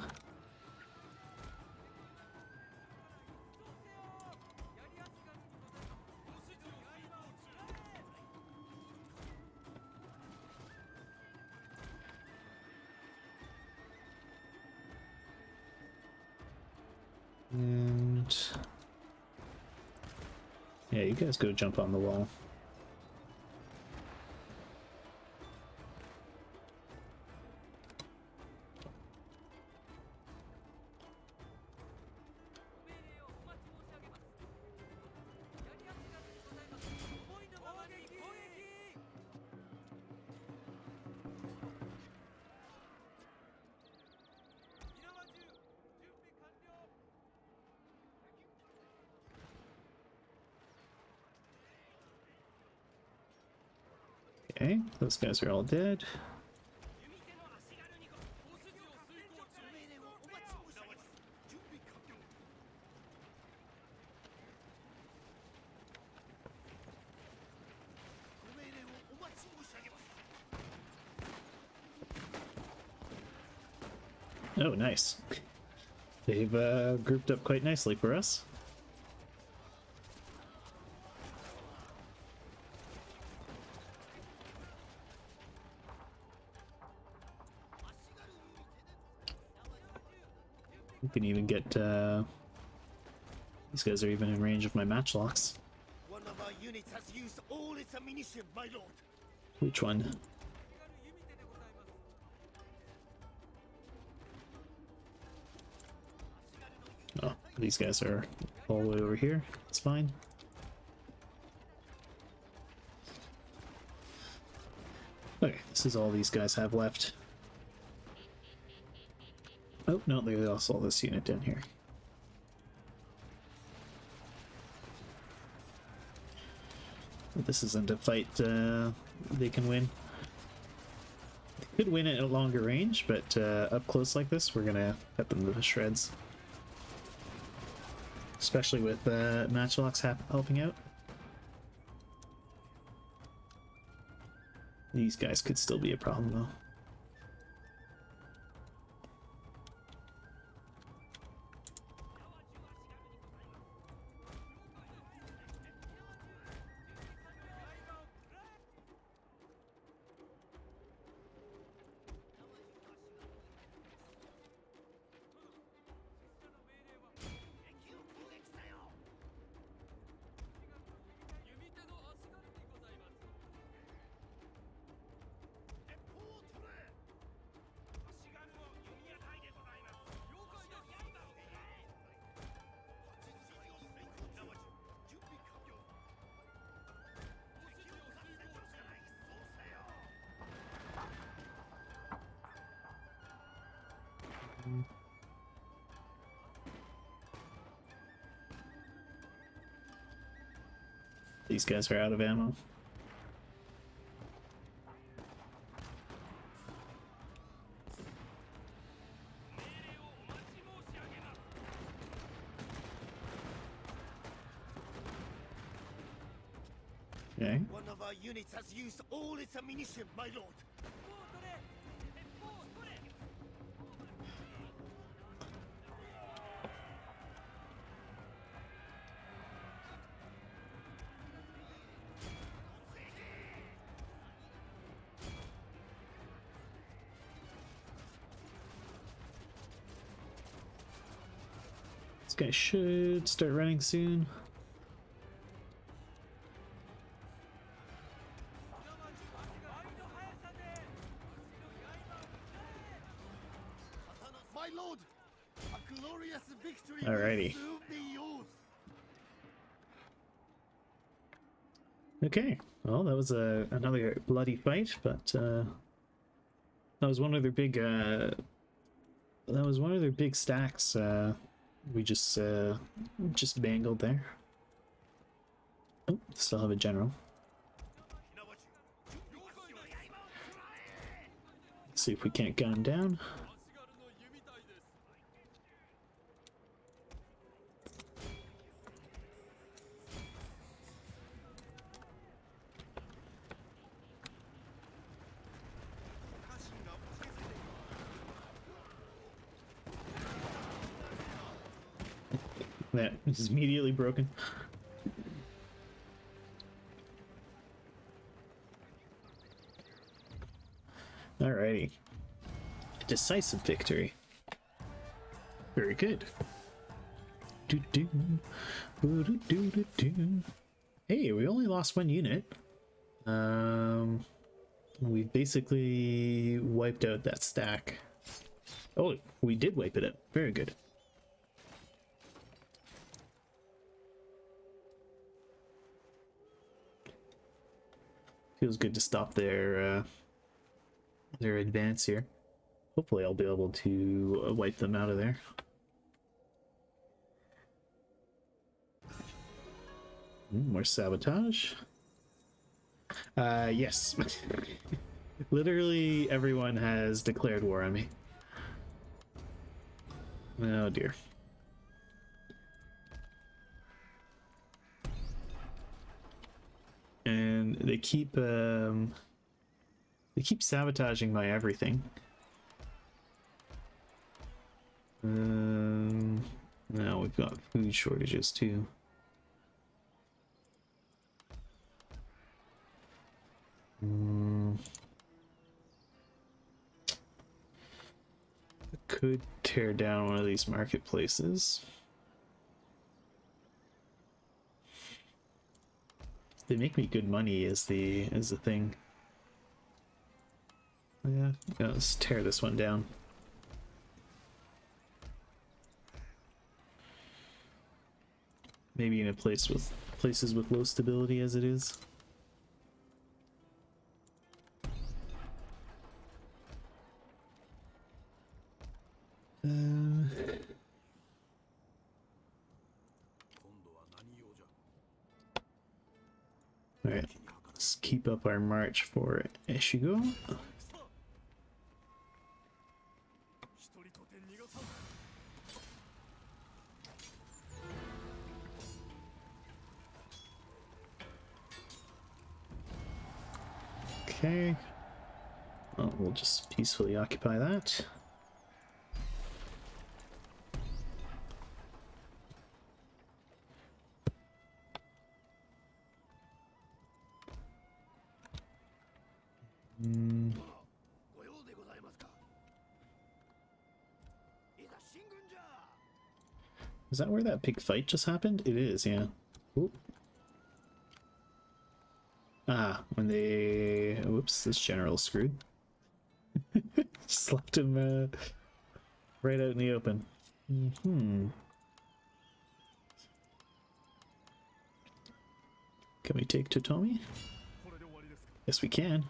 And yeah, you guys go jump on the wall. Okay, those guys are all dead. Oh, nice. They've grouped up quite nicely for us. We can even get these guys are even in range of my matchlocks. One of our units has used all its ammunition, my lord. Which one? Oh, these guys are all the way over here. It's fine. Okay, this is all these guys have left. Oh, no, they lost all this unit down here. But this isn't a fight they can win. They could win it at a longer range, but up close like this, we're gonna cut them to shreds. Especially with matchlocks helping out. These guys could still be a problem though. These guys are out of ammo. Okay. One of our units has used all its ammunition, my lord. This guy should start running soon. My lord, a glorious victory Alrighty. will soon be yours. Okay, well that was another bloody fight, but that was one of their big stacks. We just bangled there. Oh, still have a general. Let's see if we can't gun him down. That is immediately broken. Alrighty. A decisive victory. Very good. Hey, we only lost one unit. We basically wiped out that stack. Oh, we did wipe it out. Very good. Feels good to stop their advance here. Hopefully I'll be able to wipe them out of there. More sabotage. Yes. Literally everyone has declared war on me. Oh dear. And they keep sabotaging my everything. Now we've got food shortages too. Could tear down one of these marketplaces. They make me good money is the thing. Yeah, let's tear this one down. Maybe in a place with places with low stability as it is. Alright, let's keep up our march for Eshigo. Okay. Well, we'll just peacefully occupy that. Is that where that big fight just happened? It is, yeah. Oop. Ah, when they... Whoops, this general's screwed. Just left him right out in the open. Can we take Totomi? Yes, we can.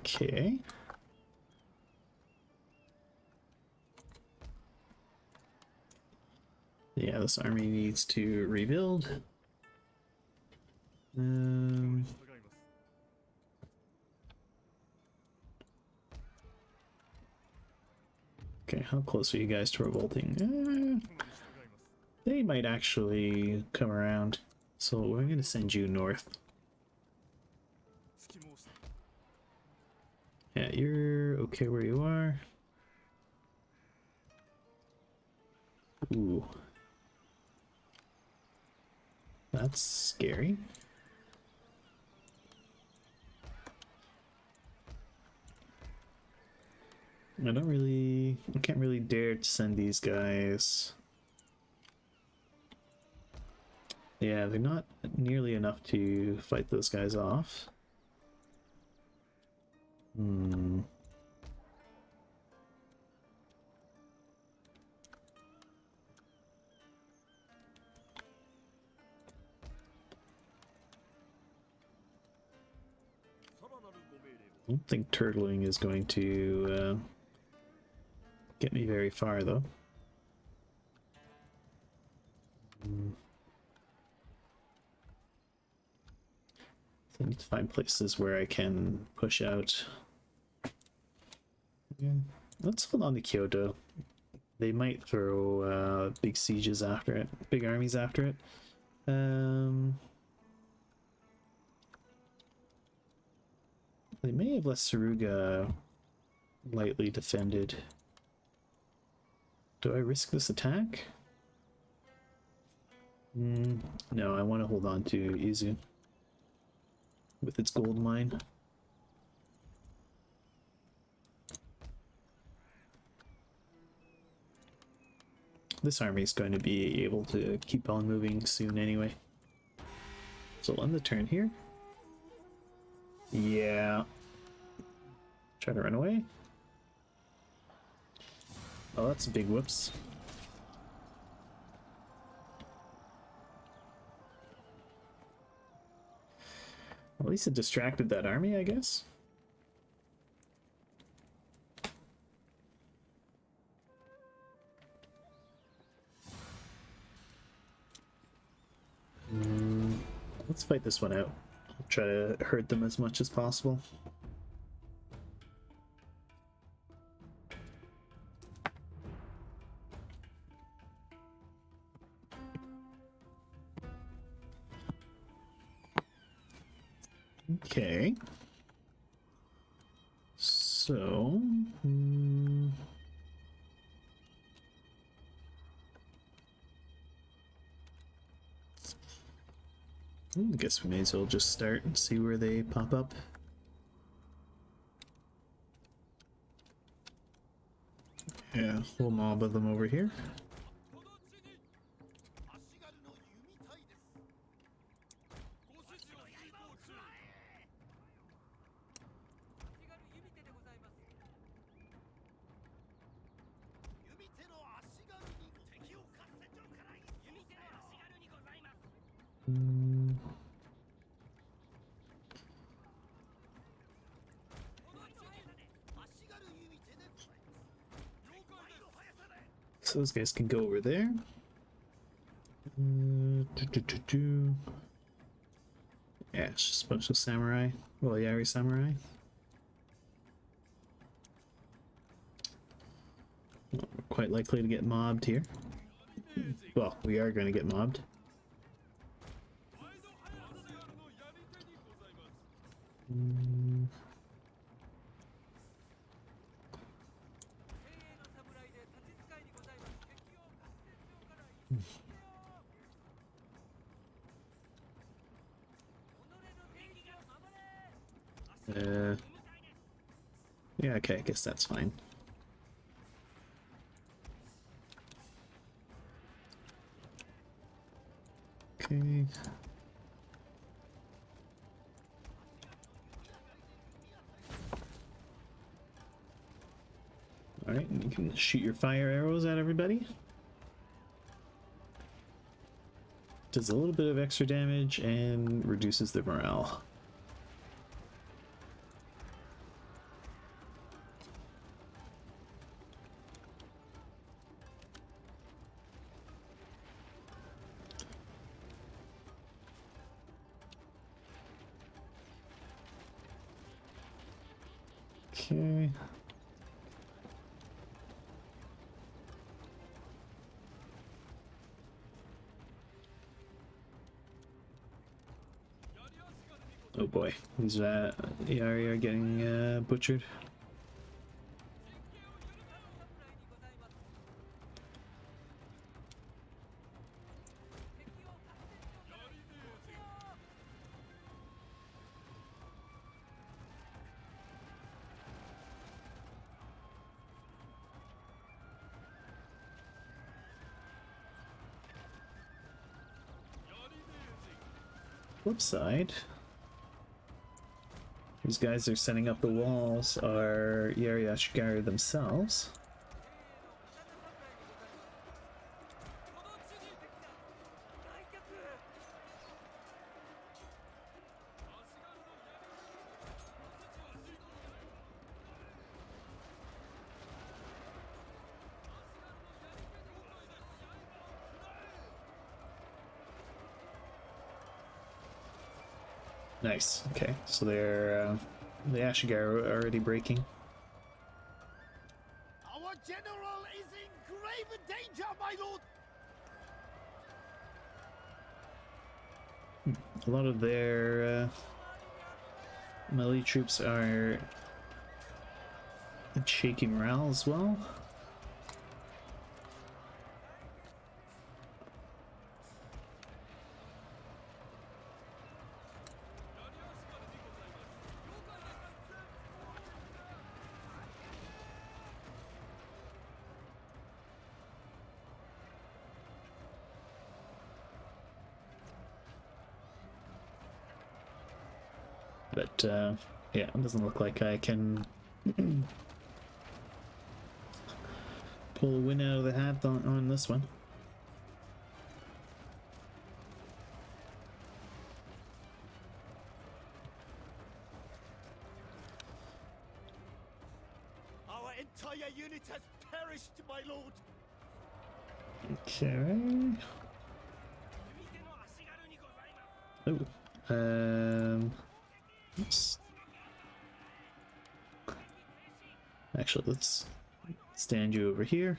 Okay. Yeah, this army needs to rebuild. Okay, how close are you guys to revolting? They might actually come around. So we're gonna send you north. Yeah, you're okay where you are. Ooh. That's scary. I can't really dare to send these guys. Yeah, they're not nearly enough to fight those guys off. Hmm. I don't think turtling is going to get me very far, though. I need to find places where I can push out. Yeah. Let's hold on to Kyoto. They might throw big sieges after it, big armies after it. They may have left Suruga lightly defended. Do I risk this attack? No, I want to hold on to Izu with its gold mine. This army is going to be able to keep on moving soon anyway. So I'll end the turn here. Yeah. Try to run away. Oh, that's a big whoops. At least it distracted that army, I guess. Let's fight this one out. I'll try to hurt them as much as possible. Okay. So... I guess we may as well just start and see where they pop up. Yeah, whole mob of them over here. So those guys can go over there. Yeah, it's just a bunch of samurai. Well, Yari samurai. Well, we're quite likely to get mobbed here. Well, we are going to get mobbed. Yeah, okay, I guess that's fine. Okay. Alright, you can shoot your fire arrows at everybody. Does a little bit of extra damage and reduces their morale. Okay. Oh boy, these Yari are getting butchered. Flip side. These guys are setting up the walls are Yari Ashigari themselves. Nice. Okay, so they're the Ashigar are already breaking. Our general is in grave danger, my lord. A lot of their melee troops are shaky morale as well. But yeah, it doesn't look like I can pull a win out of the hat on this one. Our entire unit has perished, my lord. Okay. Oh. Oops. Actually, let's stand you over here.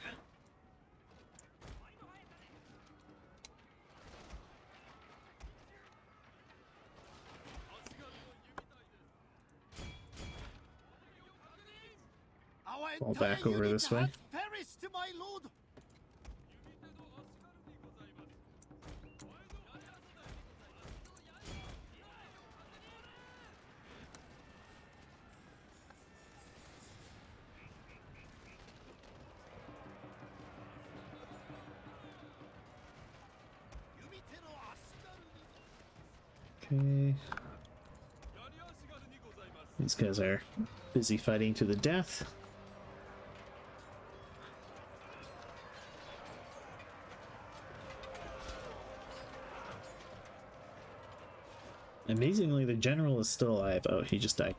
Fall back over this way. Perished, my lord. Okay. These guys are busy fighting to the death. Amazingly, the general is still alive. Oh, he just died.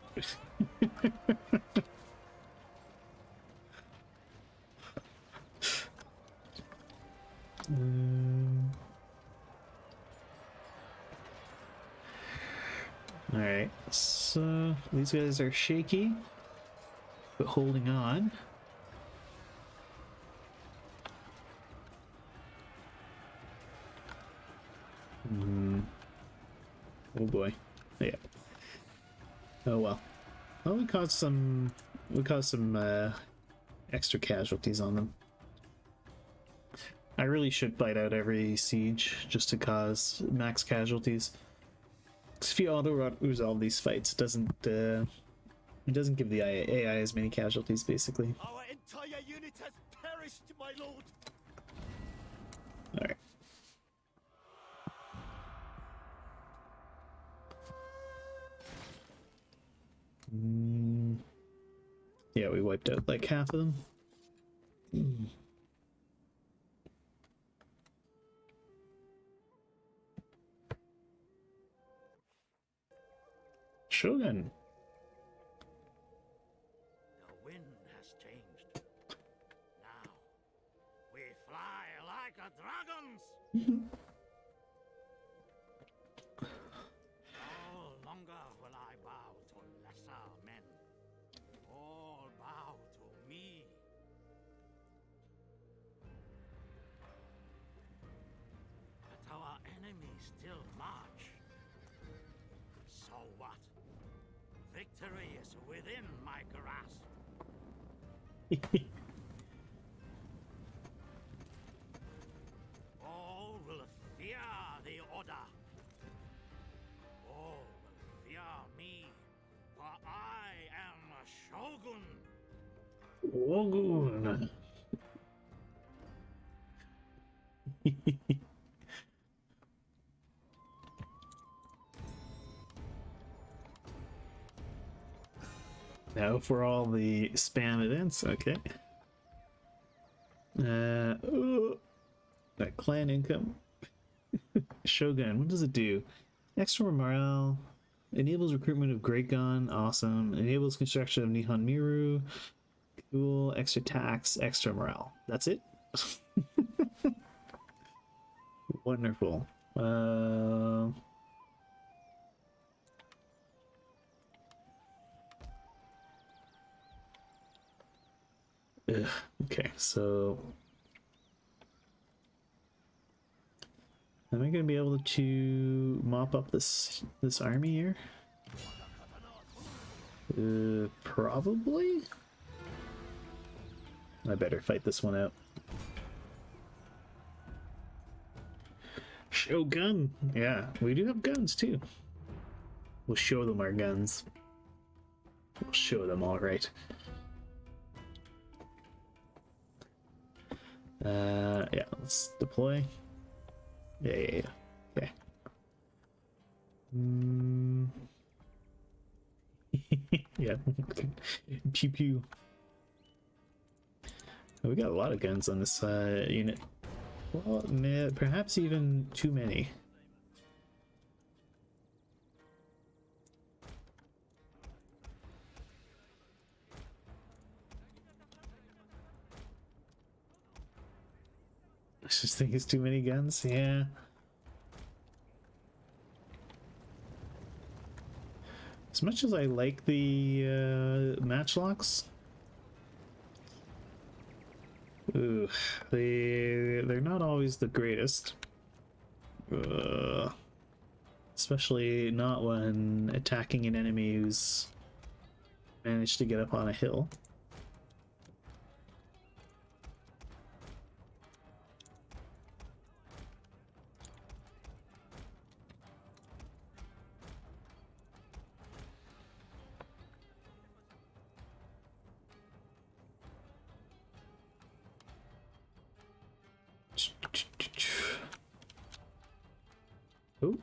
Alright, so these guys are shaky, but holding on. Oh boy. Yeah. Oh well. Well, we caused some extra casualties on them. I really should bite out every siege just to cause max casualties. If you auto-resolve these fights, it doesn't give the AI as many casualties, basically. Our entire unit has perished, my lord. Alright. Yeah, we wiped out like half of them. Shogun. The wind has changed. Now we fly like a dragons. No longer will I bow to lesser men. Oh, still march. So what? Victory is within my grasp. All will fear the order. All will fear me, for I am a shogun. Shogun. Now for all the spam events, okay. Oh, that clan income. Shogun, what does it do? Extra morale, enables recruitment of Great Gun, awesome. Enables construction of Nihon Miru, cool. Extra tax, extra morale. That's it? Wonderful. Okay, so am I gonna be able to mop up this army here? Probably. I better fight this one out. Shogun! Yeah, we do have guns too. We'll show them our guns. We'll show them all right. Yeah, let's deploy. Yeah. Okay. Yeah. Pew pew. Oh, we got a lot of guns on this unit. Well, perhaps even too many. I just think it's too many guns, yeah. As much as I like the matchlocks, ooh, they're not always the greatest. Especially not when attacking an enemy who's managed to get up on a hill. Oh,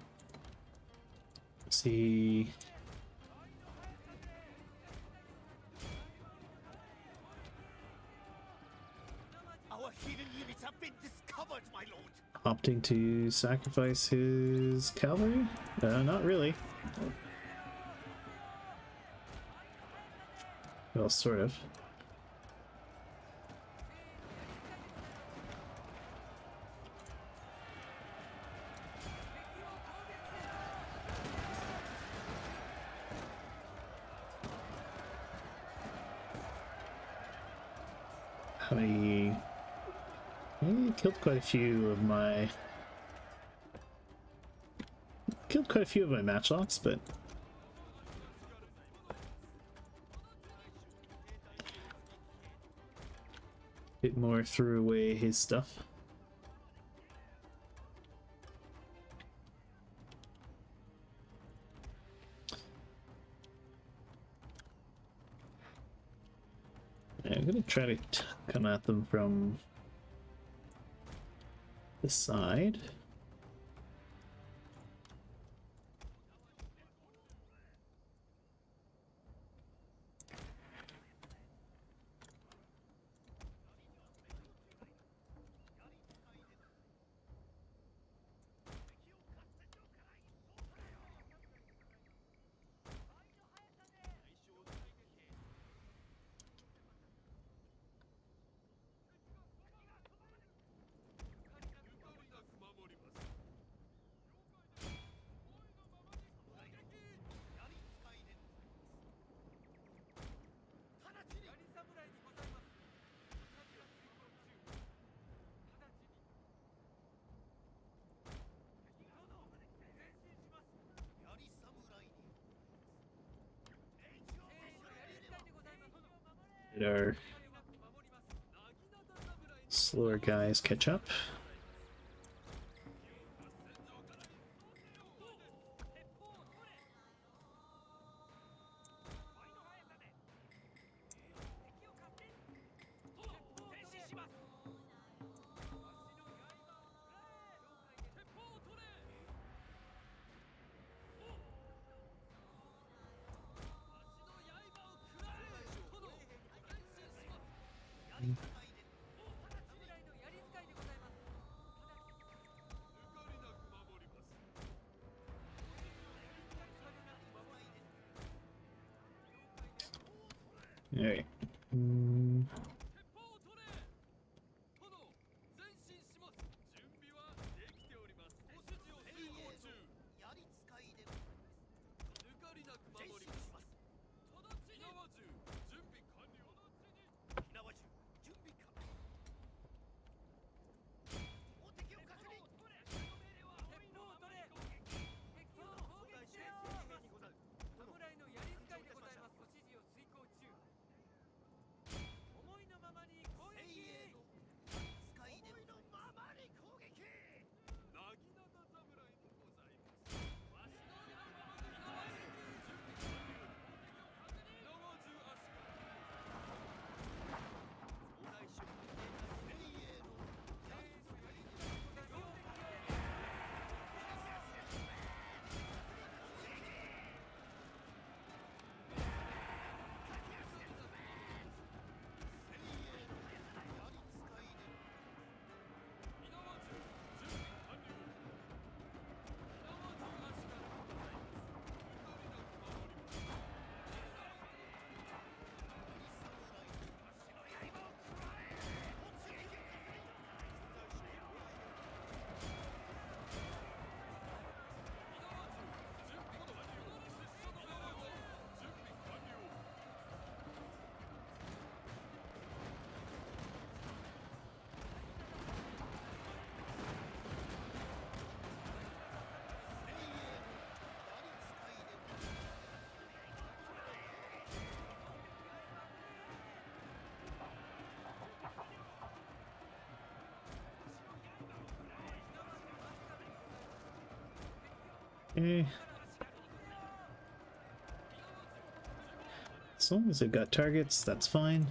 see. Our hidden units have been discovered, my lord. Opting to sacrifice his cavalry? Not really. Well, sort of. I killed quite a few of my matchlocks, but a bit more threw away his stuff. Yeah, I'm gonna try to come at them from the side. Let our slower guys catch up. Alright. Okay. As long as they've got targets, that's fine.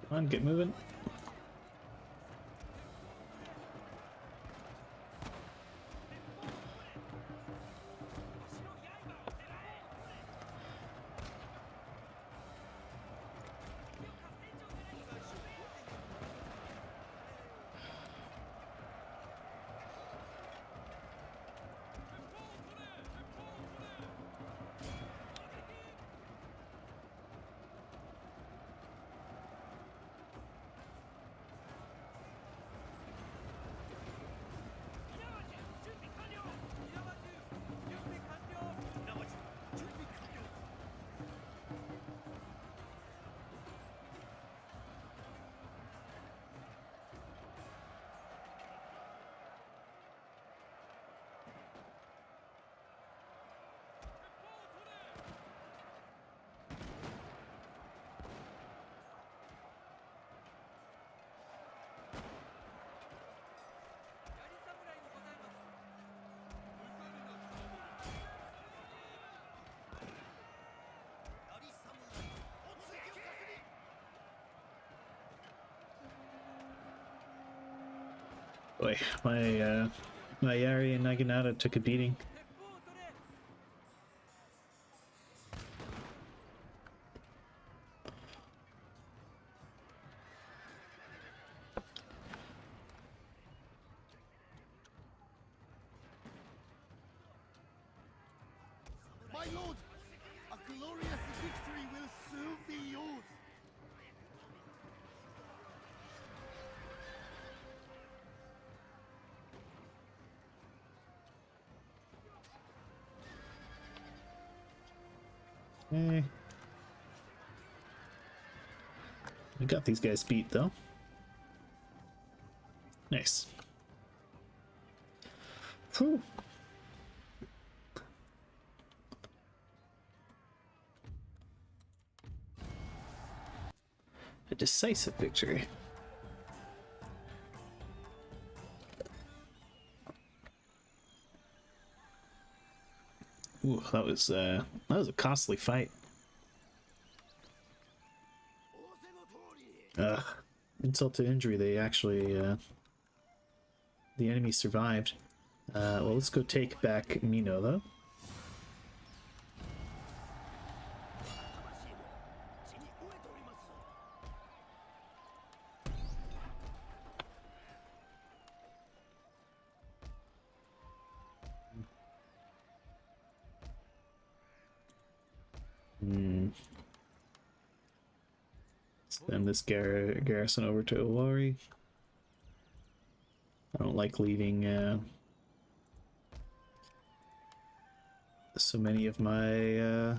Come on, get moving. Boy, my Yari and Naginata took a beating. My lord, a glorious victory will soon be yours. Okay. We got these guys beat though. Nice. Whew. A decisive victory. Ooh, that was a costly fight. Insult to injury, they actually the enemy survived. Well, let's go take back Mino though. Send this garrison over to Owari. I don't like leaving so many of my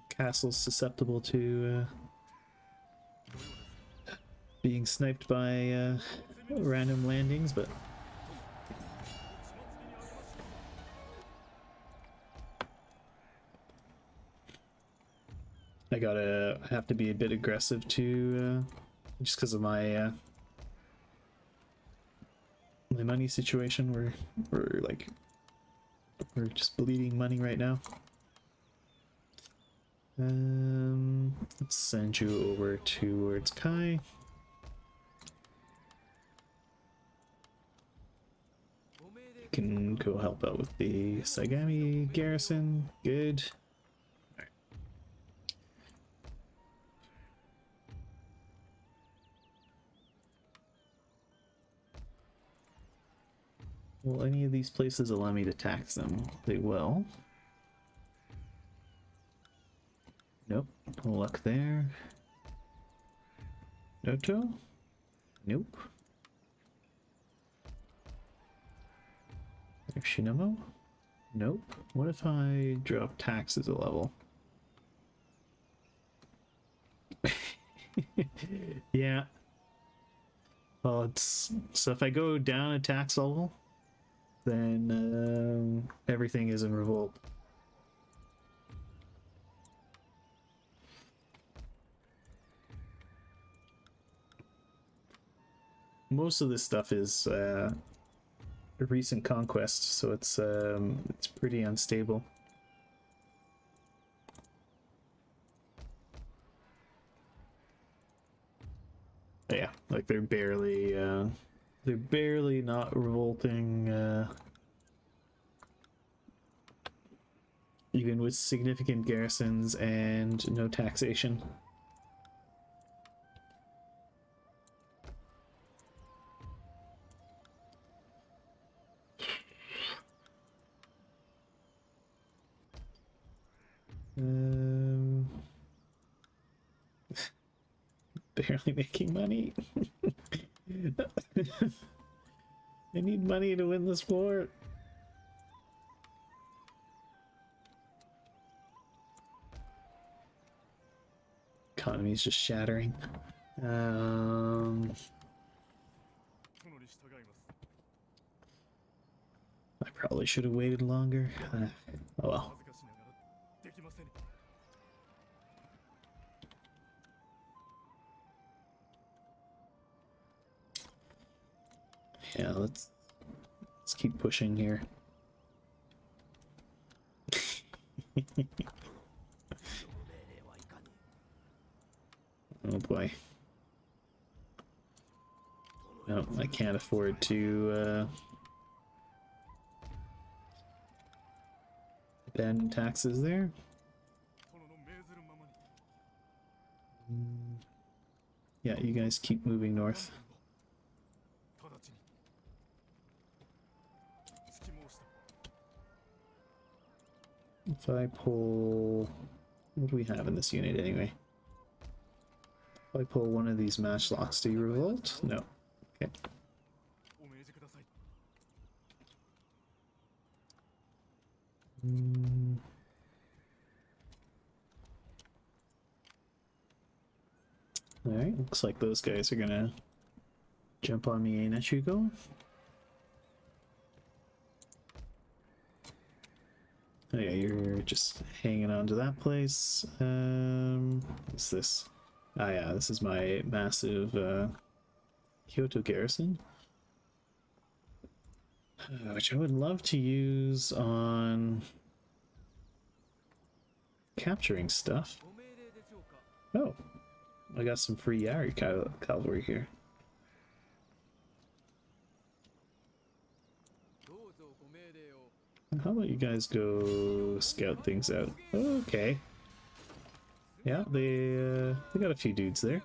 castles susceptible to being sniped by random landings, but I have to be a bit aggressive too, just because of my my money situation. We're just bleeding money right now. Let's send you over towards Kai. You can go help out with the Saigami garrison. Good. Will any of these places allow me to tax them? They will. Nope. No luck there. Noto? Nope. There's Shinamo? Nope. What if I drop taxes a level? Yeah. Well, it's... So if I go down a tax level, then everything is in revolt. Most of this stuff is a recent conquest, so it's pretty unstable. But yeah, like they're barely not revolting, even with significant garrisons and no taxation. Barely making money. I need money to win this war. Economy's just shattering. I probably should have waited longer. Oh well. Yeah, let's keep pushing here. Oh boy. No, I can't afford to abandon taxes there. Yeah, you guys keep moving north. If I pull... What do we have in this unit anyway? If I pull one of these matchlocks, do you revolt? No. Okay. Alright, looks like those guys are gonna jump on me, ain't it, Hugo? Oh yeah, you're just hanging on to that place. What's this? Ah yeah, this is my massive Kyoto garrison. Which I would love to use on capturing stuff. Oh, I got some free Yari cavalry here. How about you guys go scout things out? Okay. Yeah, they got a few dudes there.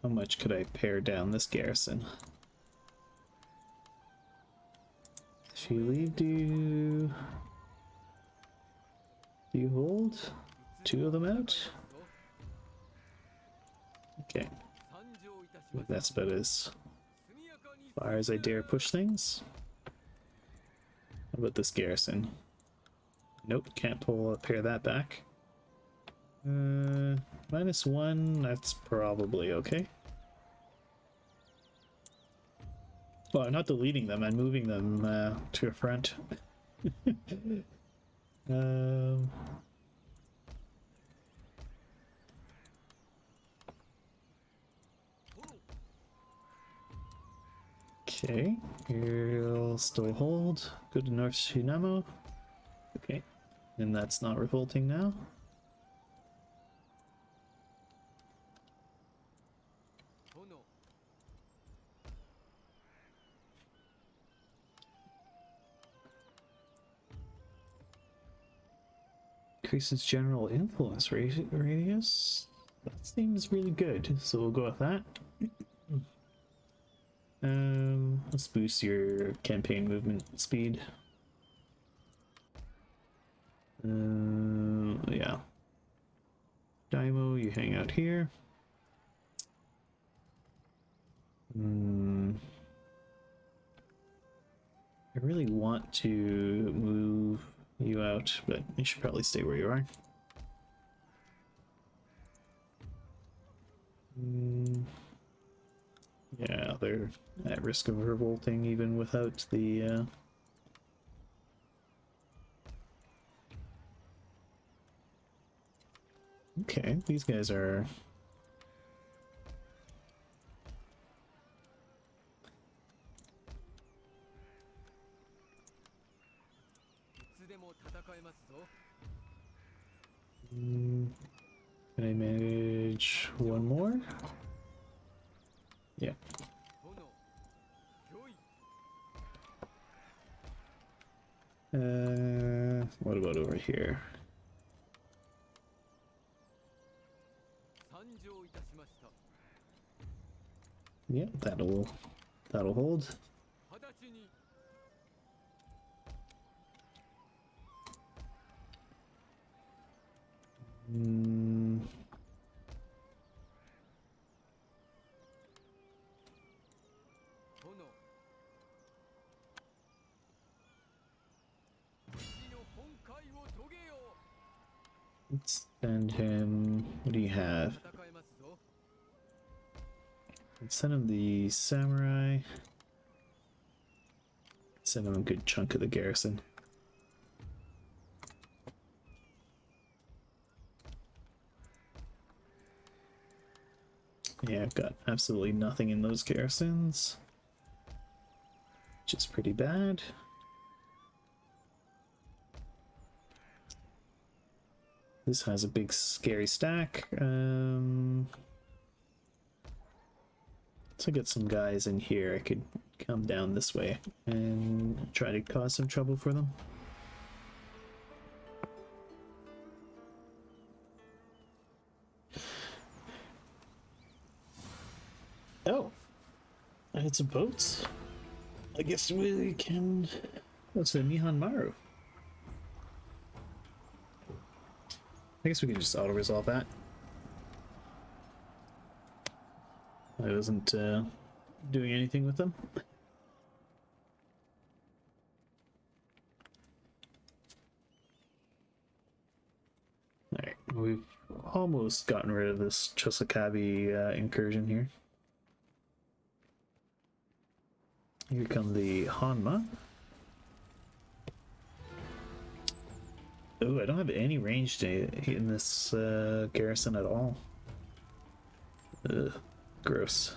How much could I pare down this garrison? If you leave, do you hold 2 of them out? Okay. That's about as far as I dare push things. How about this garrison? Nope, can't pare that back. -1, that's probably okay. Well, I'm not deleting them, I'm moving them to a front. Okay, you'll still hold. Go to North Shinamo. Okay, and that's not revolting now. Increases general influence radius. That seems really good, so we'll go with that. Let's boost your campaign movement speed. Yeah. Daimo, you hang out here. I really want to move you out, but you should probably stay where you are. Yeah, they're at risk of revolting even without the Okay, these guys are Can I manage one more? Yeah. What about over here? Yeah, that'll hold. Let's send him. What do you have? Let's send him the samurai. Send him a good chunk of the garrison. Yeah, I've got absolutely nothing in those garrisons, which is pretty bad. This has a big scary stack. So get some guys in here. I could come down this way and try to cause some trouble for them. Oh, I had some boats. I guess we can. What's the Nihon Maru? I guess we can just auto-resolve that. I wasn't doing anything with them. Alright, we've almost gotten rid of this Chosokabi incursion here. Here come the Hanma. Oh, I don't have any range in this garrison at all. Ugh, gross.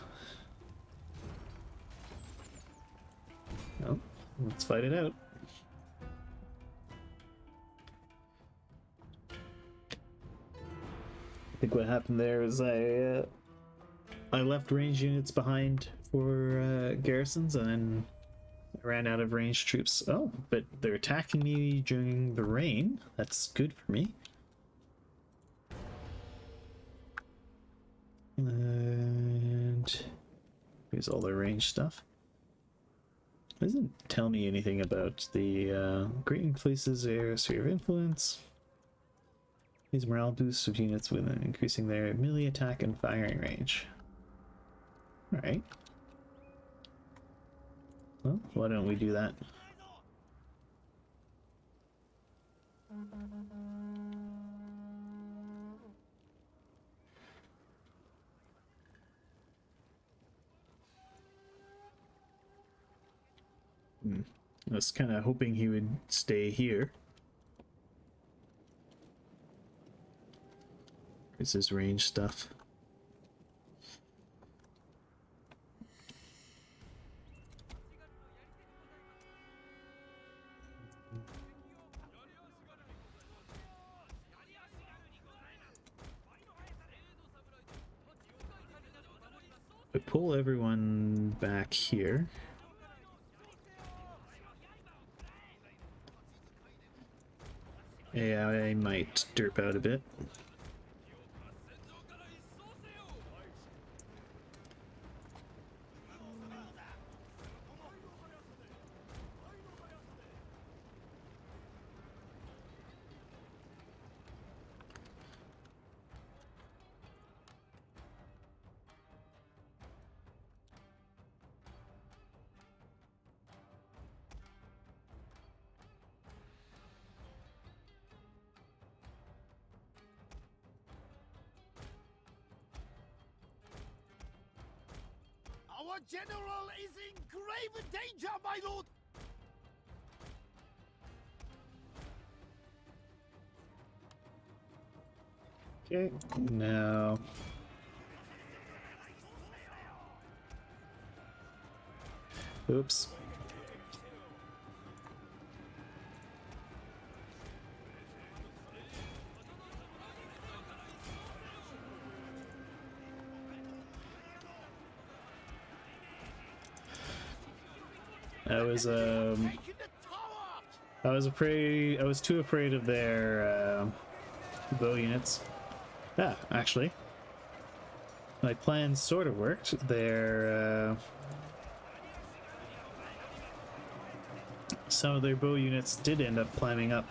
Well, let's fight it out. I think what happened there is I left range units behind for garrisons, and then I ran out of ranged troops. Oh, but they're attacking me during the rain. That's good for me. And here's all their range stuff. It doesn't tell me anything about the Great Places Air Sphere of Influence. These morale boosts of units with increasing their melee attack and firing range. Alright. Well, why don't we do that? I was kind of hoping he would stay here. This is range stuff. I pull everyone back here. Yeah, I might derp out a bit. Our general is in grave danger, my lord! Okay, now... Oops. I was too afraid of their bow units. Ah, actually, my plan sort of worked. Their some of their bow units did end up climbing up.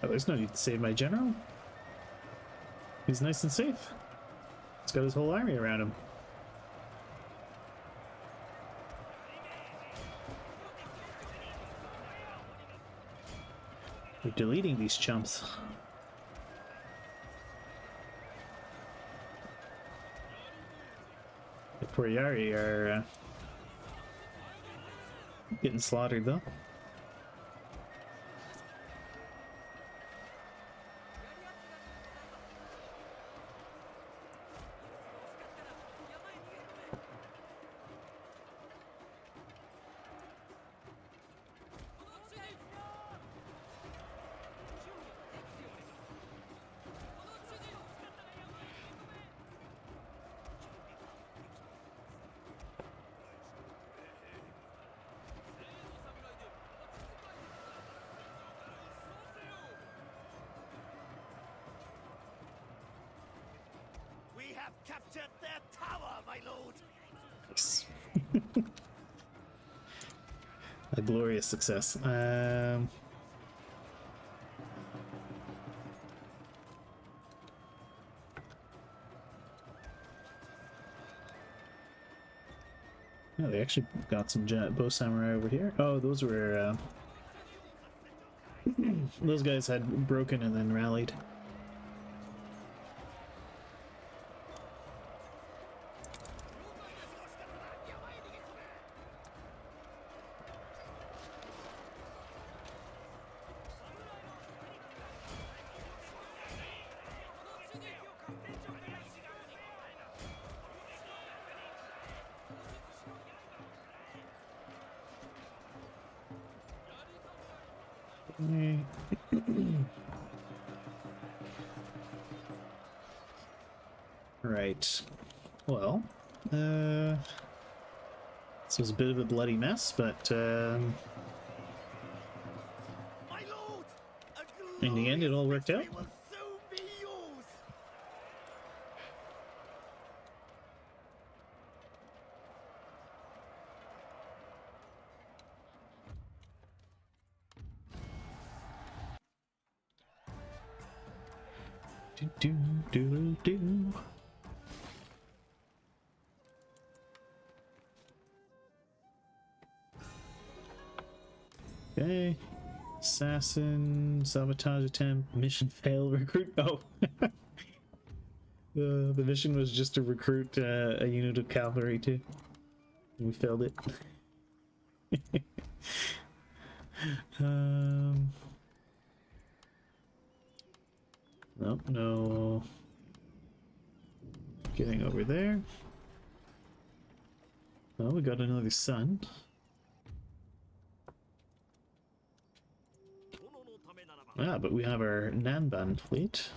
Oh, there's no need to save my general. He's nice and safe. He's got his whole army around him. We're deleting these chumps. The Poriari are getting slaughtered though. captured their tower, my lord. Nice. A glorious success. Oh, they actually got some bow samurai over here. Oh, those were those guys had broken and then rallied. Right. Well, this was a bit of a bloody mess, but My lord, a in the end, it all worked out. victory will soon be yours. Do do do do. Okay. Assassin, sabotage attempt, mission failed, recruit. Oh. The mission was just to recruit a unit of cavalry too. We failed it. Nope, no. Getting over there. Oh, we got another sun. Ah, but we have our Nanban fleet.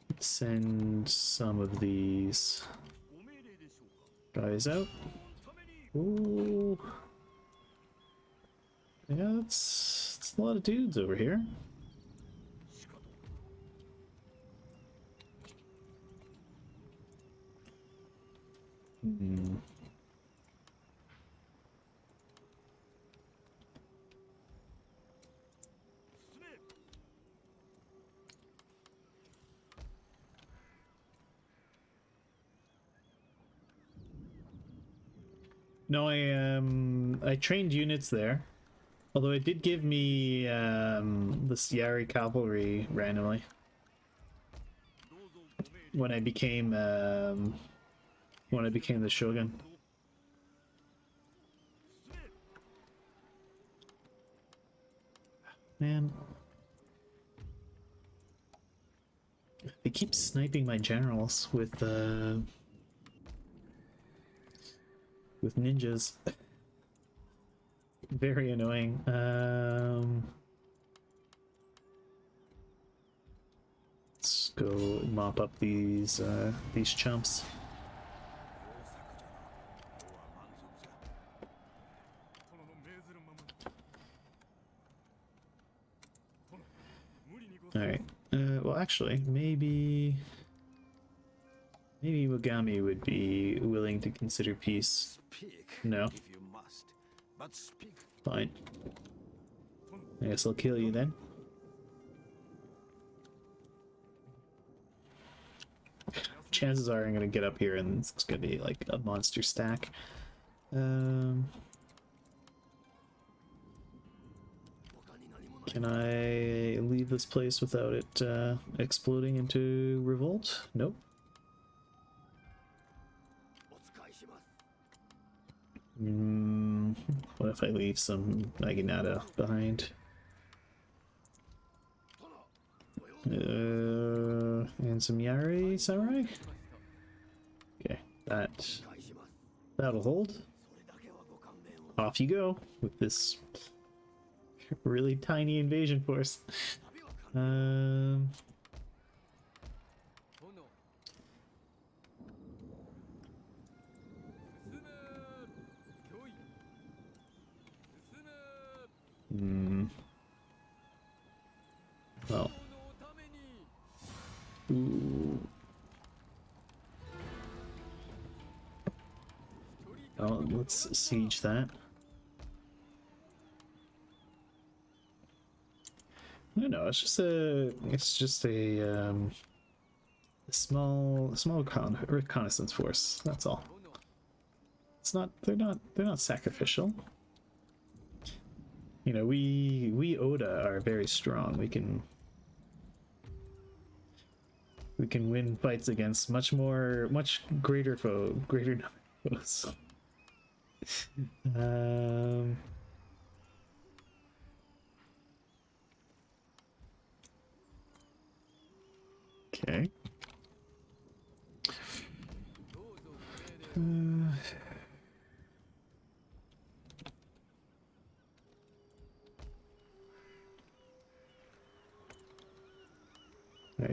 Let's send some of these guys out. Ooh. Yeah, it's a lot of dudes over here. Hmm. No, I trained units there. Although it did give me this Yari cavalry randomly when I became the Shogun. Man, they keep sniping my generals with ninjas. Very annoying. Let's go mop up these chumps. All right. Well, actually, maybe Wagami would be willing to consider peace. Speak, No. if you must, but speak. Fine. I guess I'll kill you then. Chances are I'm gonna get up here and it's gonna be like a monster stack. Can I leave this place without it exploding into revolt? Nope. What if I leave some Naginata behind? And some Yari samurai? Okay, that'll hold. Off you go with this really tiny invasion force. Hmm. Well. Ooh. Well, let's siege that. No, no, it's just a small reconnaissance force. That's all. It's not. They're not sacrificial. You know, we Oda are very strong. We can win fights against much greater greater number of foes. Um. Okay.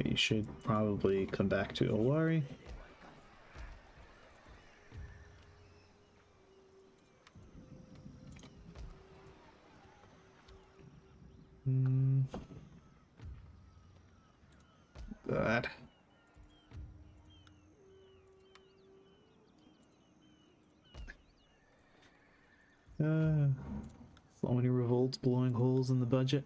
You should probably come back to Owari. That. So many revolts blowing holes in the budget.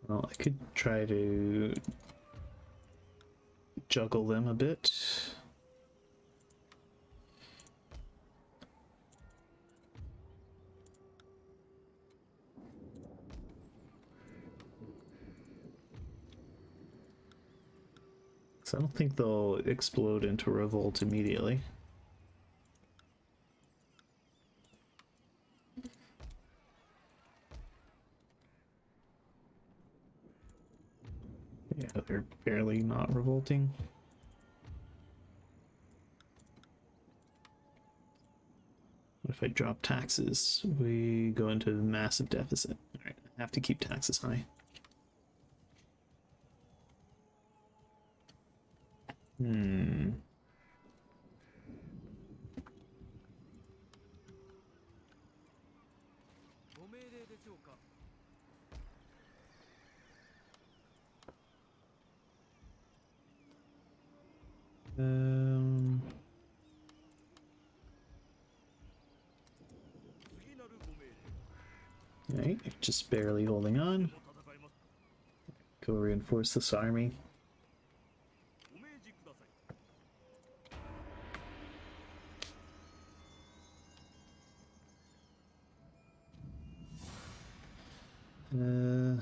Well, I could try to juggle them a bit. So I don't think they'll explode into revolt immediately. Yeah, they're barely not revolting. What if I drop taxes? We go into a massive deficit. Alright, I have to keep taxes high. Alright, just barely holding on. Go reinforce this army. Well,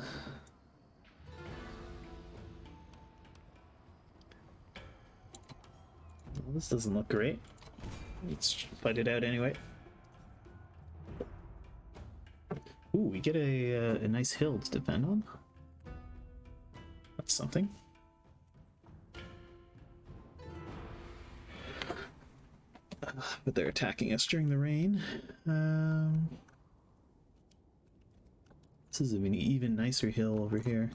this doesn't look great. Let's fight it out anyway. Ooh, we get a nice hill to defend on. That's something. But they're attacking us during the rain. This is an even nicer hill over here.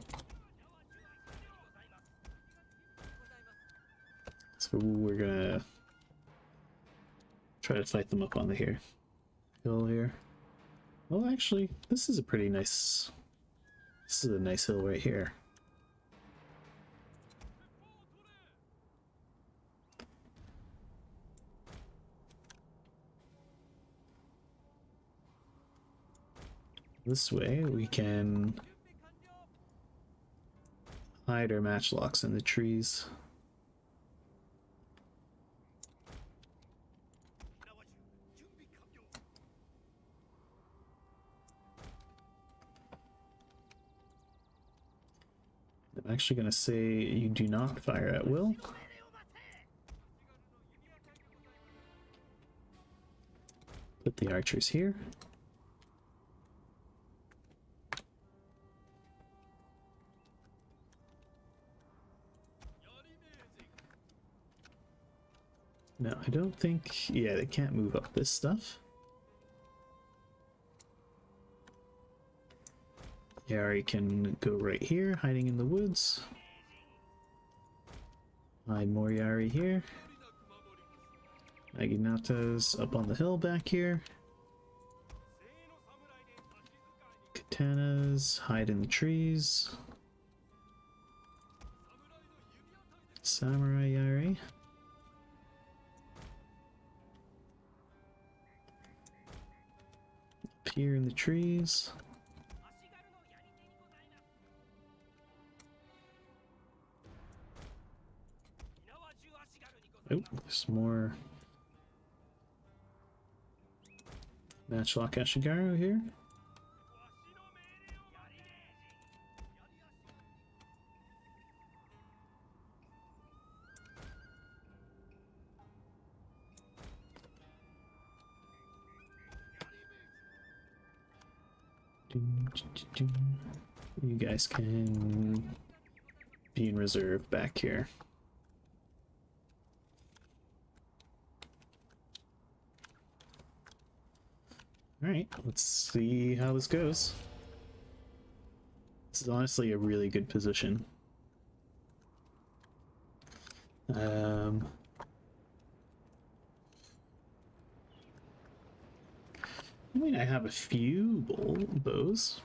So we're gonna try to fight them up on the hill here. Well, actually, this is a pretty nice. This is a nice hill right here. This way we can hide our matchlocks in the trees. I'm actually going to say you do not fire at will. Put the archers here. No, I don't think... Yeah, they can't move up this stuff. Yari can go right here, hiding in the woods. Hide Moriari here. Naginata's up on the hill back here. Katanas hide in the trees. Samurai Yari. Up here in the trees. Oh, there's more Matchlock Ashigaru here. You guys can be in reserve back here. Alright, let's see how this goes. This is honestly a really good position. I mean, I have a few bows.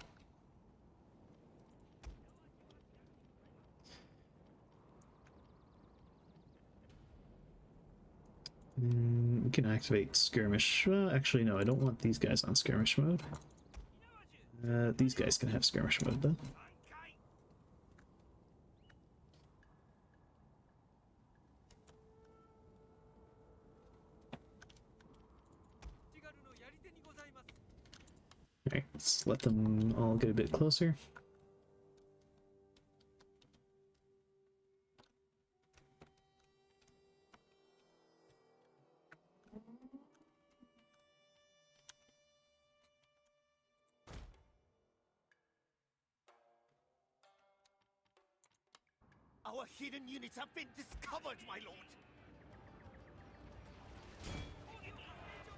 We can activate skirmish. Well, actually, no, I don't want these guys on skirmish mode. These guys can have skirmish mode, though. Alright, let's let them all get a bit closer. Our hidden units have been discovered, my lord.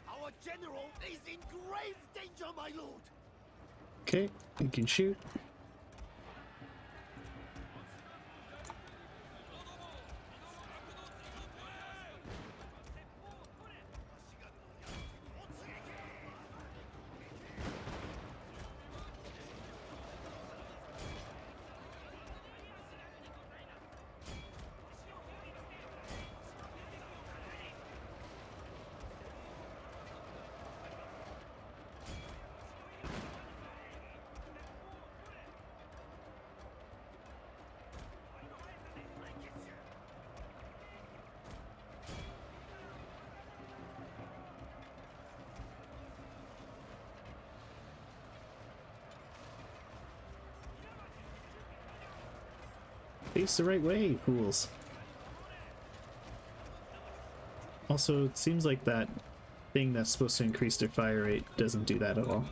Our general is in grave danger, my lord. Okay, you can shoot. Face the right way, fools. Also, it seems like that thing that's supposed to increase their fire rate doesn't do that at all.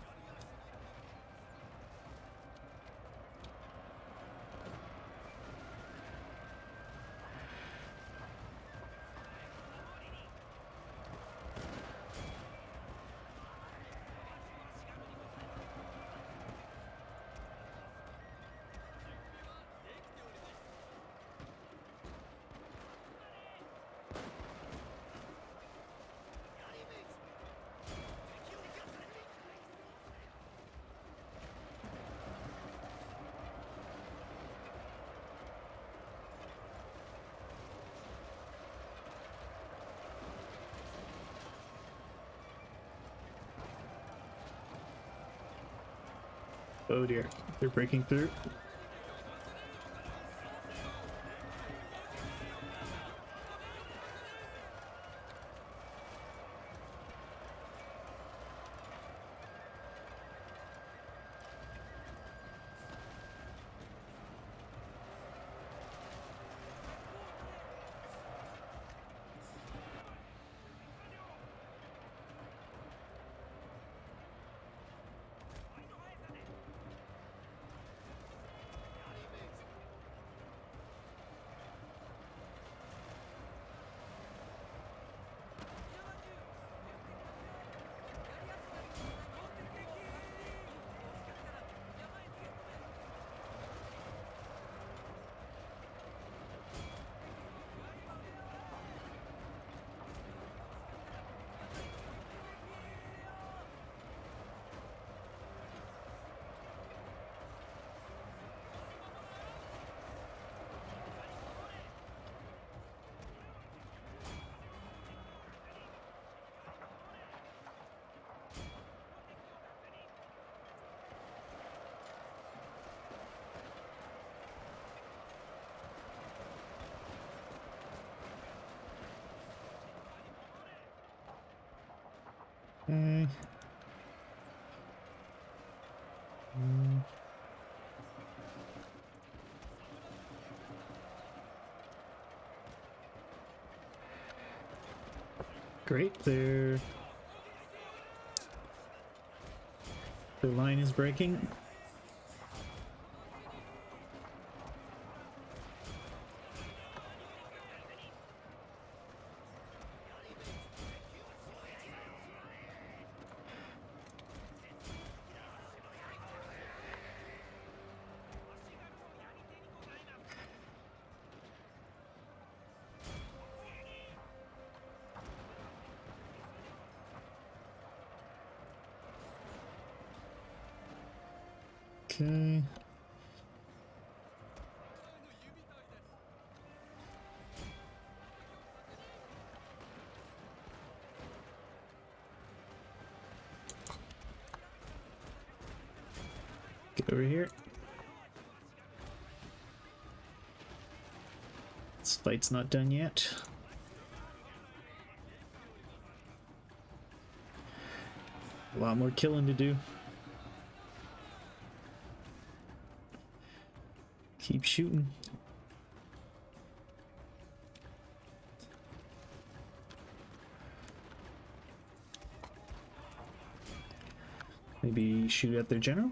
Oh dear, they're breaking through. Okay. Great, their line is breaking. Okay. Get over here. This fight's not done yet. A lot more killing to do. Keep shooting. Maybe shoot at their general?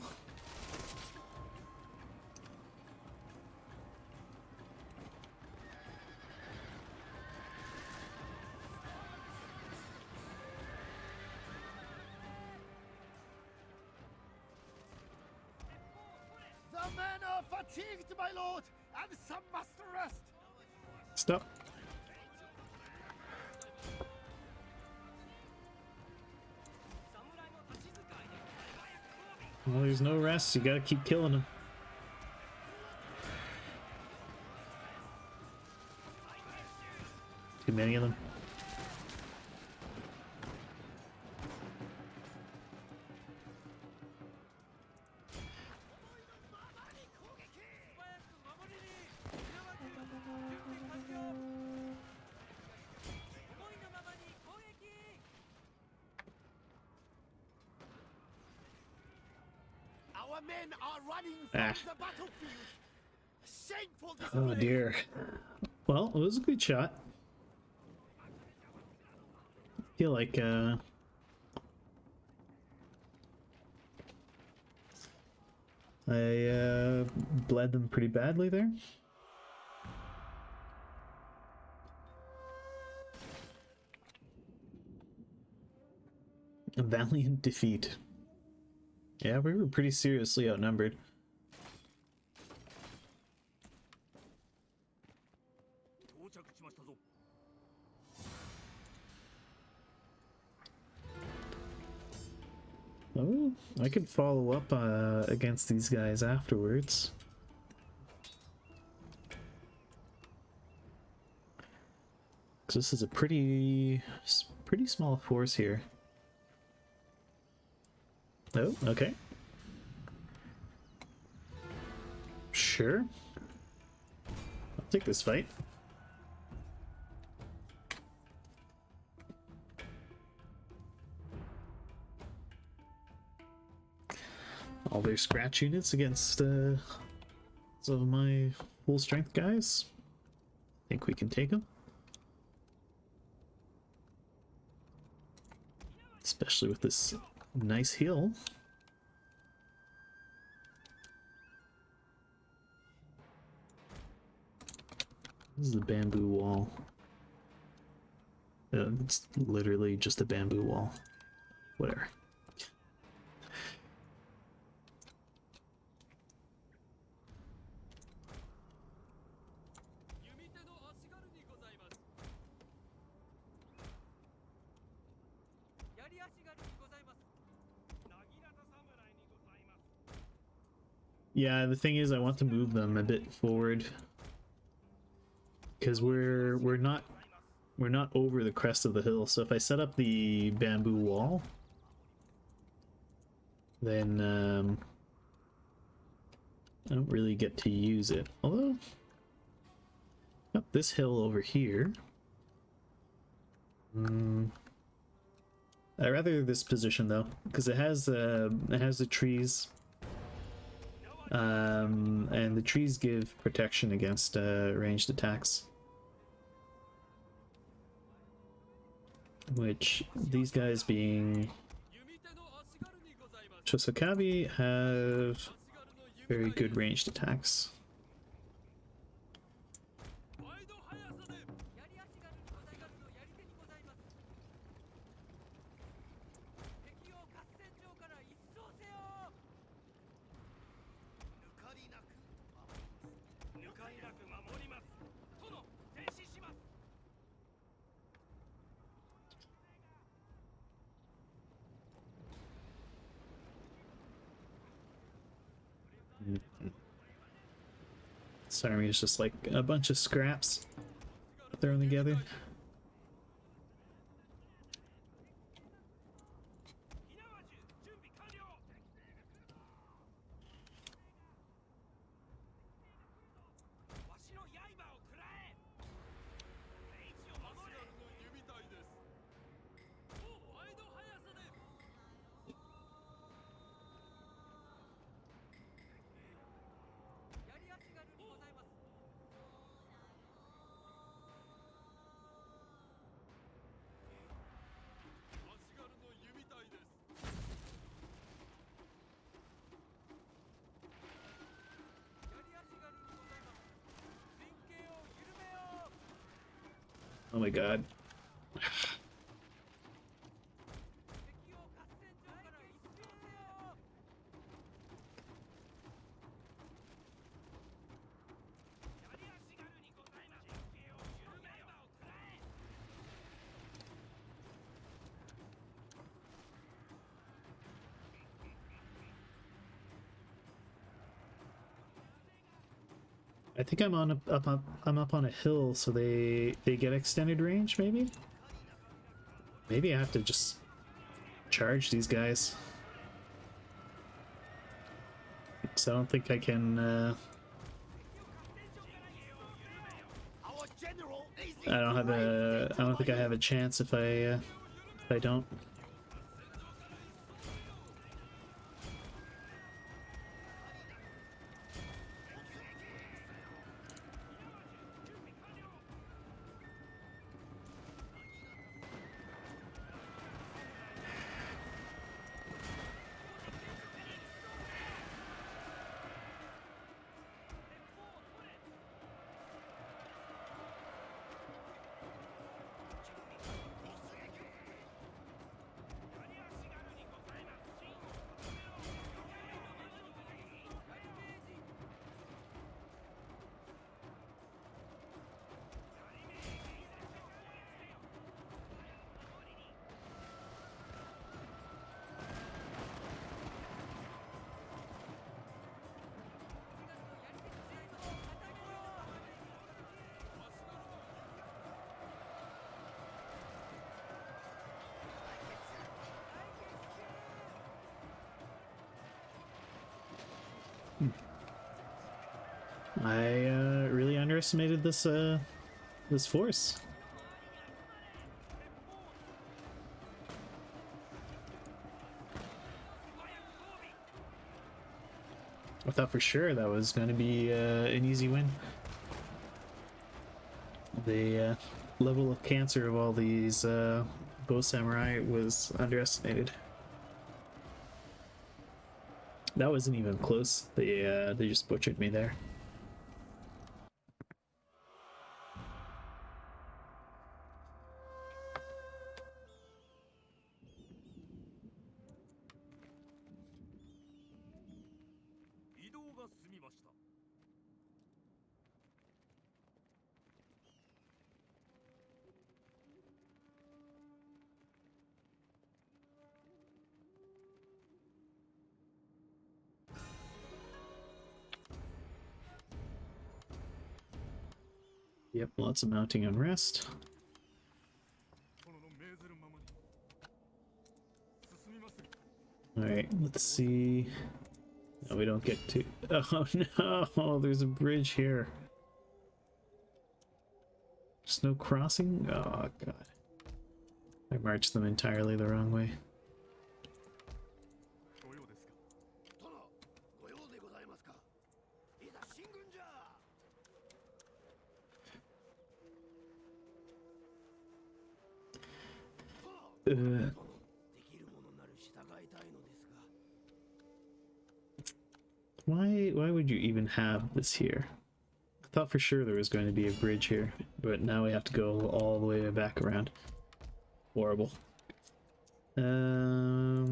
The men are fatigued, my lord, and some must rest. Stop. Well, there's no rest. You gotta keep killing them. Too many of them. Our men are running Ah. from the battlefield. Shameful Oh display. dear. Well, it was a good shot. I feel like I bled them pretty badly there. A valiant defeat. Yeah, we were pretty seriously outnumbered. Oh, I could follow up against these guys afterwards. Because this is a pretty small force here. Oh, okay. Sure. I'll take this fight. All their scratch units against some of my full strength guys. Think we can take them. Especially with this nice hill. This is the bamboo wall. It's literally just a bamboo wall. Whatever. Yeah, the thing is I want to move them a bit forward. Because we're not over the crest of the hill, so if I set up the bamboo wall, then I don't really get to use it. Although up this hill over here. I rather this position though, because it has the trees, and the trees give protection against ranged attacks, which these guys being Chosokabi have very good ranged attacks. This army is just like a bunch of scraps thrown together. Oh my god. I think I'm on I'm up on a hill, so they get extended range. Maybe I have to just charge these guys. So I don't think I can. I don't have a. I don't think I have a chance if I don't. I really underestimated this this force. I thought for sure that was going to be an easy win. The level of cancer of all these bow samurai was underestimated. That wasn't even close. They just butchered me there. Yep, lots of mounting unrest. Alright, let's see. No, we don't get to... Oh no, there's a bridge here. There's no crossing? Oh god. Never march them entirely the wrong way. ご用ですか。殿、ご用でございますか。いざ進軍じゃ。Uh, できるものなる従いたいのですが。why would you even have this here? I thought for sure there was going to be a bridge here, but now we have to go all the way back around. Horrible. Alright,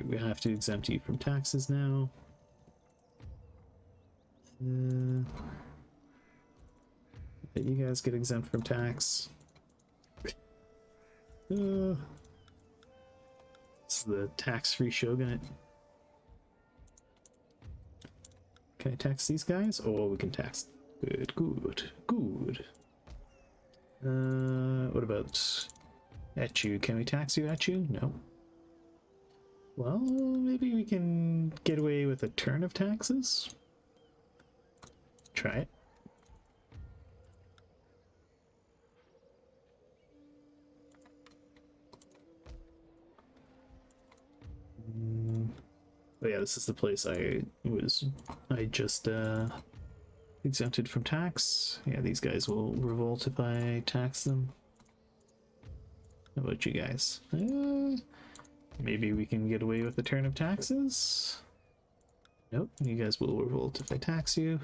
we have to exempt you from taxes now. You guys get exempt from tax. This is the tax-free shogunate. Can I tax these guys? Oh, we can tax. Good, good, good. What about Echu? Can we tax you, Echu? No. Well, maybe we can get away with a turn of taxes? Try it. Oh yeah, this is the place I just exempted from tax. Yeah, these guys will revolt if I tax them. How about you guys? Maybe we can get away with a turn of taxes? Nope, you guys will revolt if I tax you.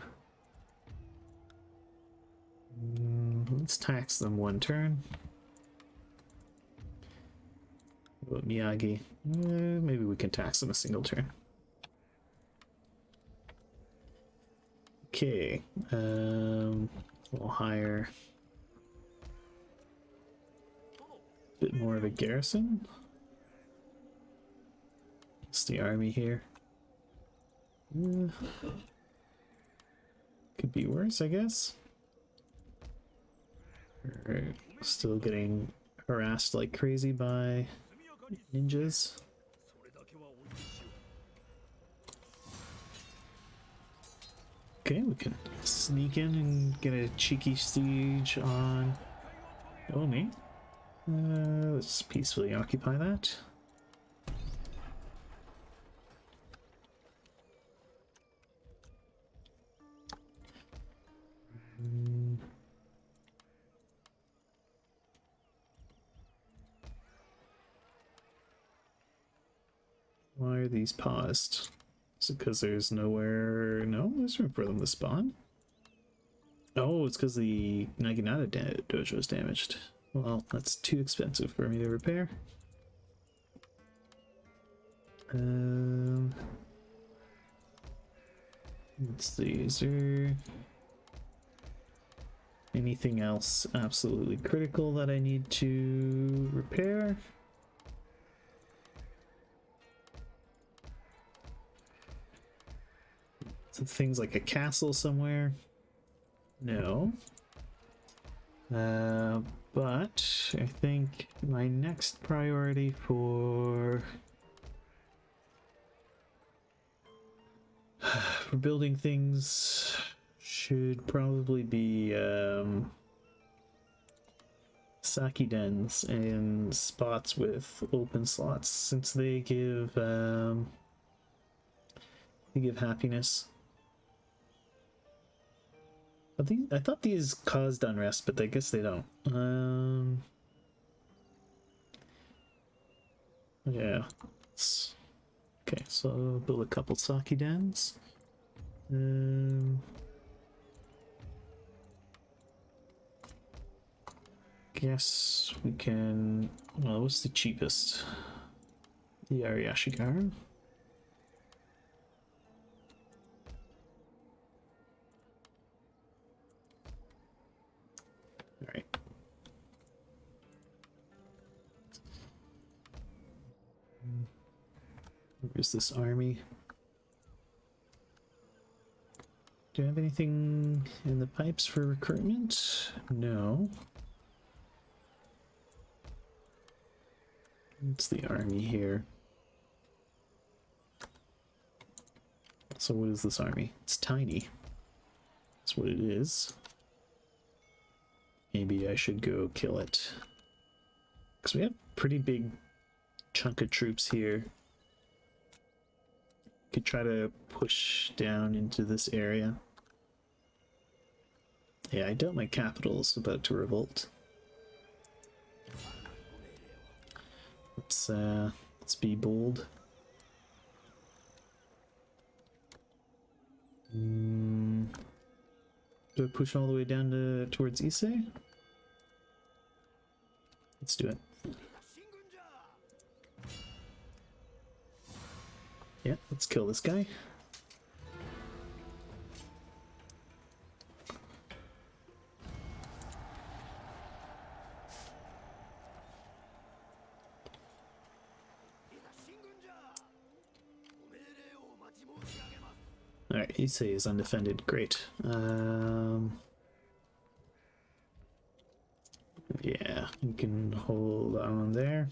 Let's tax them one turn. What about Miyagi? Maybe we can tax them a single turn. Okay, we'll hire a bit more of a garrison. It's the army here. Could be worse, I guess. We're still getting harassed like crazy by ninjas. Okay, we can sneak in and get a cheeky siege on Omi. Let's peacefully occupy that. Why are these paused? Is it because there's nowhere? No, there's room for them to spawn. Oh, it's because the Naginata dojo is damaged. Well, that's too expensive for me to repair. Let's see, is there anything else absolutely critical that I need to repair? So things like a castle somewhere? No. But I think my next priority for building things should probably be sake dens and spots with open slots, since they give happiness. I thought these caused unrest, but I guess they don't. Yeah. Okay, so I'll build a couple sake dens. Guess we can. Well, what's the cheapest? The Ariashigaru. Alright. Where's this army? Do I have anything in the pipes for recruitment? No. It's the army here. So what is this army? It's tiny. That's what it is. Maybe I should go kill it. Because we have pretty big chunk of troops here. Could try to push down into this area. Yeah, I doubt my capital's about to revolt. Let's be bold. Do I push all the way down to towards Issei? Let's do it. Yeah, let's kill this guy. Alright, Issei is undefended. Great. Yeah, you can hold on there.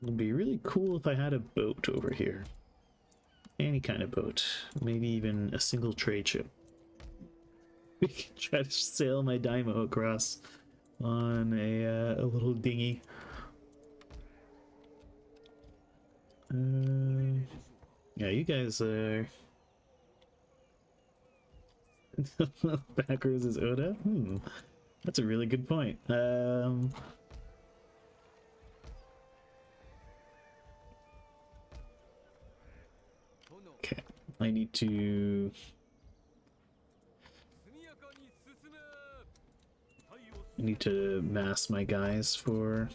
It'd be really cool if I had a boat over here. Any kind of boat. Maybe even a single trade ship. We can try to sail my daimyo across on a little dinghy. Yeah, you guys are... Backrows is Oda? That's a really good point. Okay, I need to... mass my guys for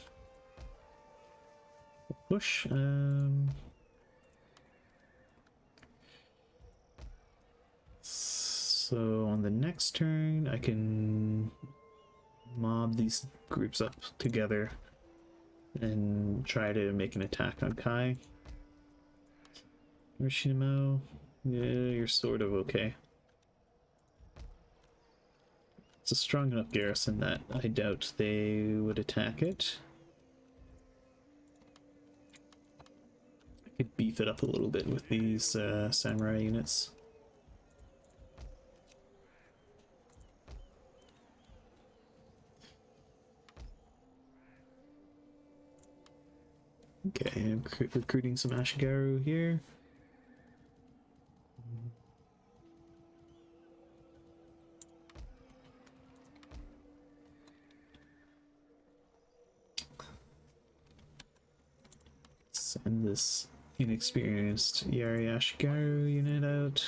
a push. So on the next turn, I can mob these groups up together and try to make an attack on Kai. Yoshinomo, yeah, you're sort of okay. It's a strong enough garrison that I doubt they would attack it. I could beef it up a little bit with these samurai units. Okay, I'm recruiting some Ashigaru here. Send this inexperienced Yari Ashigaru unit out.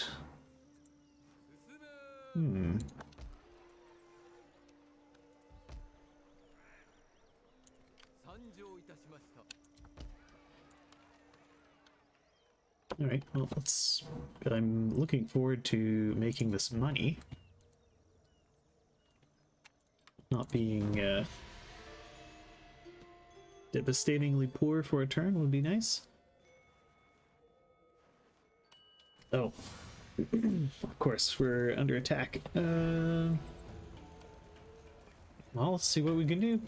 Alright, well, let's... But I'm looking forward to making this money. Not being, devastatingly poor for a turn would be nice. Oh. Of course, we're under attack. Well, let's see what we can do.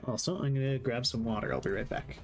Also, I'm gonna grab some water. I'll be right back.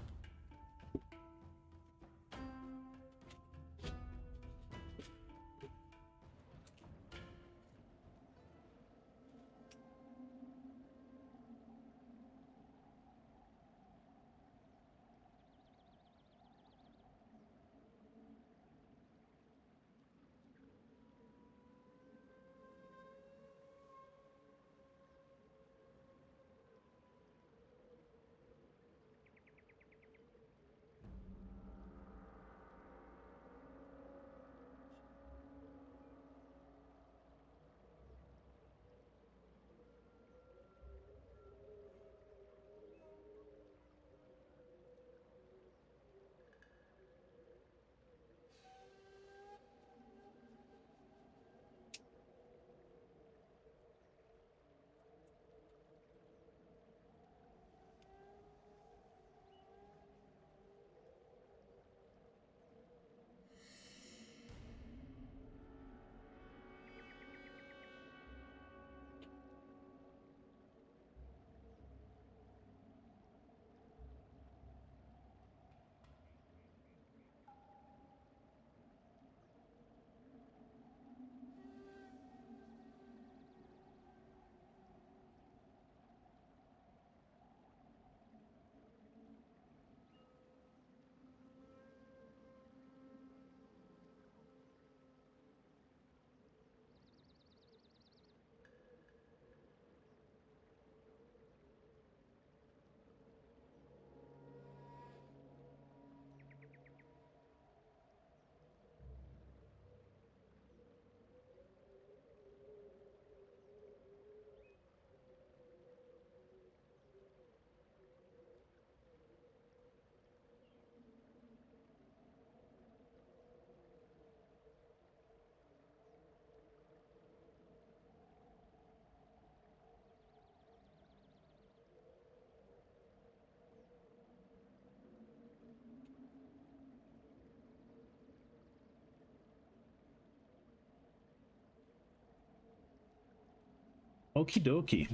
Okie dokie.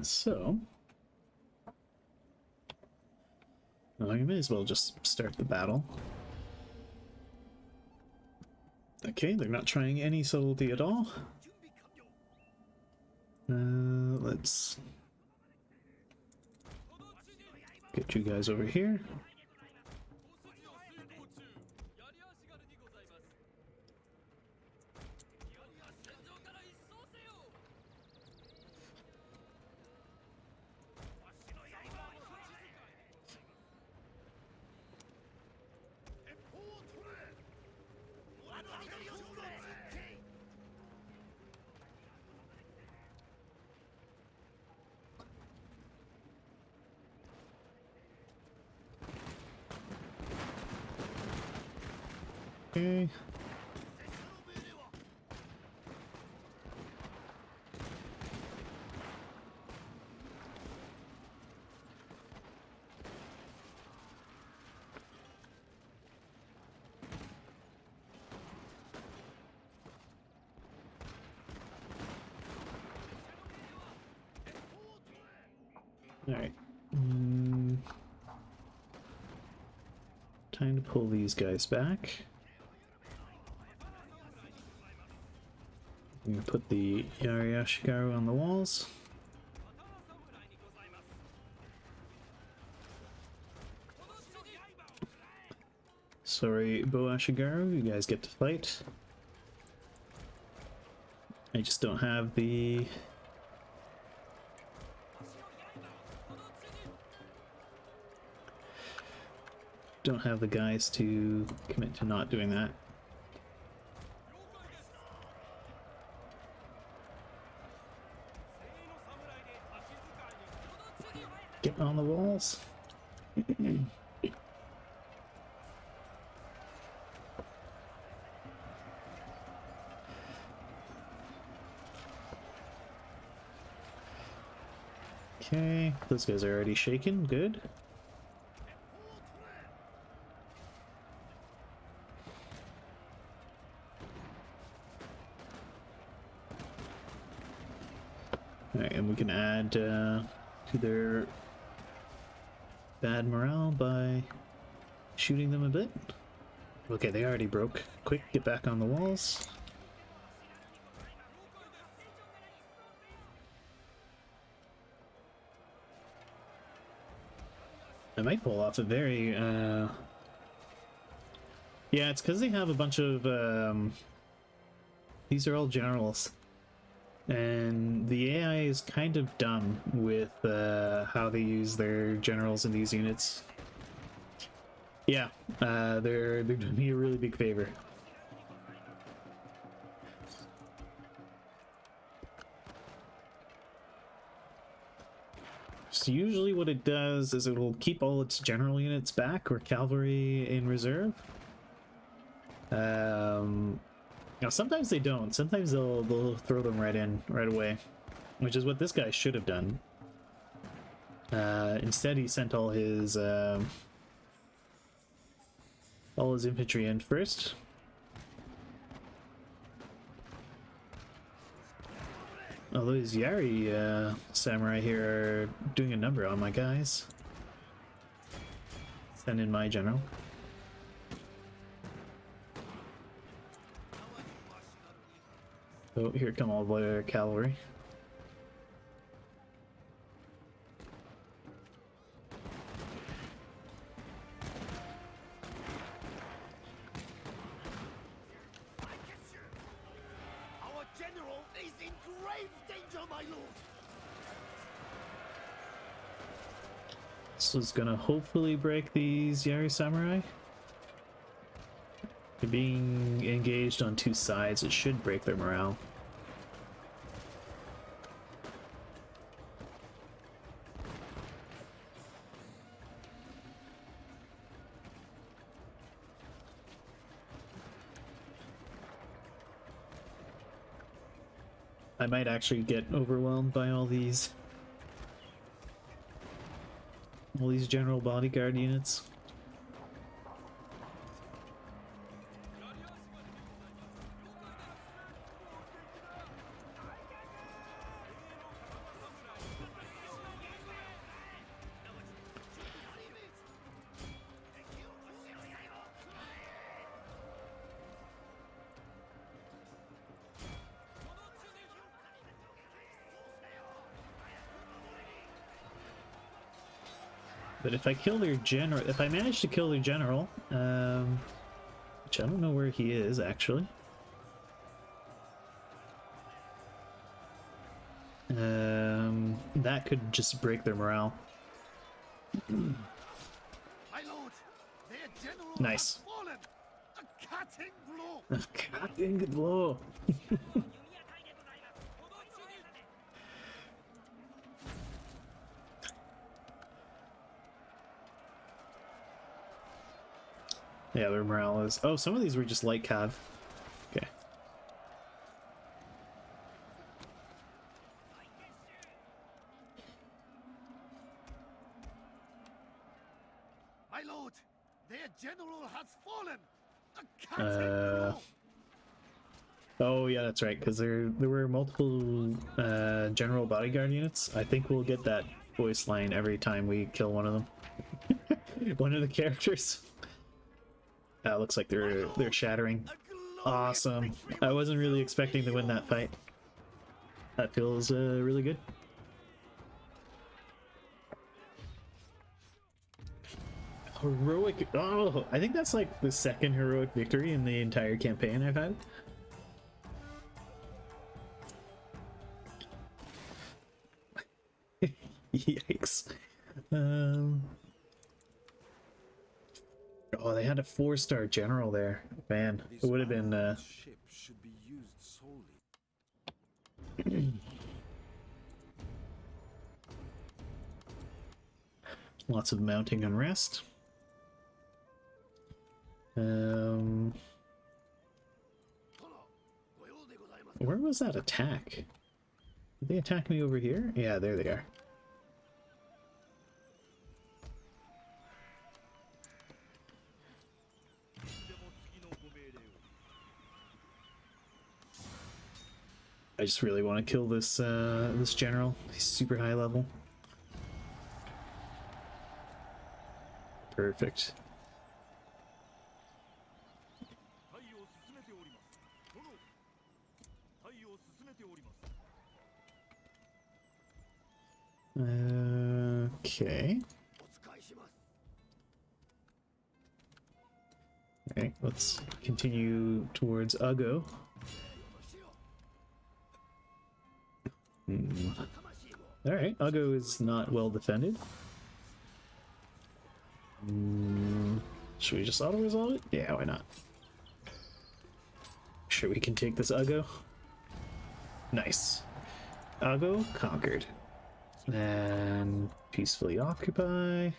So well, you may as well just start the battle. Okay, they're not trying any subtlety at all. Let's get you guys over here. Okay. All right. Time to pull these guys back. I'm gonna put the Yari on the walls. Sorry, Bo Ashigaru, you guys get to fight. I just don't have the... don't have the guys to commit to not doing that. Get on the walls. Okay, those guys are already shaken. Good. Alright, and we can add to their bad morale by shooting them a bit. Okay, they already broke. Quick, get back on the walls. I might pull off a very, yeah, it's because they have a bunch of, these are all generals. And the AI is kind of dumb with how they use their generals in these units. Yeah, they're doing me a really big favor. So usually what it does is it'll keep all its general units back or cavalry in reserve. Now sometimes they don't. Sometimes they'll throw them right in right away, which is what this guy should have done. Instead, he sent all his infantry in first. Although these Yari samurai here are doing a number on my guys. Send in my general. Oh, here come all the cavalry. Our general is in grave danger, my lord. This is gonna hopefully break these Yari samurai. They're being engaged on two sides. It should break their morale. I might actually get overwhelmed by all these general bodyguard units. But if I kill their general, if I manage to kill their general, which I don't know where he is actually. That could just break their morale. My lord, their general Nice. has fallen. A cutting blow. God dang it, blow. Yeah, their morale is. Oh, some of these were just light cav. Okay. My lord, their general has fallen. A cutting blow. Oh yeah, that's right. Because there were multiple general bodyguard units. I think we'll get that voice line every time we kill one of them. One of the characters. Looks like they're shattering. Awesome. I wasn't really expecting to win that fight. That feels really good. Heroic. Oh, I think that's like the second heroic victory in the entire campaign I've had. Yikes. Oh, they had a 4-star general there. Man, it would have been Ship should be used solely. Lots of mounting unrest. Where was that attack? Did they attack me over here? Yeah, there they are. I just really want to kill this this general. He's super high level. Perfect. Okay. Alright, let's continue towards Ugo. Alright, Ugo is not well defended. Should we just auto-resolve it? Yeah, why not? Sure, we can take this Ugo. Nice. Ugo conquered. And peacefully occupy.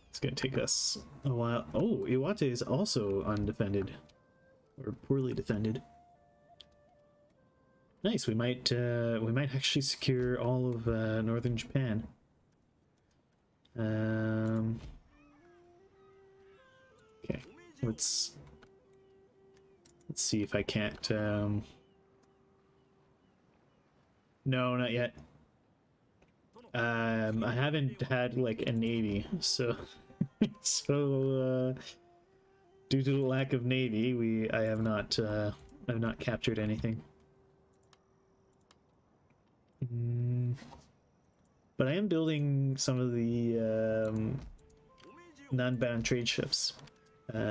It's gonna take us a while. Oh, Iwate is also undefended. Or poorly defended. Nice, we might actually secure all of northern Japan. Okay, let's see if I can't no, not yet. I haven't had like a navy, so so due to the lack of navy, I have not captured anything. But I am building some of the non-bound trade ships,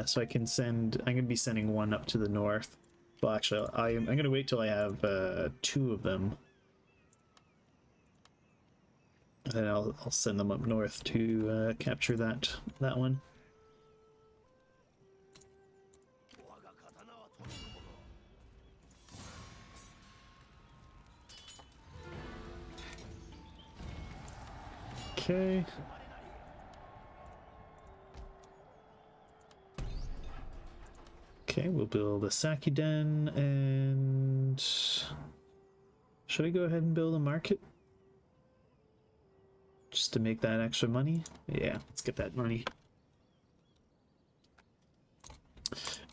so I can send. I'm going to be sending one up to the north. Well, actually, I'm going to wait till I have 2 of them, and then I'll send them up north to capture that one. Okay. Okay, we'll build a Sakiden, and should I go ahead and build a market? Just to make that extra money? Yeah, let's get that money.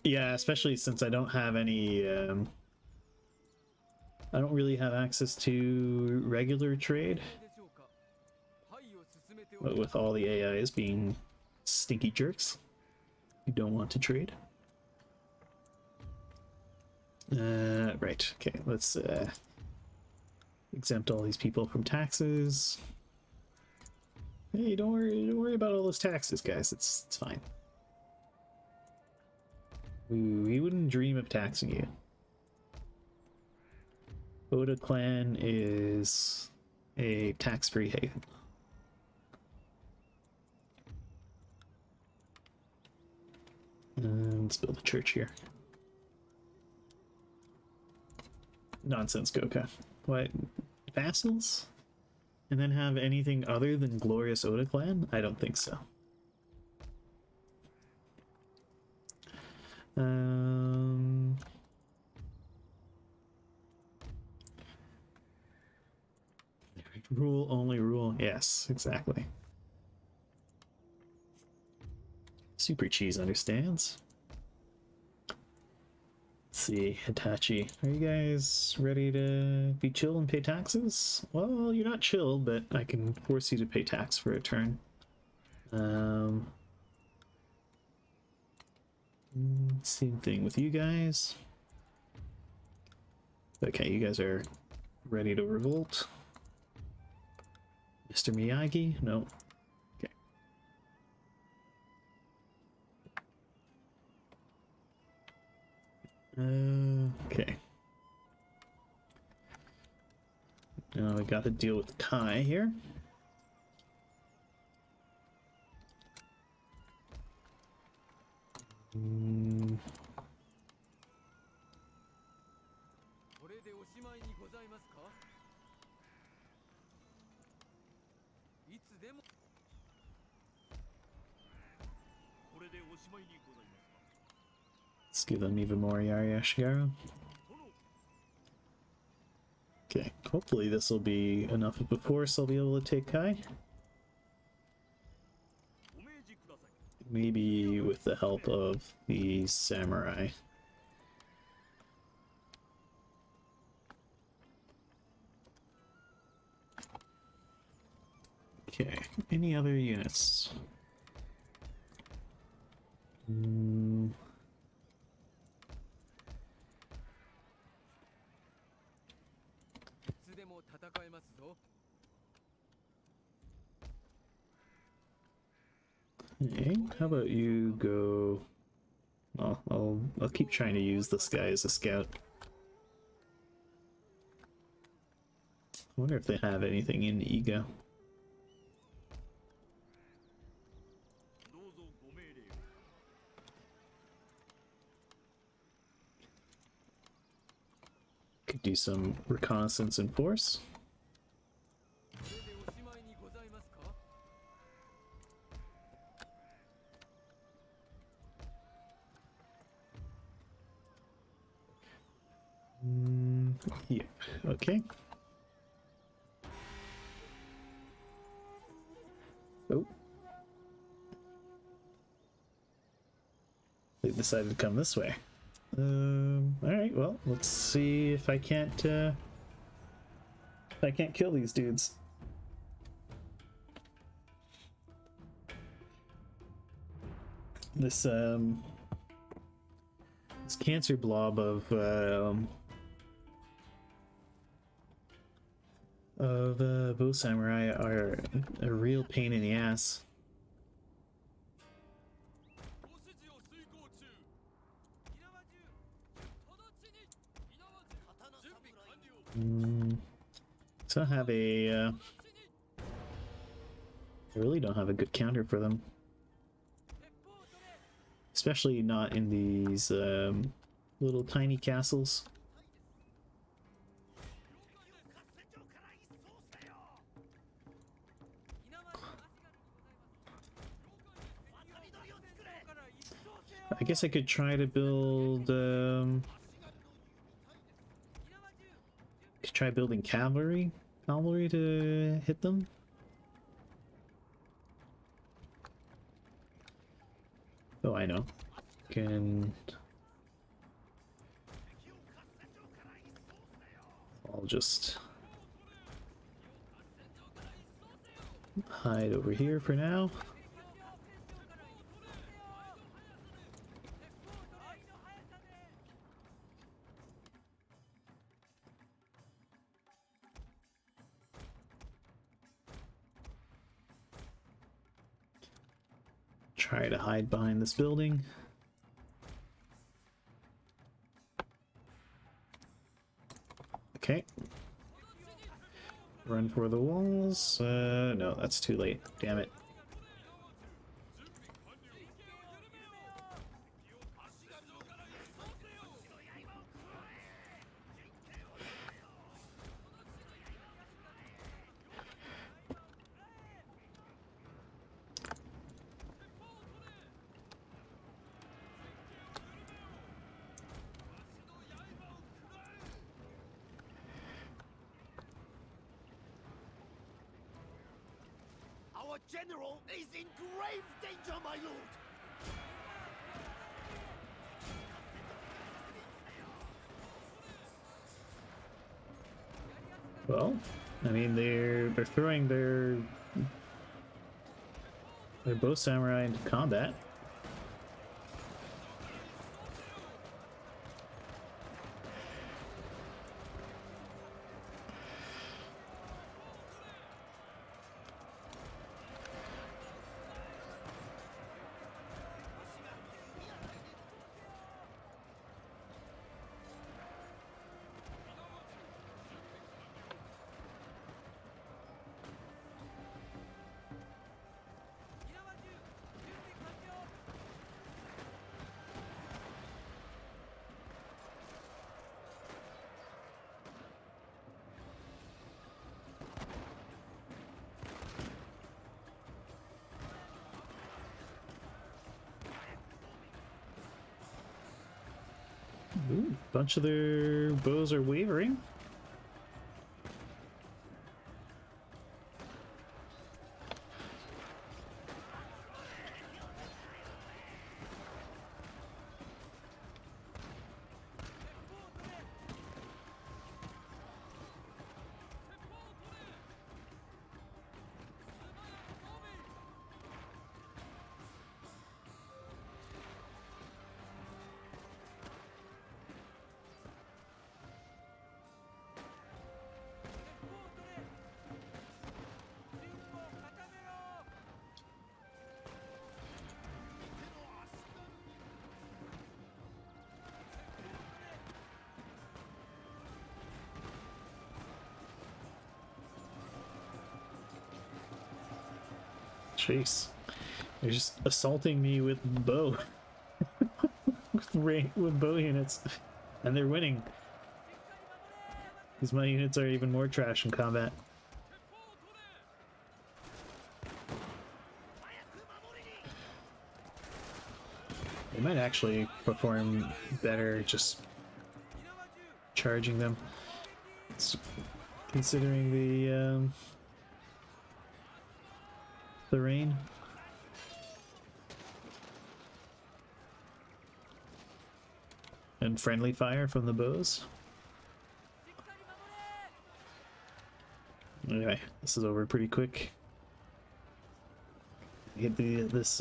Yeah, especially since I don't have any, I don't really have access to regular trade. But with all the AIs being stinky jerks, you don't want to trade. Right. Okay, let's exempt all these people from taxes. Hey, don't worry about all those taxes, guys. It's fine. We wouldn't dream of taxing you. Oda clan is a tax-free haven. Let's build a church here. Nonsense, Goka. What? Vassals? And then have anything other than glorious Oda clan? I don't think so. Rule only rule. Yes, exactly. Super Cheese understands. Let's see, Hitachi. Are you guys ready to be chill and pay taxes? Well, you're not chill, but I can force you to pay tax for a turn. Same thing with you guys. Okay, you guys are ready to revolt. Mr. Miyagi? No. Okay. Okay. Now we got to deal with Kai here. Let's give them even more Yari Ashigaru. Okay, hopefully this will be enough of a force I'll be able to take Kai. Maybe with the help of the samurai. Okay, any other units? Hey, how about you go... Oh, I'll keep trying to use this guy as a scout. I wonder if they have anything in Ego. Could do some reconnaissance in force. Yep, okay. Oh. They decided to come this way. Alright, well, let's see if I can't kill these dudes. This cancer blob of bow samurai are a real pain in the ass. So I have I really don't have a good counter for them. Especially not in these little tiny castles. I guess I could try to build try building cavalry to hit them. Oh, I know. I'll just hide over here for now. Try to hide behind this building. Okay. Run for the walls. No, that's too late. Damn it. Our general is in grave danger, my lord! Well, I mean they're throwing their bow samurai into combat. Ooh, bunch of their bows are wavering. Jeez. They're just assaulting me with bow. with bow units. And they're winning. Because my units are even more trash in combat. They might actually perform better just charging them. Considering the rain. And friendly fire from the bows. Anyway, this is over pretty quick. Hit these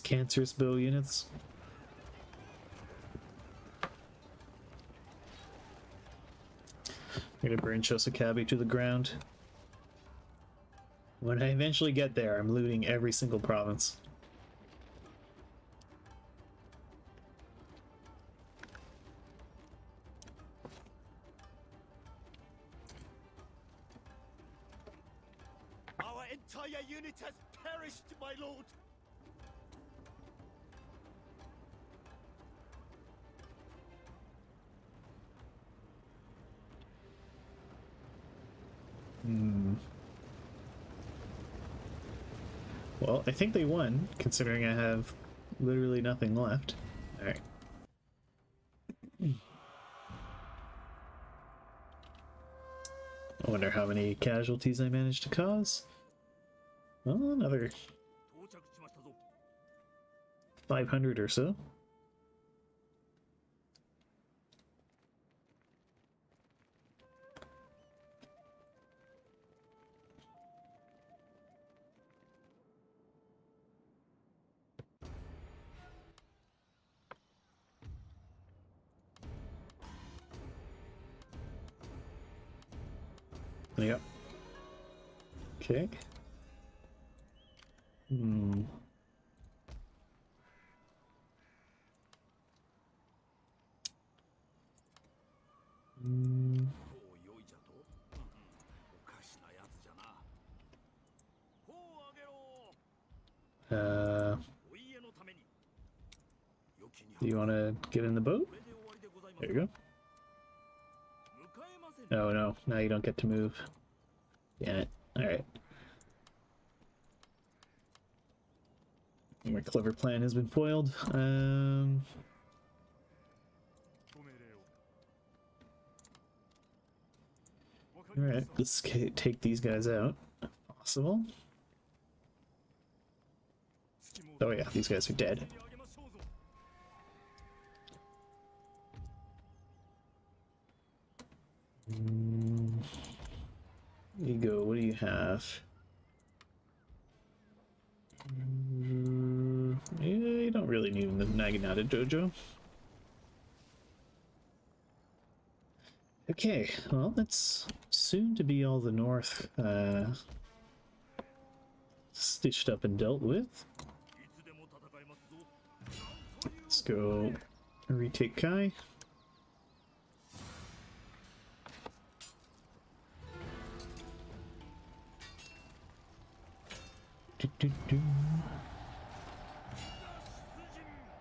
cancerous bow units. I'm gonna burn Shosakabe to the ground. When I eventually get there, I'm looting every single province. Our entire unit has perished, my lord! Well, I think they won, considering I have literally nothing left. Alright. I wonder how many casualties I managed to cause. Well, another 500 or so. Yep. Okay. Hmm. Hmm. おうよいじゃと。おかしなやつじゃな。ほうあげろ。お家のために。良きに Do you want to get in the boat? これで終わりでございます。 There you go. 迎えません。 Oh no, now you don't get to move. Damn it. Alright. My clever plan has been foiled. Alright, let's take these guys out if possible. Oh yeah, these guys are dead. Ego, what do you have? Yeah, you don't really need the Naginata Dojo. Okay, well, that's soon to be all the north stitched up and dealt with. Let's go retake Kai.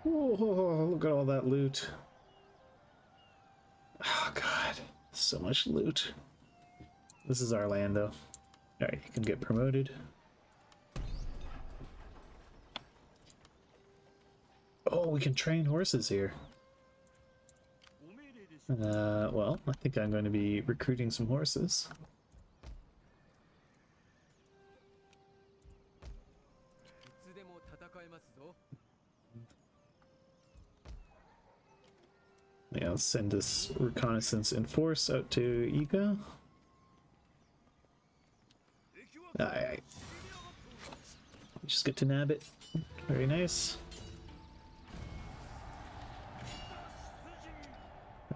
Whoa, look at all that loot. Oh god, so much loot. This is our land though. Alright, you can get promoted. Oh, we can train horses here. Well, I think I'm going to be recruiting some horses. Yeah, let's send this reconnaissance in force out to Iga. Aye. Just get to nab it. Very nice.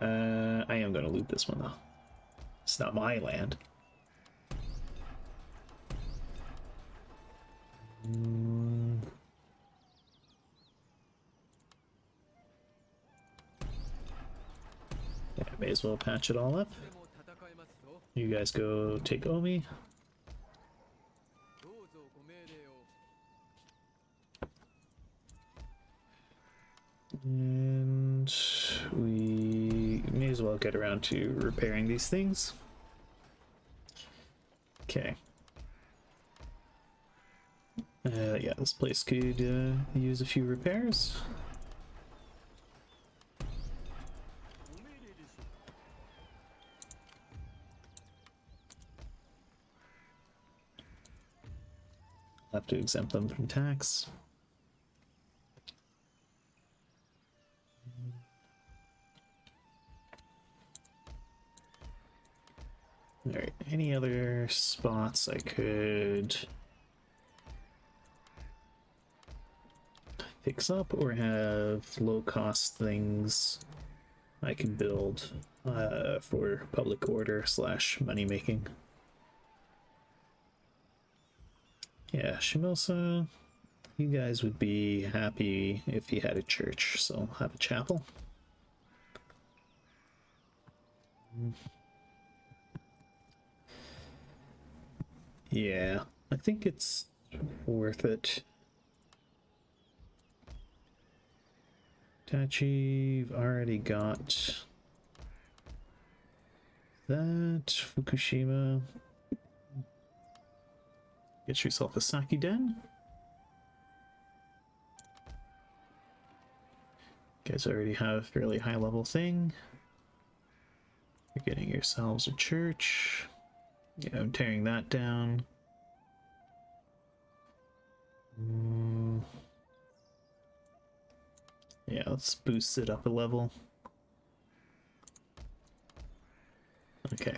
I am going to loot this one though. It's not my land. Yeah, may as well patch it all up. You guys go take Omi. And we may as well get around to repairing these things. Okay. Yeah, this place could use a few repairs. I'll have to exempt them from tax. Alright, any other spots I could fix up or have low-cost things I can build for public order / money making? Yeah, Shimosa, you guys would be happy if you had a church, so have a chapel. Yeah, I think it's worth it. Tachi, you've already got that. Fukushima. Get yourself a sake den. You guys already have a fairly high level thing. You're getting yourselves a church. Yeah, I'm tearing that down. Yeah, let's boost it up a level. Okay.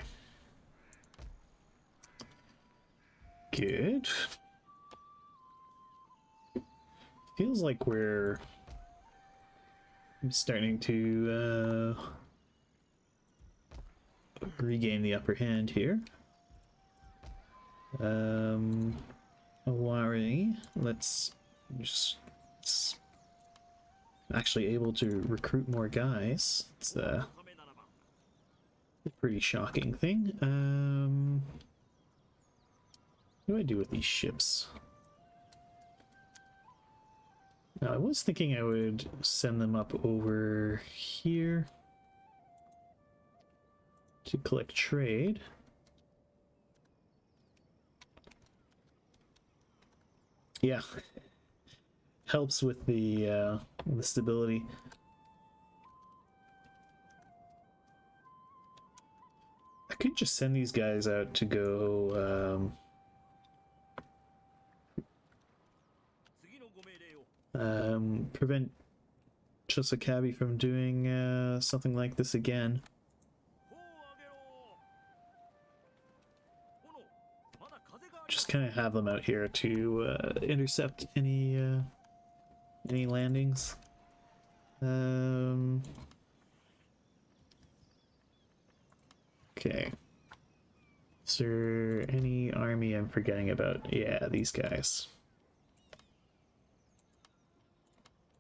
Good. Feels like we're starting to regain the upper hand here. Awari, let's just actually able to recruit more guys. It's a pretty shocking thing. What do I do with these ships? Now, I was thinking I would send them up over here to collect trade. Yeah, helps with the stability. I could just send these guys out to go prevent Chisakabe from doing something like this again. Just kind of have them out here to intercept any landings. Okay. Is there any army I'm forgetting about? Yeah, these guys.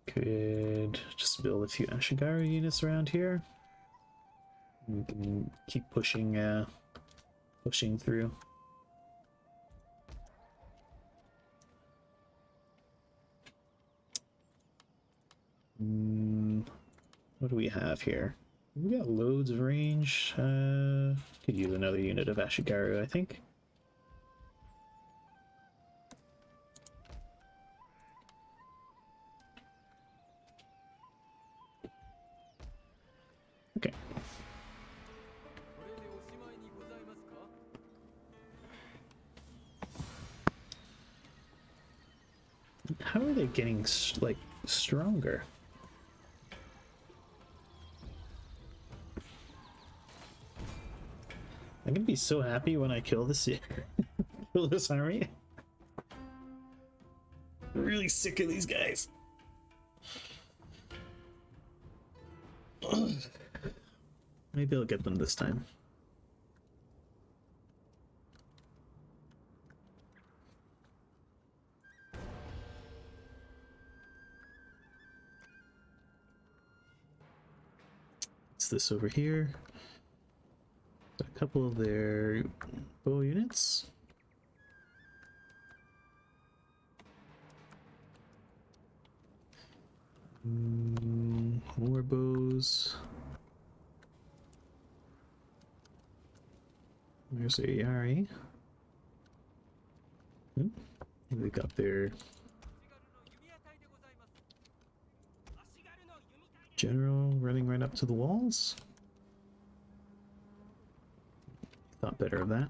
Could just build a few Ashigaru units around here. We can keep pushing through. What do we have here? We got loads of range. Could use another unit of Ashigaru, I think. Okay. How are they getting like stronger? I'm gonna be so happy when I kill this kill this army. I'm really sick of these guys. Maybe I'll get them this time. What's this over here? A couple of their bow units. More bows. There's a Yari. They got their general running right up to the walls. Thought better of that.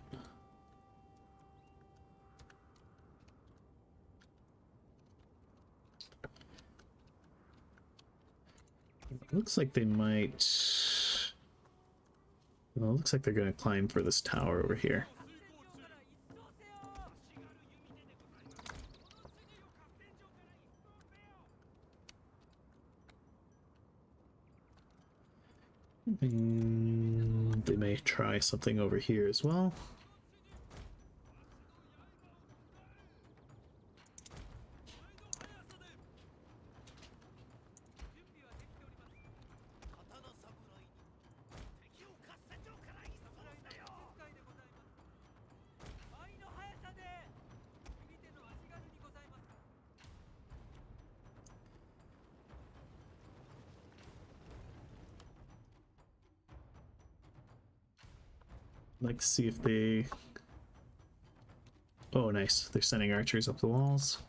Looks like they might. Well, it looks like they're going to climb for this tower over here. They may try something over here as well. Like to see if they... Oh, nice. They're sending archers up the walls.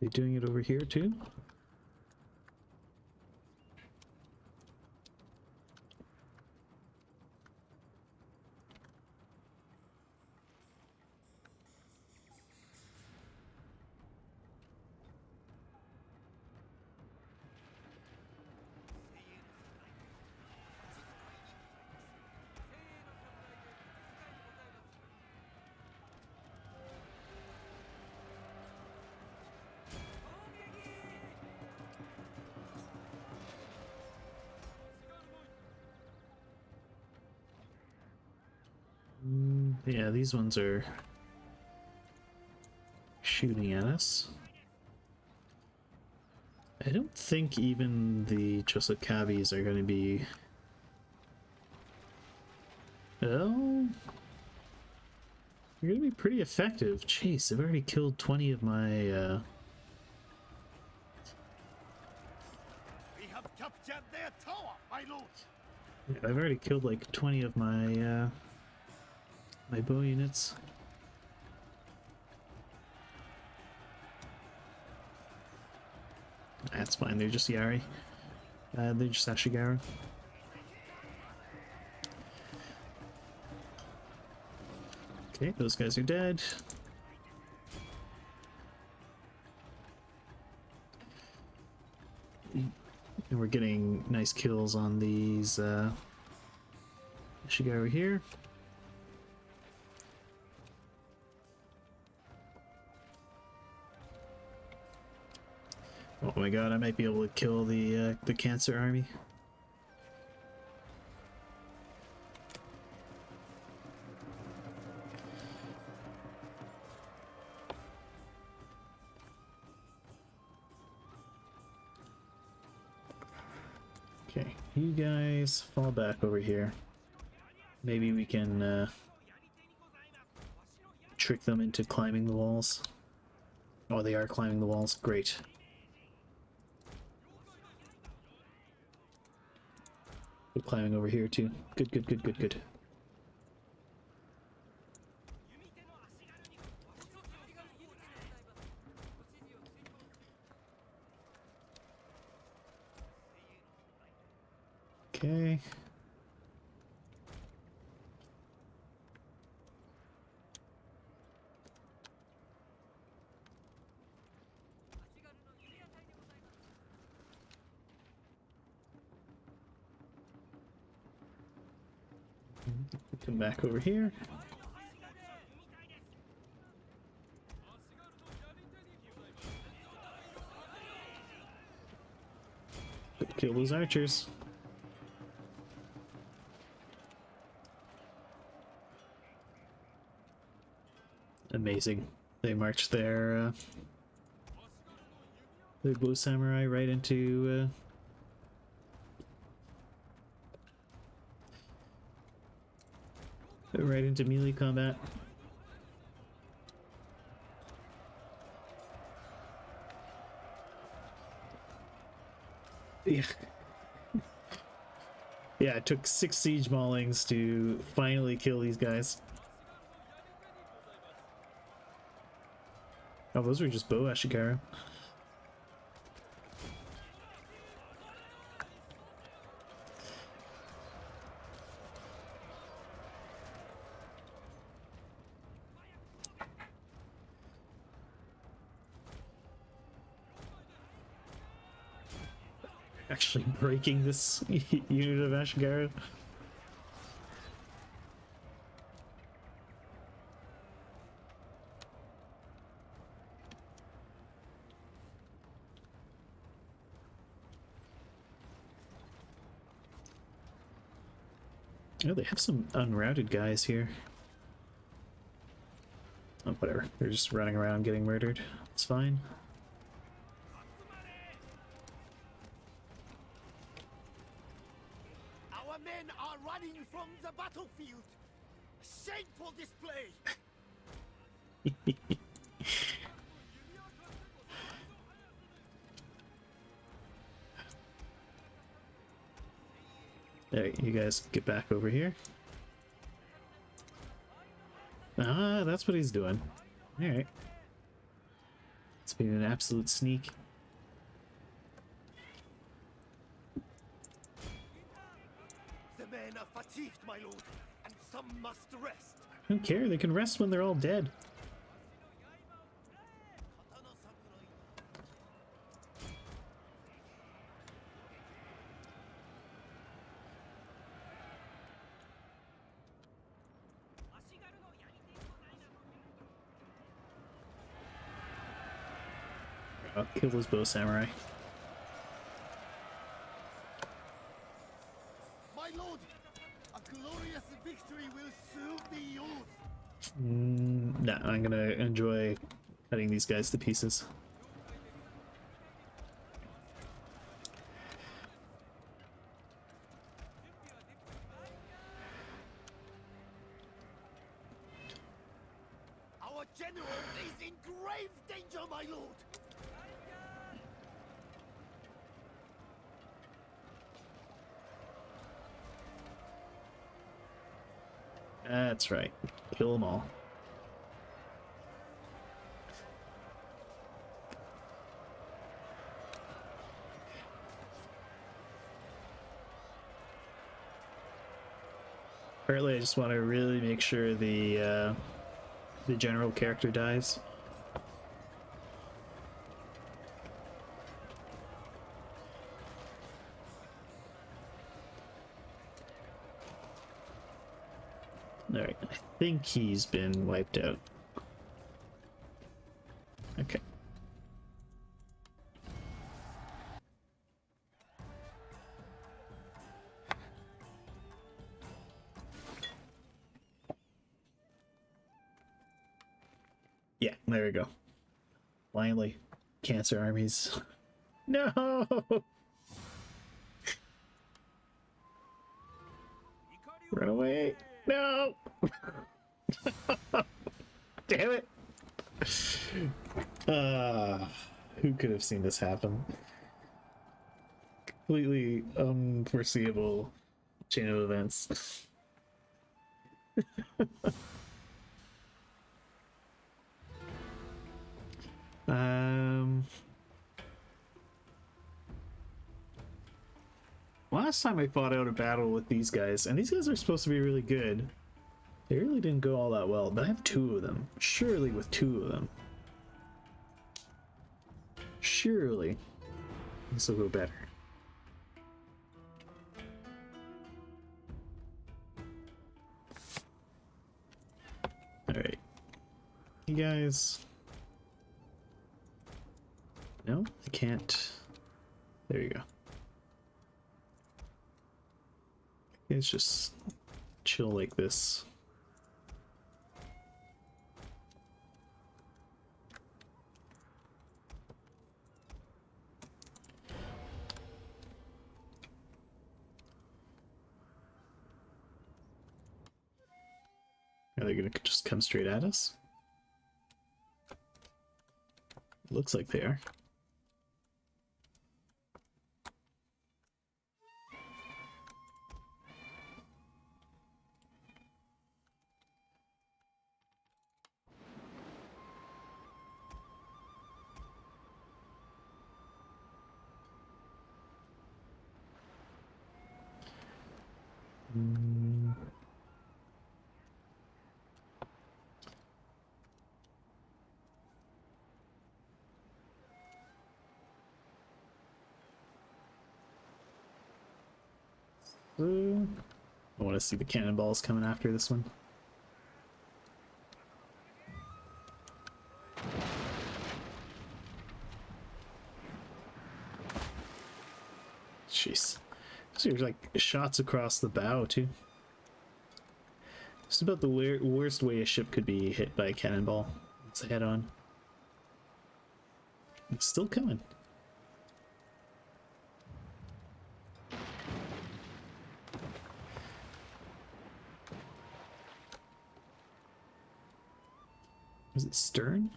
They doing it over here too? Yeah, these ones are shooting at us. I don't think even the Chosokabis are going to be... Oh... You're going to be pretty effective. Jeez, I've already killed 20 of my... We have captured their tower, my lord. I've already killed like 20 of my, my bow units. That's fine, they're just Yari. They're just Ashigaru. Okay, those guys are dead. And we're getting nice kills on these Ashigaru here. Oh my god, I might be able to kill the Cancer army. Okay, you guys fall back over here. Maybe we can trick them into climbing the walls. Oh, they are climbing the walls. Great. They're climbing over here too. Good, good, good, good, good. Okay. Come back over here. Kill those archers. Amazing. They marched their blue samurai right into right into melee combat. Yeah. Yeah, it took 6 siege maulings to finally kill these guys. Oh, those were just bow Ashigaru. Actually breaking this unit of Ashigaru. Oh, they have some unrouted guys here. Oh, whatever. They're just running around getting murdered. It's fine. Our men are running from the battlefield. Shameful display. Alright, you guys get back over here. Ah, that's what he's doing. Alright. It's been an absolute sneak. The men are fatigued, my lord, and some must rest. I don't care, they can rest when they're all dead. I'll kill those bow samurai. My lord, a glorious victory will soon be yours. I'm gonna enjoy cutting these guys to pieces. Our general is in grave danger, my lord. That's right. Kill them all. Apparently, I just want to really make sure the general character dies. Alright, I think he's been wiped out. Okay. Yeah, there we go. Finally, cancer armies. No! Run away! No! Damn it! Who could have seen this happen? Completely unforeseeable chain of events. Last time I fought out a battle with these guys, and these guys are supposed to be really good. They really didn't go all that well, but I have two of them. Surely with two of them. Surely this will go better. Alright. You guys... No, I can't. There you go. It's just chill like this. Are they gonna just come straight at us? Looks like they are. I want to see the cannonballs coming after this one. Jeez. So there's like shots across the bow too. Just about the worst way a ship could be hit by a cannonball. It's head on. It's still coming. Is it stern?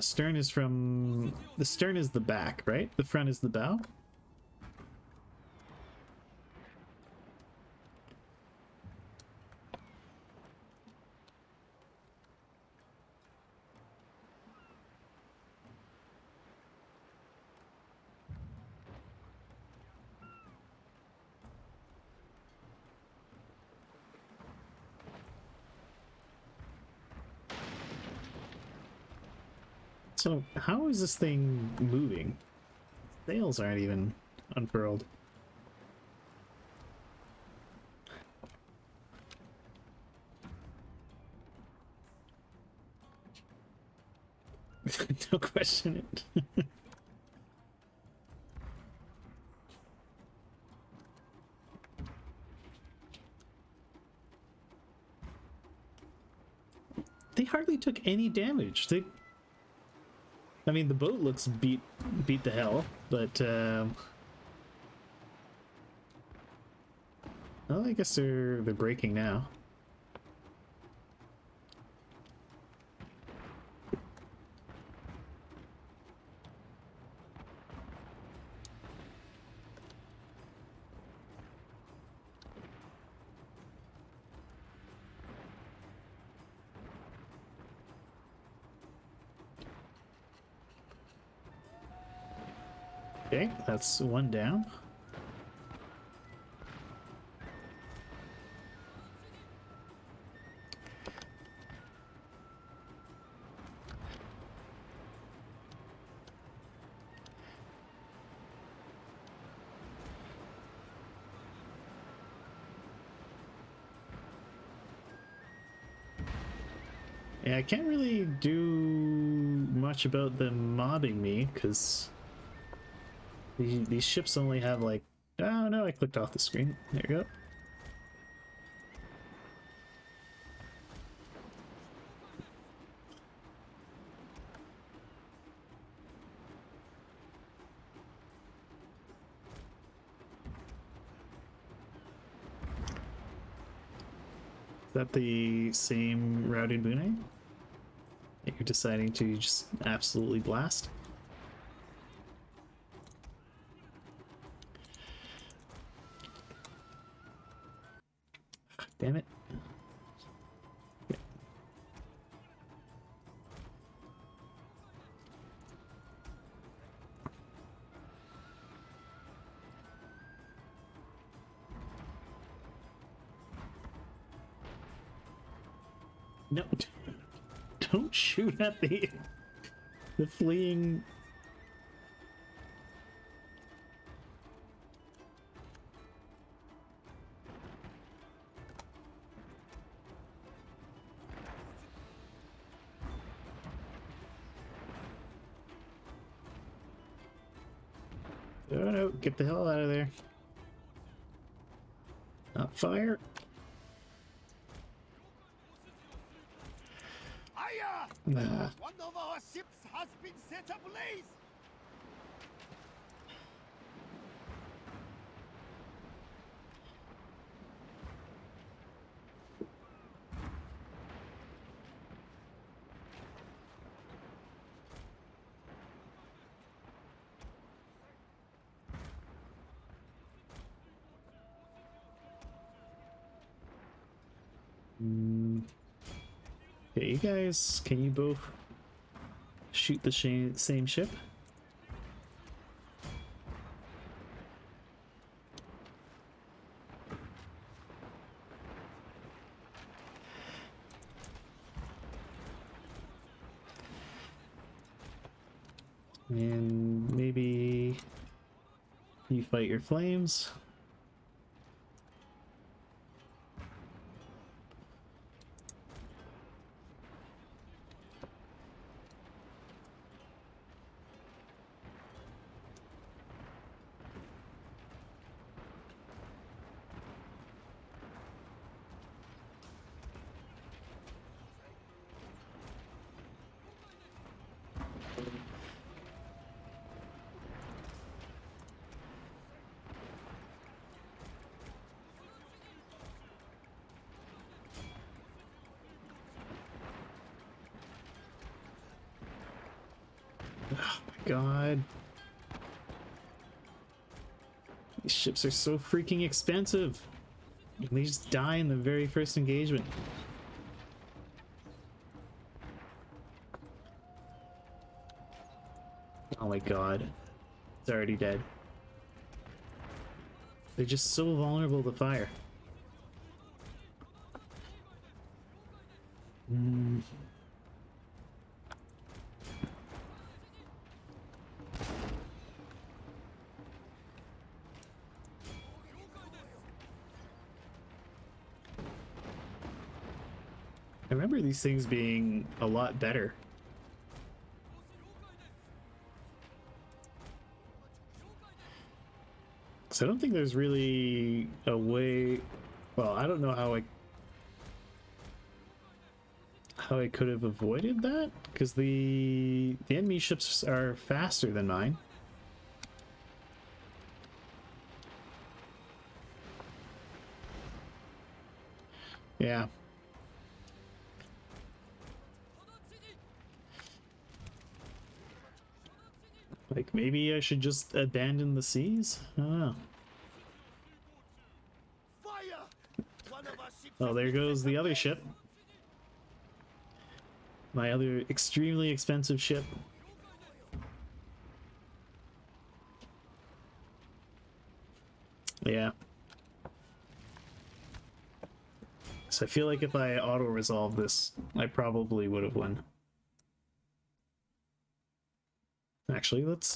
Stern is from... The stern is the back, right? The front is the bow? So, how is this thing moving? Sails aren't even unfurled. Don't question it. they hardly took any damage. I mean, the boat looks beat the hell, but well, I guess they're breaking now. Okay, that's one down. Yeah, I can't really do much about them mobbing me because these ships only have like, oh no, I clicked off the screen. There you go. Is that the same routed Bune that you're deciding to just absolutely blast? Damn it. Yeah. No, don't shoot at the fleeing. Oh no, get the hell out of there. Not fire. Ah. One of our ships has been set ablaze! Okay, you guys, can you both shoot the same ship? And maybe you fight your flames. Oh my god. These ships are so freaking expensive. And they just die in the very first engagement. Oh my god. It's already dead. They're just so vulnerable to fire. I remember these things being a lot better. So I don't think there's really a way. Well, I don't know how how I could have avoided that, because the enemy ships are faster than mine. Yeah. Like, maybe I should just abandon the seas? I don't know. Oh, there goes the other ship. My other extremely expensive ship. Yeah. So I feel like if I auto-resolve this, I probably would have won. Actually, let's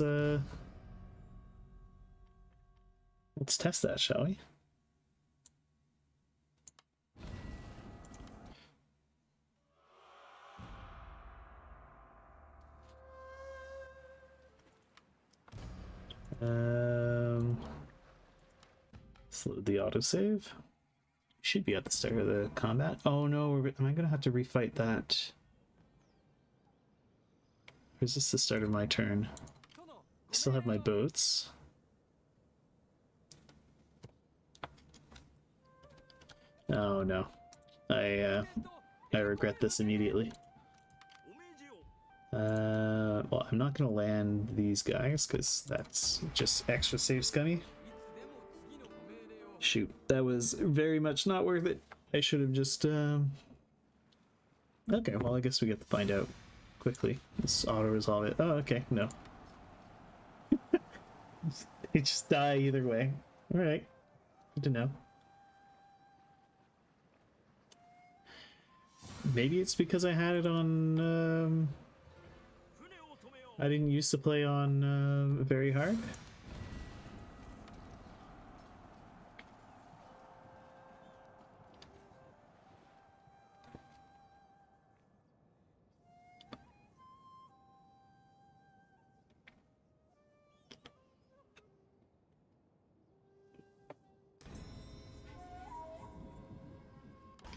test that, shall we? Let's load the autosave. Should be at the start of the combat. Oh no, am I gonna have to refight that? Or is this the start of my turn? I still have my boats. Oh no. I regret this immediately. Well, I'm not gonna land these guys because that's just extra save scummy. Shoot, that was very much not worth it. I should have just okay, well I guess we get to find out quickly. Let's auto-resolve it. Oh, okay, no. They just die either way. Alright. Good to know. Maybe it's because I had it on I didn't used to play on very hard.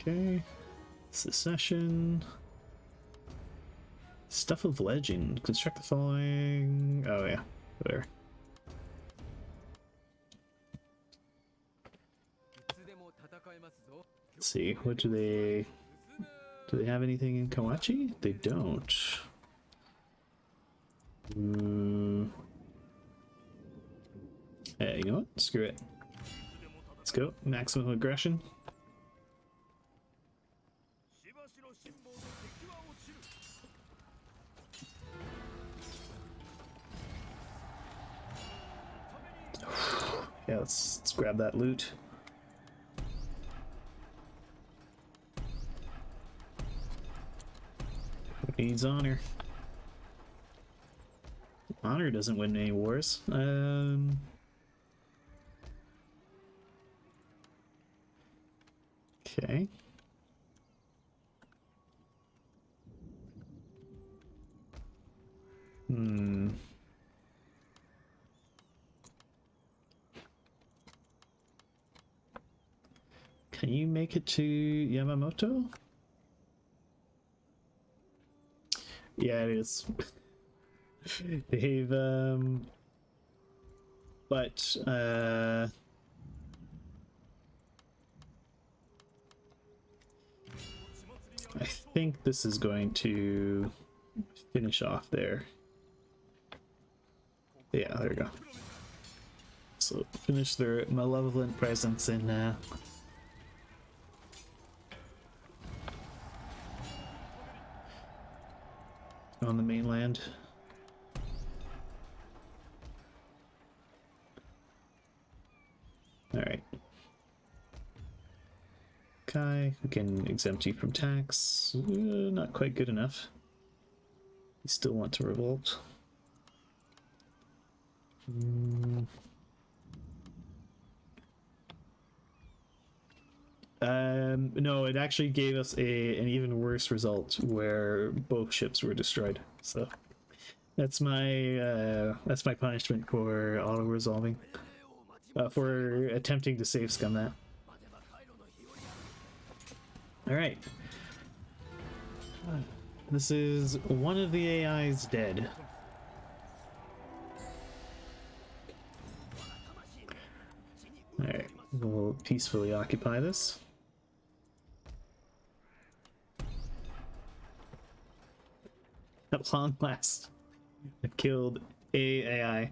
Okay. Secession. Stuff of Legend. Construct the following. Oh yeah, whatever. Let's see, what do they have anything in Kawachi? They don't. Hey, you know what? Screw it. Let's go. Maximum aggression. Yeah, let's grab that loot. Who needs honor? Honor doesn't win any wars. Okay. Can you make it to Yamamoto? Yeah, it is. They've but I think this is going to finish off there. Yeah, there we go. So finish their malevolent presence in on the mainland. Alright. Kai, we can exempt you from tax. Not quite good enough. You still want to revolt. No, it actually gave us an even worse result where both ships were destroyed. So that's my punishment for auto resolving, for attempting to save scum that. All right. This is one of the AIs dead. Alright, we'll peacefully occupy this. At long last, I've killed AI.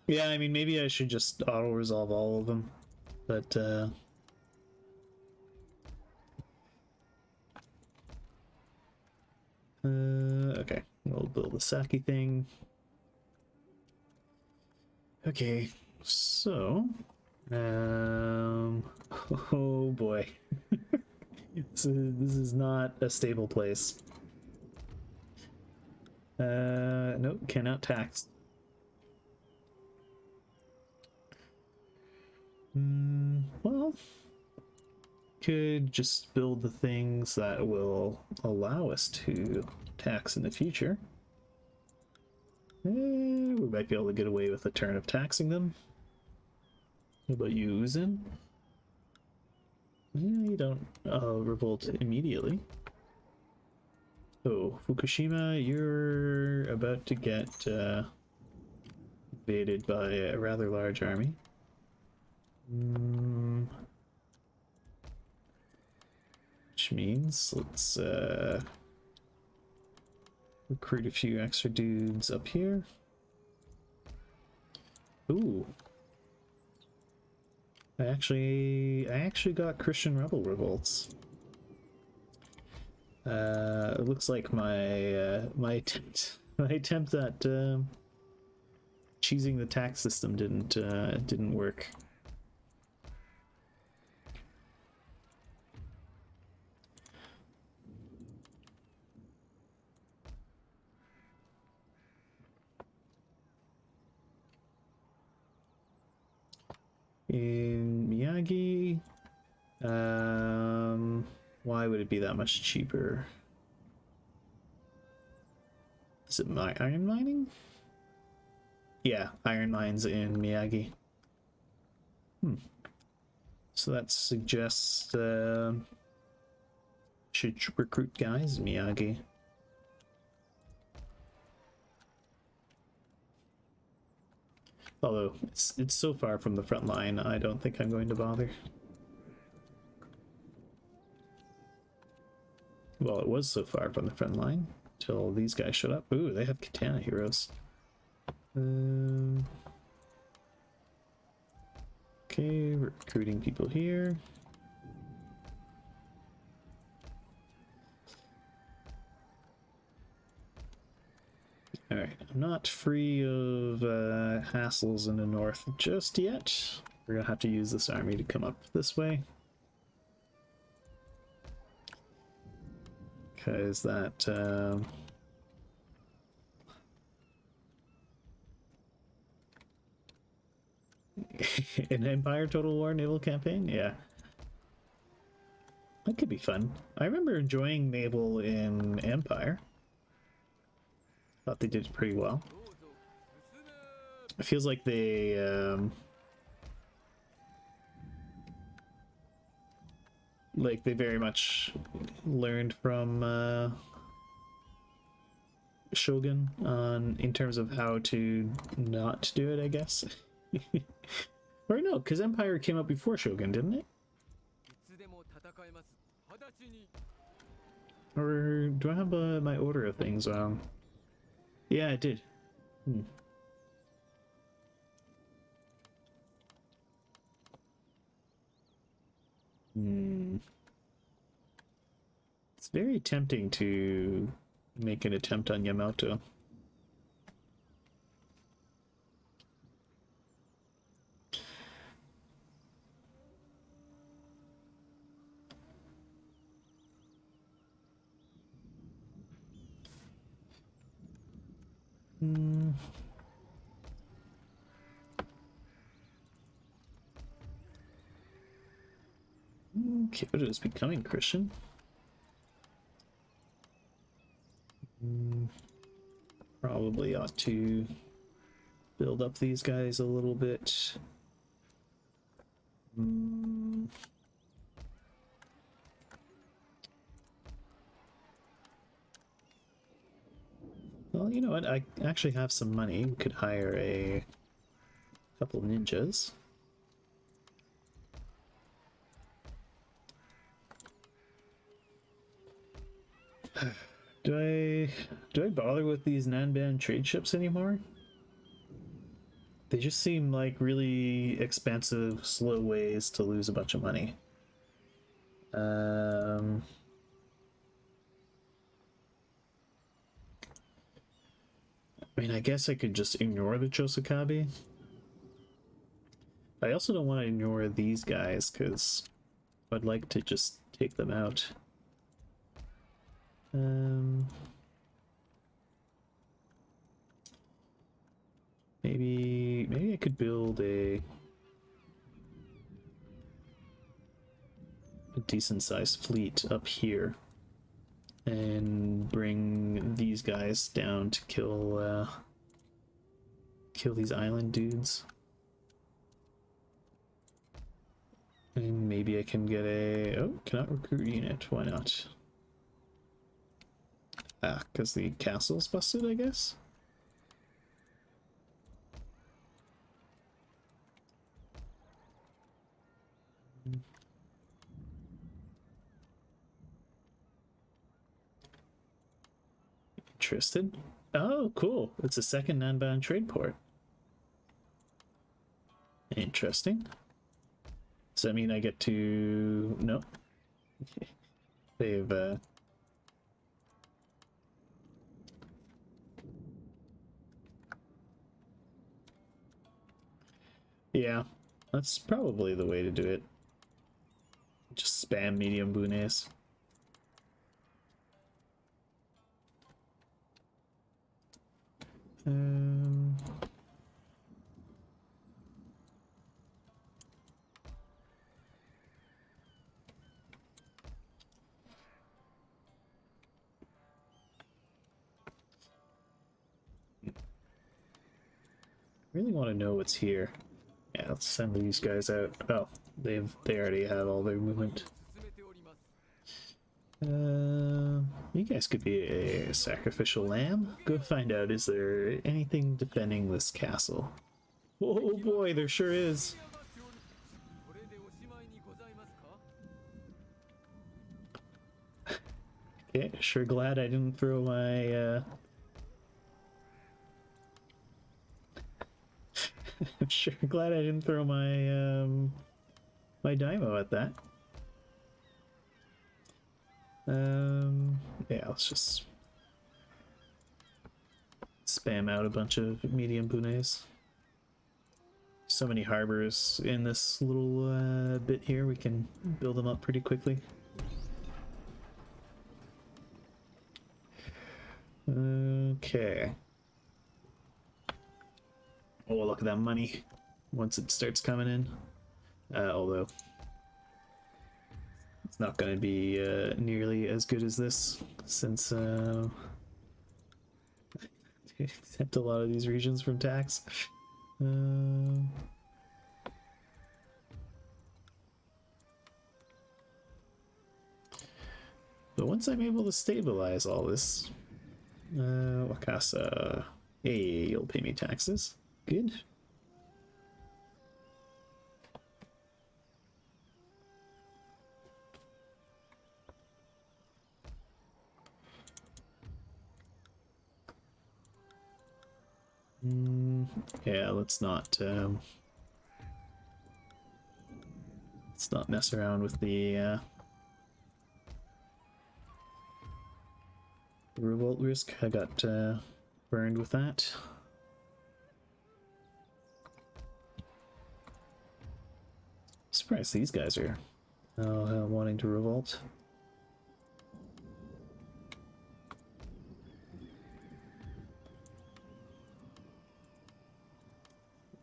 Yeah, I mean, maybe I should just auto-resolve all of them, but, okay, we'll build the Saki thing. Okay, so, oh boy. This is not a stable place. Nope, cannot tax. Well, could just build the things that will allow us to tax in the future. We might be able to get away with a turn of taxing them. What about you, Uzin? You don't revolt immediately. Oh, Fukushima, you're about to get invaded by a rather large army. Which means let's recruit a few extra dudes up here. Ooh. I actually got Christian rebel revolts. It looks like my my attempt at cheesing the tax system didn't work. In Miyagi, why would it be that much cheaper? Is it my iron mining? Yeah, iron mines in Miyagi. So that suggests should recruit guys in Miyagi. Although it's so far from the front line, I don't think I'm going to bother. Well, it was so far from the front line till these guys showed up. Ooh, they have katana heroes. Okay, recruiting people here. Alright, I'm not free of hassles in the north just yet. We're gonna have to use this army to come up this way. Because that... an Empire Total War naval campaign? Yeah. That could be fun. I remember enjoying naval in Empire. Thought they did pretty well. It feels like they very much learned from Shogun in terms of how to not do it, I guess. Or no, because Empire came out before Shogun, didn't it? Or do I have my order of things wrong? Yeah, I did. It's very tempting to make an attempt on Yamato. Kyoto is becoming Christian. Probably ought to build up these guys a little bit. Well, you know what? I actually have some money. We could hire a couple ninjas. Do I bother with these Nanban trade ships anymore? They just seem like really expensive, slow ways to lose a bunch of money. I mean, I guess I could just ignore the Chosakabe. I also don't want to ignore these guys, because I'd like to just take them out. Maybe I could build a decent sized fleet up here and bring these guys down to kill these island dudes. And maybe I can get a... Oh, cannot recruit unit. Why not? Ah, because the castle's busted, I guess? Interested? Oh, cool. It's a second Nanban trade port. Interesting. Does that mean I get to... No. They've, Yeah, that's probably the way to do it. Just spam medium bunes. Really want to know what's here. Yeah, let's send these guys out. Oh, they already have all their movement. You guys could be a sacrificial lamb. Go find out, is there anything defending this castle? Oh boy, there sure is. Okay, sure glad I didn't throw my, I'm sure glad I didn't throw my, my Daimo at that. Yeah, let's just spam out a bunch of medium bunes. So many harbors in this little bit here, we can build them up pretty quickly. Okay. Oh, look at that money once it starts coming in. Although it's not going to be nearly as good as this, since exempt a lot of these regions from tax. But once I'm able to stabilize all this, Wakasa, hey, you'll pay me taxes. Good. Yeah, let's not mess around with the revolt risk. I got burned with that. Surprised these guys are wanting to revolt.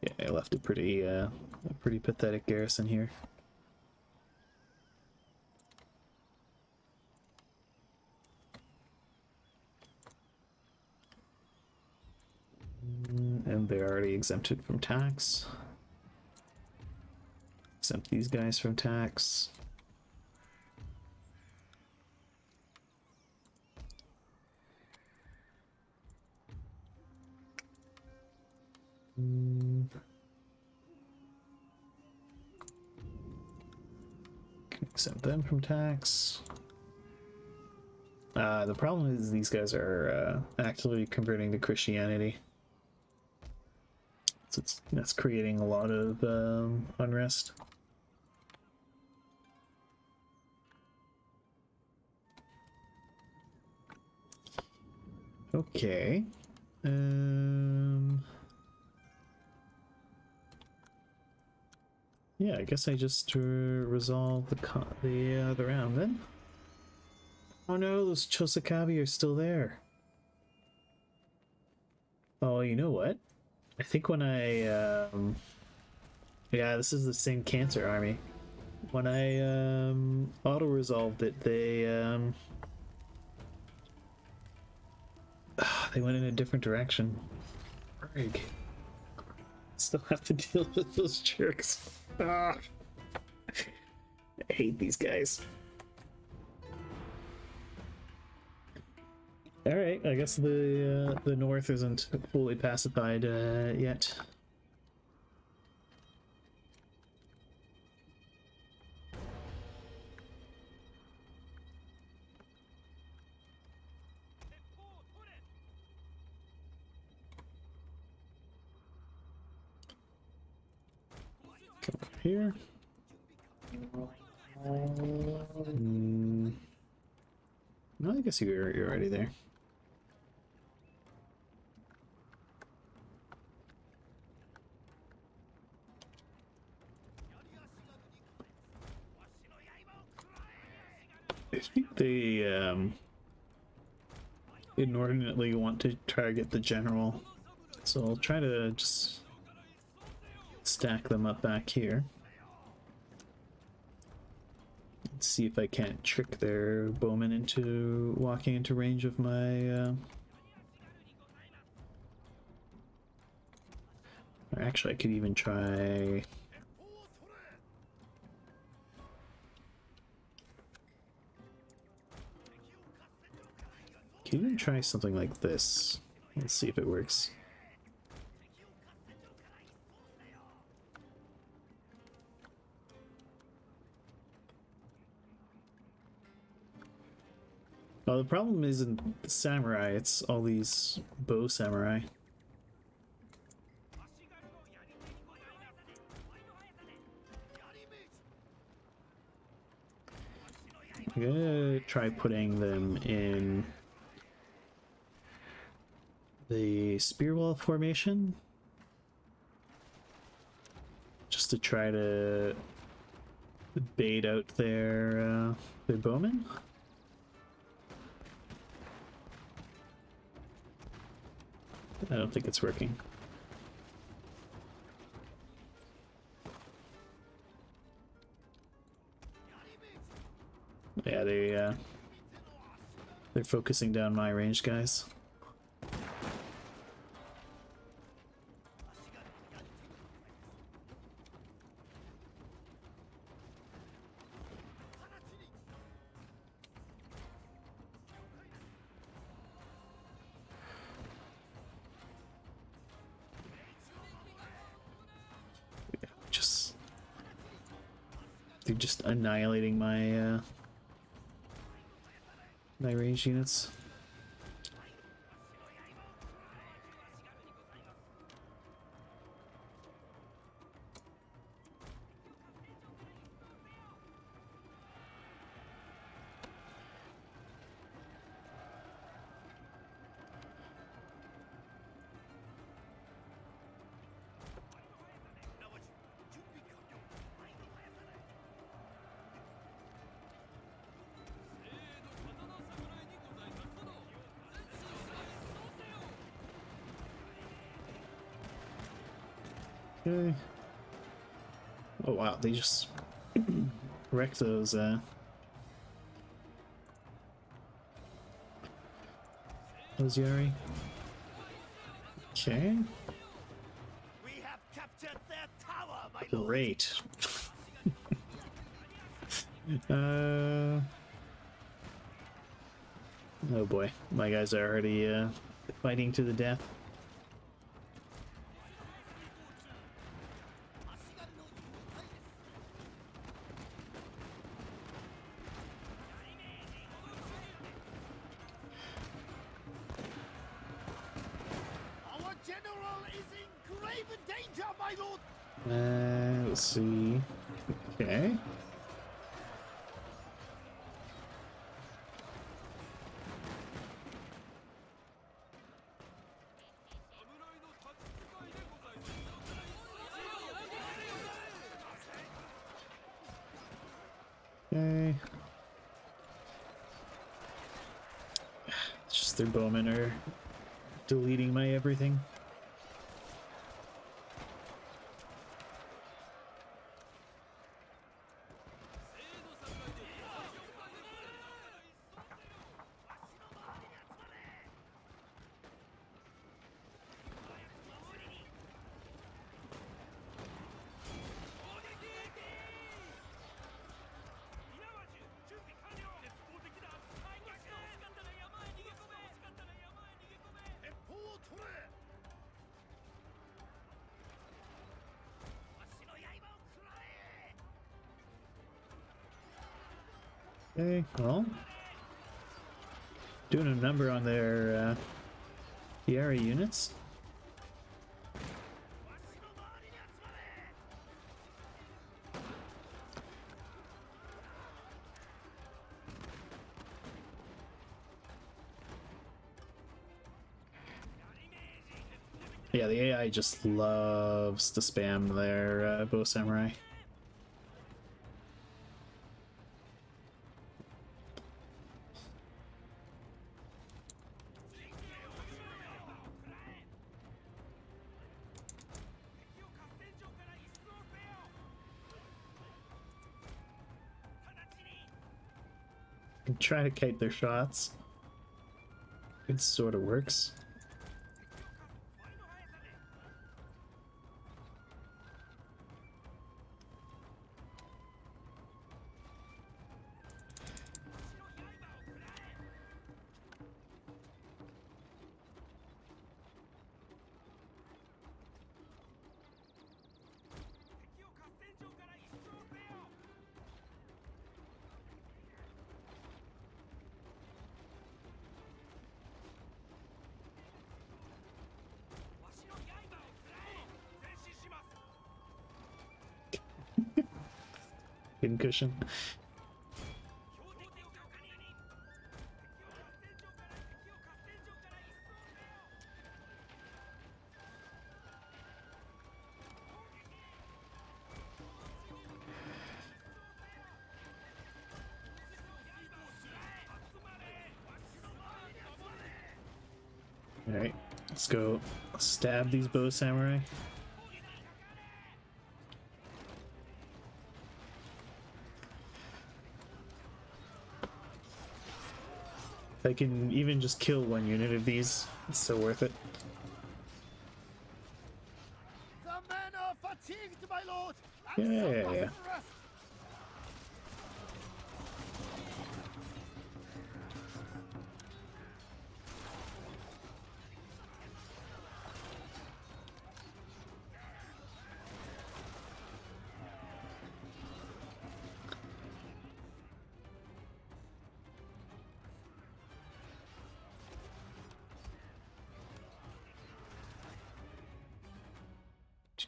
Yeah, I left a pretty pathetic garrison here. And they're already exempted from tax. Exempt these guys from tax. Exempt them from tax. The problem is these guys are actively converting to Christianity. So that's creating a lot of unrest. Okay. Yeah, I guess I just resolve the round then. Oh no, those Chosakabi are still there. Oh, you know what? I think when I yeah, this is the same cancer army. When I auto resolved it, they went in a different direction. Frig. Still have to deal with those jerks. Ah. I hate these guys. All right, I guess the north isn't fully pacified yet. Come up here. No, I guess you're already there. I think they inordinately want to target the general, so I'll try to just stack them up back here. Let's see if I can't trick their bowmen into walking into range of my or actually I could even try something like this. Let's see if it works. Well, the problem isn't the samurai, it's all these bow samurai. I'm gonna try putting them in the spear wall formation just to try to bait out their bowmen. I don't think it's working. Yeah, they're focusing down my range, guys. They're just annihilating my my range units. Okay. Oh wow, they just wrecked those Yari. Okay. We have captured their tower, my lord. Great. Oh boy, my guys are already fighting to the death. grave danger, my lord. Let's see. Okay. Okay. It's just their bowmen are deleting my everything. Okay, well, doing a number on their Yari units. Yeah, the AI just loves to spam their bow samurai. Try to kite their shots. It sort of works. Cushion. All right, let's go stab these bow samurai. I can even just kill one unit of these. It's so worth it. The men are fatigued, my lord. Yeah.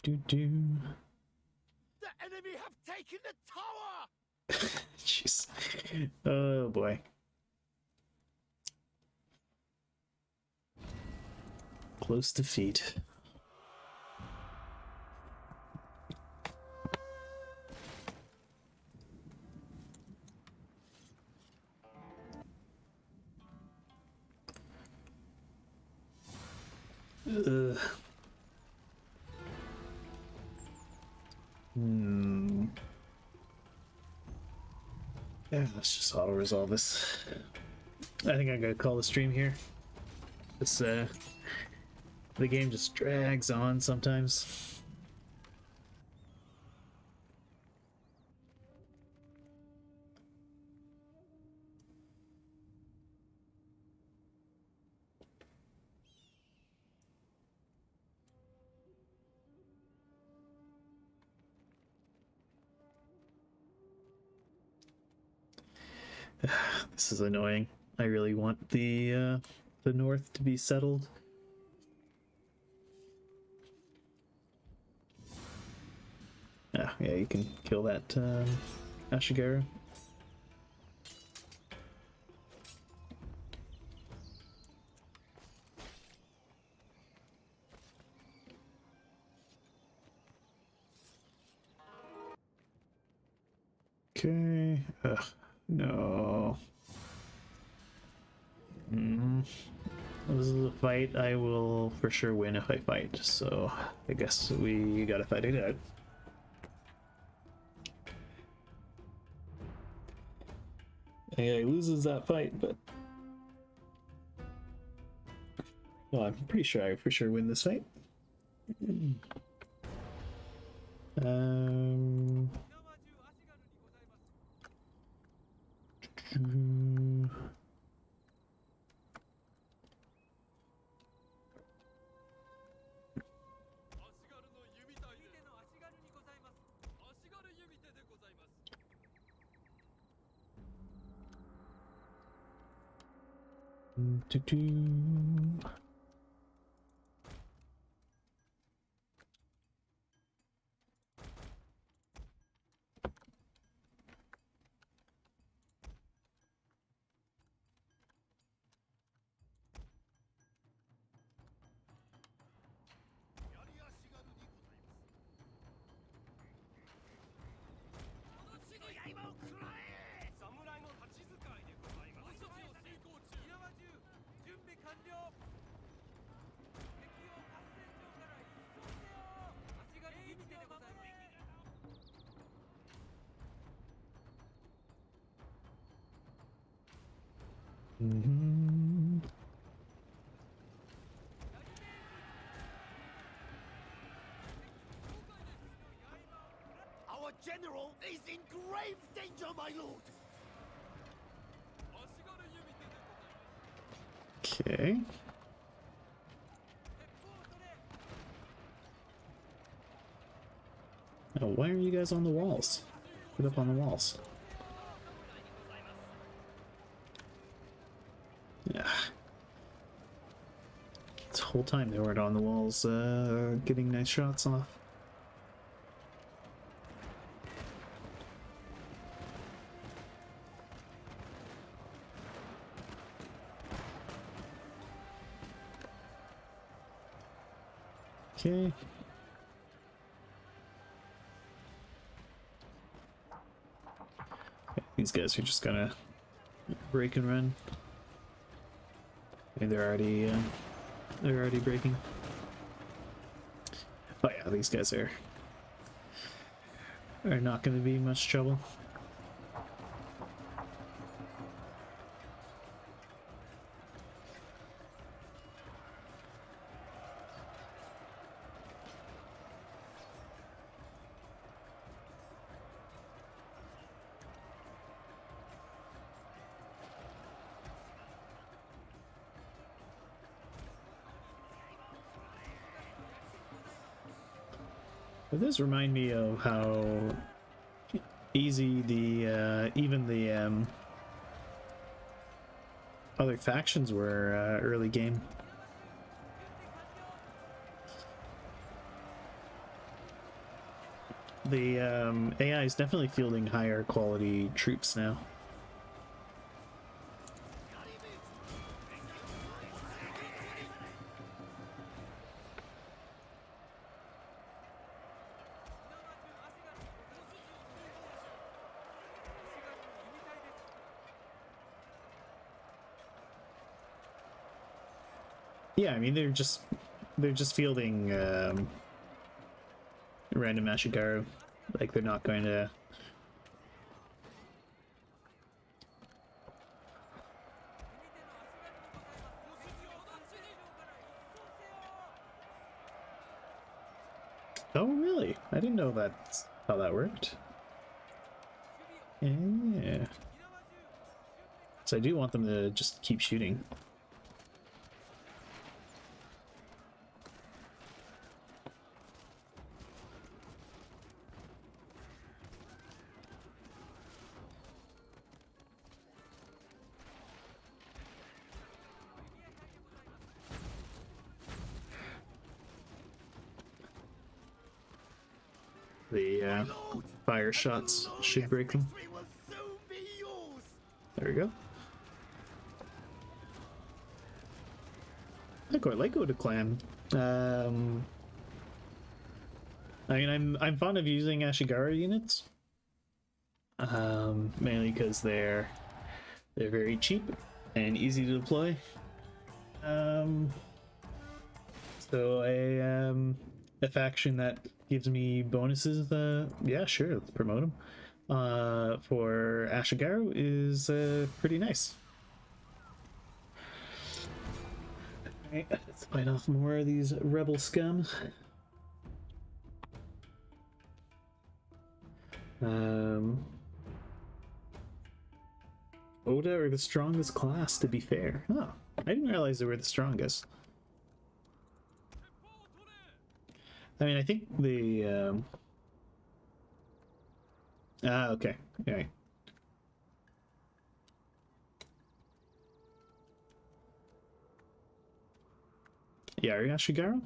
The enemy have taken the tower. Jeez. Oh boy. Close defeat. Ugh. Yeah, let's just auto resolve this. I think I'm gonna call the stream here. This the game just drags on sometimes. This is annoying. I really want the north to be settled. Ah, yeah, you can kill that Ashigaru. Okay. Ugh, no. This is a fight I will for sure win if I fight, so I guess we gotta fight it out. AI loses that fight, but well, I'm pretty sure I for sure win this fight. Um. Our general is in grave danger, my lord. Okay. Now, why are you guys on the walls? Get up on the walls. Yeah. This whole time they weren't on the walls, getting nice shots off. Okay. These guys are just gonna break and run. And they're already breaking. Oh yeah, these guys are not gonna be much trouble. It does remind me of how easy the even the other factions were early game. The AI is definitely fielding higher quality troops now. Yeah, I mean they're just fielding random Ashigaru. Like they're not going to. Oh really? I didn't know that's how that worked. Yeah. So I do want them to just keep shooting. The fire shots should break them. There we go. I quite like Oda Clan. I mean, I'm fond of using Ashigaru units, mainly because they're very cheap and easy to deploy. So a faction that gives me bonuses, yeah, sure, let's promote them. For Ashigaru is pretty nice. Alright, let's fight off more of these rebel scum. Oda are the strongest class, to be fair. Oh, I didn't realize they were the strongest. I mean, I think the okay. All right. Yeah, are you Ashigaru?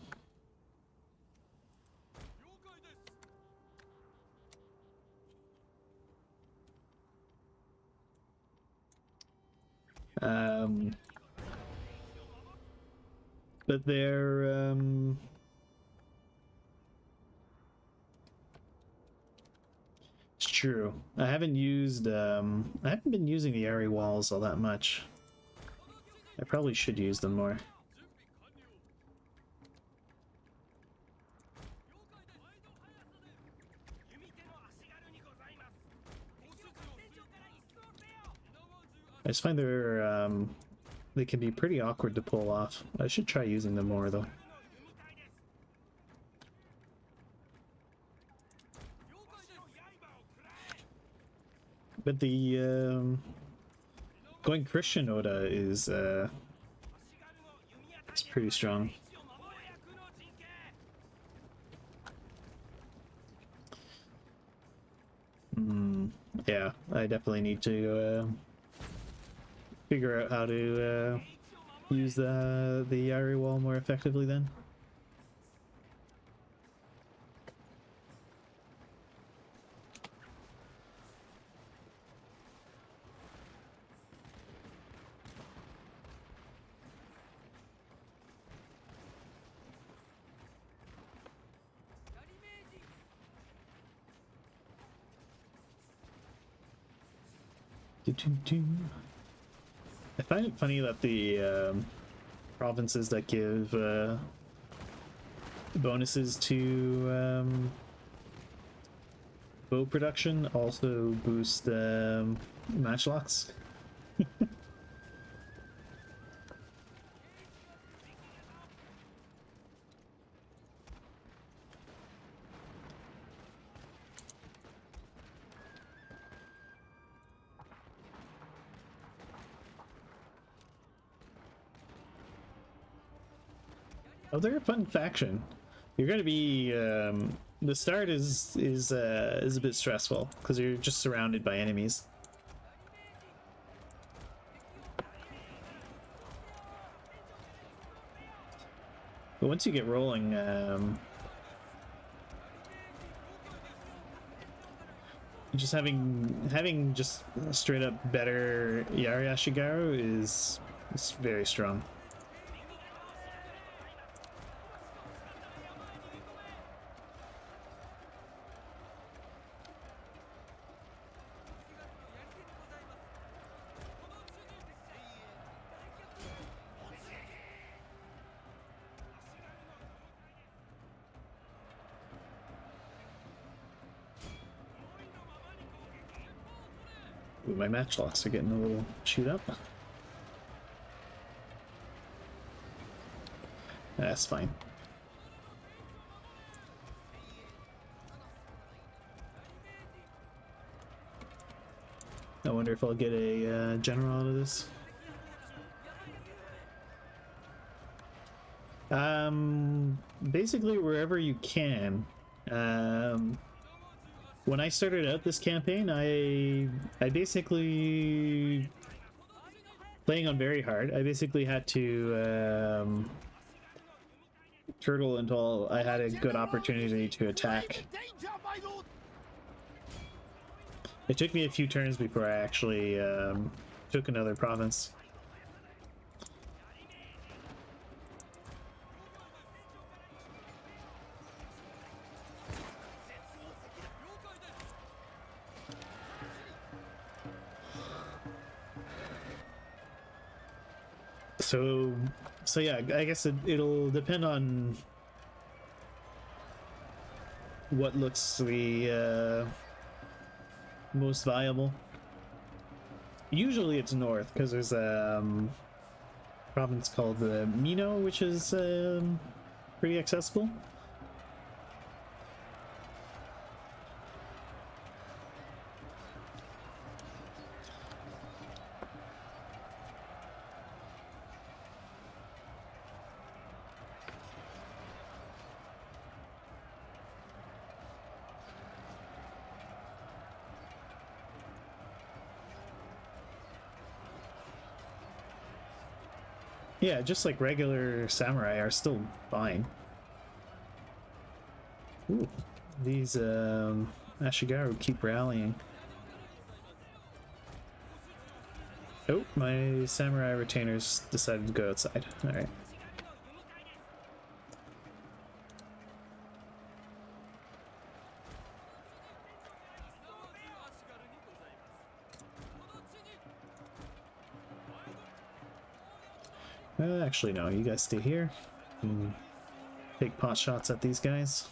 But they're it's true. I haven't been using the area walls all that much. I probably should use them more. I just find they can be pretty awkward to pull off. I should try using them more though. But the going Christian Oda is it's pretty strong. Yeah, I definitely need to figure out how to use the Yari wall more effectively then. I find it funny that the provinces that give bonuses to bow production also boost matchlocks. Oh, they're a fun faction. You're gonna be the start is a bit stressful because you're just surrounded by enemies. But once you get rolling, just having just straight up better Yari Ashigaru is very strong. Ooh, my matchlocks are getting a little chewed up. That's fine. I wonder if I'll get a general out of this. Basically wherever you can. When I started out this campaign, I basically, playing on very hard, I basically had to turtle until I had a good opportunity to attack. It took me a few turns before I actually took another province. So yeah, I guess it'll depend on what looks the most viable. Usually it's north, because there's a province called Mino, which is pretty accessible. Yeah, just like regular samurai are still fine. Ooh, these Ashigaru keep rallying. Oh, my samurai retainers decided to go outside. Alright. Actually, no, you guys stay here. Take pot shots at these guys.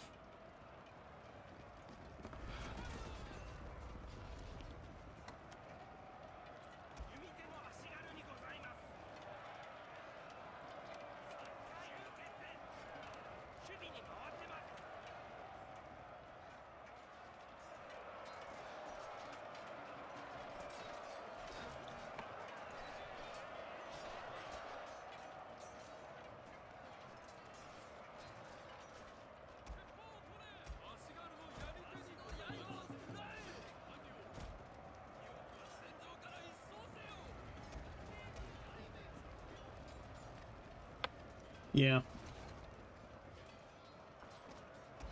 Yeah.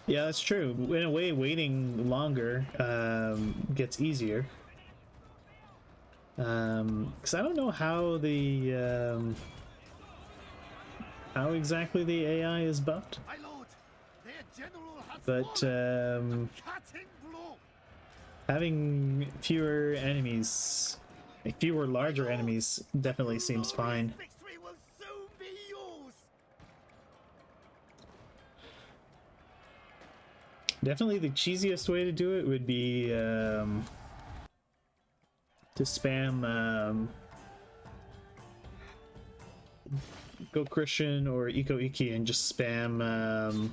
Yeah, that's true. In a way, waiting longer gets easier. Because I don't know how the how exactly the AI is buffed, but having fewer enemies, like fewer larger enemies, definitely seems fine. Definitely the cheesiest way to do it would be to spam Go Christian or Eco Iki and just spam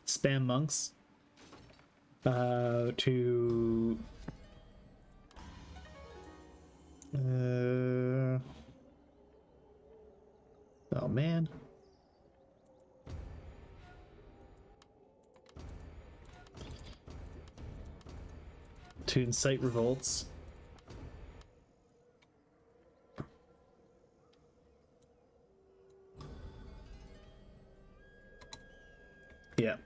spam monks to oh man. To incite revolts. Yeah.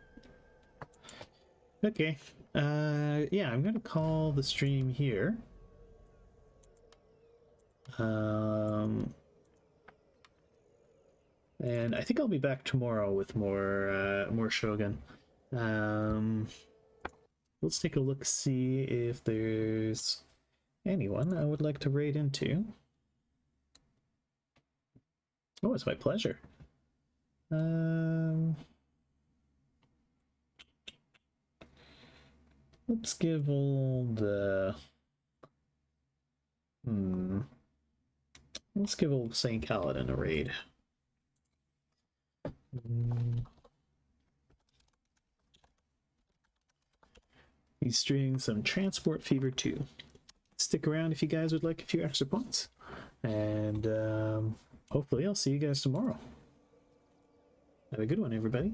Okay. Yeah, I'm gonna call the stream here. And I think I'll be back tomorrow with more Shogun. Let's take a look, see if there's anyone I would like to raid into. Oh, it's my pleasure. Let's give old let's give old St. Kaladin a raid. He's streaming some Transport Fever 2. Stick around if you guys would like a few extra points. And hopefully I'll see you guys tomorrow. Have a good one, everybody.